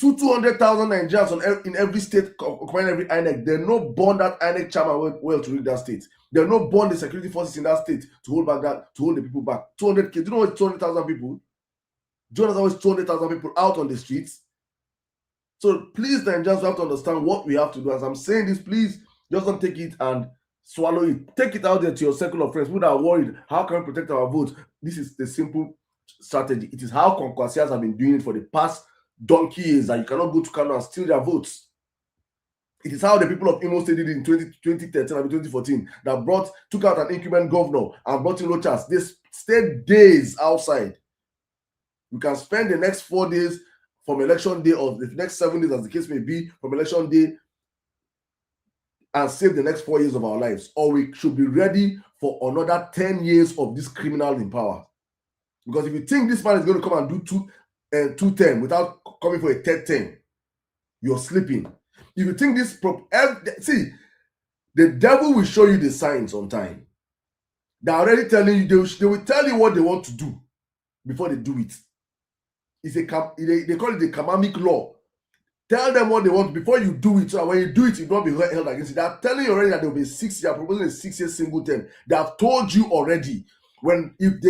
200,000 Nigerians in every state occupying every INEC. They no bond that INEC chairman well to read that state. They no bond the security forces in that state to hold the people back. 200K. Do you know what 200,000 people? Do you know what 200,000 people out on the streets? So please, Nigerians, have to understand what we have to do. As I'm saying this, please just don't take it and swallow it. Take it out there to your circle of friends who are worried. How can we protect our votes? This is the simple strategy. It is how conquistadors have been doing it for the past donkey years, that you cannot go to Kano and steal their votes. It is how the people of Imo State did it in 2013 and 2014, that took out an incumbent governor and brought in Rochas. They stayed days outside We can spend the next 4 days from election day, or the next 7 days, as the case may be, from election day, and save the next 4 years of our lives. Or we should be ready for another 10 years of this criminal in power. Because if you think this man is going to come and do two term without coming for a third term, you're sleeping. If you think this, see, the devil will show you the signs on time. They're already telling you, they will tell you what they want to do before they do it. They call it the Kamamic law. Tell them what they want before you do it, so that when you do it, you'll not be held against it. They're telling you already that there will be 6 years, proposing a 6 year single term. They have told you already. If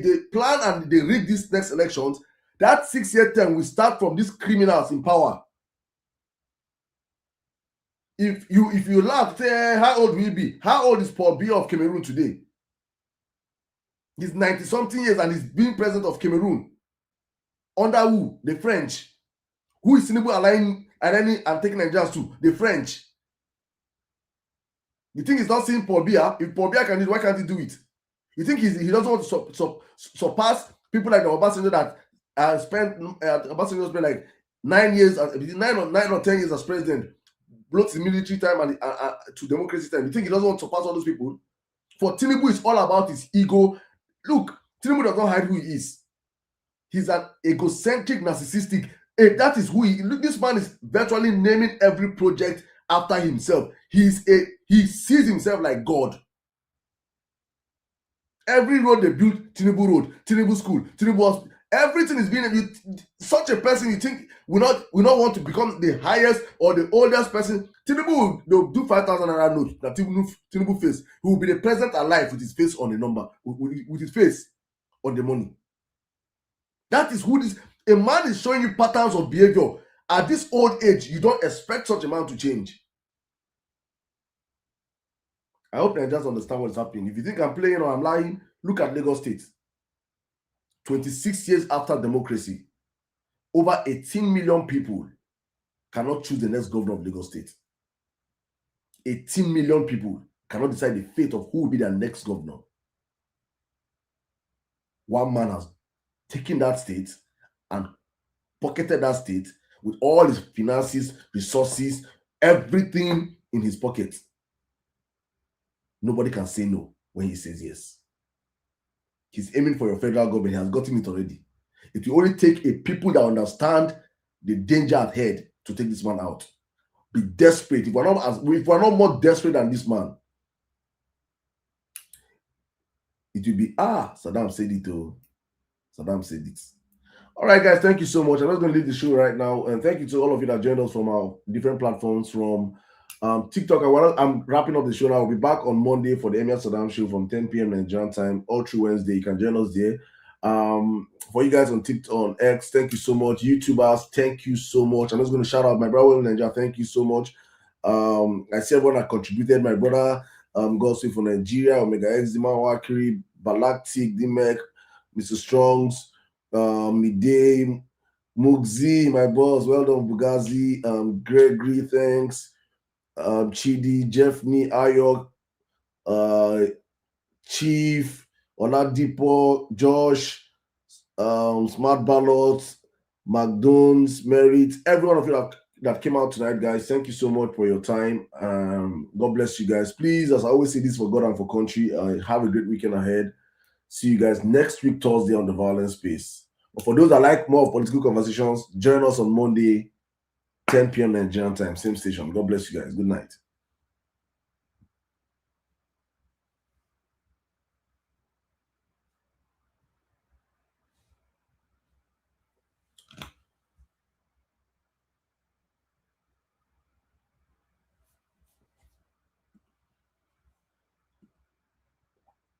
they plan and they rig these next elections, that 6 year term will start from these criminals in power. If you laugh, say, how old will he be? How old is Paul Biya of Cameroon today? He's 90-something years and he's being president of Cameroon. Under who? The French. Who is Tinubu aligning and taking Nigerians to? The French. You think he's not seeing Paul Biya? If Paul Biya can do it, why can't he do it? You think he doesn't want to surpass people like the Obasanjo that spent like 9 years, 9 or 10 years as president, blows the military time and to democracy time. You think he doesn't want to surpass all those people? For Tinubu, it's all about his ego. Look, Tinubu does not hide who he is. He's an egocentric, narcissistic. That is who he. Look, this man is virtually naming every project after himself. He sees himself like God. Every road they built, Tinubu Road, Tinubu School, Tinubu Hospital, everything is being. Such a person, you think will not want to become the highest or the oldest person. Tinubu will do 5,000 naira note that Tinubu face. He will be the president alive with his face on the number, with his face on the money. That is who this. A man is showing you patterns of behavior. At this old age, you don't expect such a man to change. I hope Nigerians understand what's happening. If you think I'm playing or I'm lying, look at Lagos State. 26 years after democracy, over 18 million people cannot choose the next governor of Lagos State. 18 million people cannot decide the fate of who will be their next governor. One man has taken that state and pocketed that state with all his finances, resources, everything in his pocket. Nobody can say no when he says yes. He's aiming for your federal government. He has gotten it already. It will only take a people that understand the danger ahead to take this man out. Be desperate. If we're not more desperate than this man, it will be, Saddam said it. Saddam said it. All right, guys, thank you so much. I'm just going to leave the show right now. And thank you to all of you that joined us from our different platforms, from TikTok. I'm wrapping up the show now. I'll be back on Monday for the Emir Saddam show from 10 p.m. Nigerian time, all through Wednesday. You can join us there. For you guys on TikTok, on X, thank you so much. YouTubers, thank you so much. I'm just going to shout out my brother in Nigeria. Thank you so much. I see everyone that contributed. My brother, Godswill for Nigeria, Omega X, Dima Wakiri, Balaktik, Dimek, Mr. Strongs, Midday, Mugzi, my boss, well done, Bugazi, Gregory, thanks, Chidi, Jeffney, Ayok, Chief, Oladipo, Josh, Smart Ballots, McDonald's, Merit, every one of you that came out tonight, guys. Thank you so much for your time. God bless you guys. Please, as I always say, this for God and for country. Have a great weekend ahead. See you guys next week, Thursday, on the Vawulence Space. But for those that like more of political conversations, join us on Monday, 10 p.m. Nigerian time, same station. God bless you guys. Good night.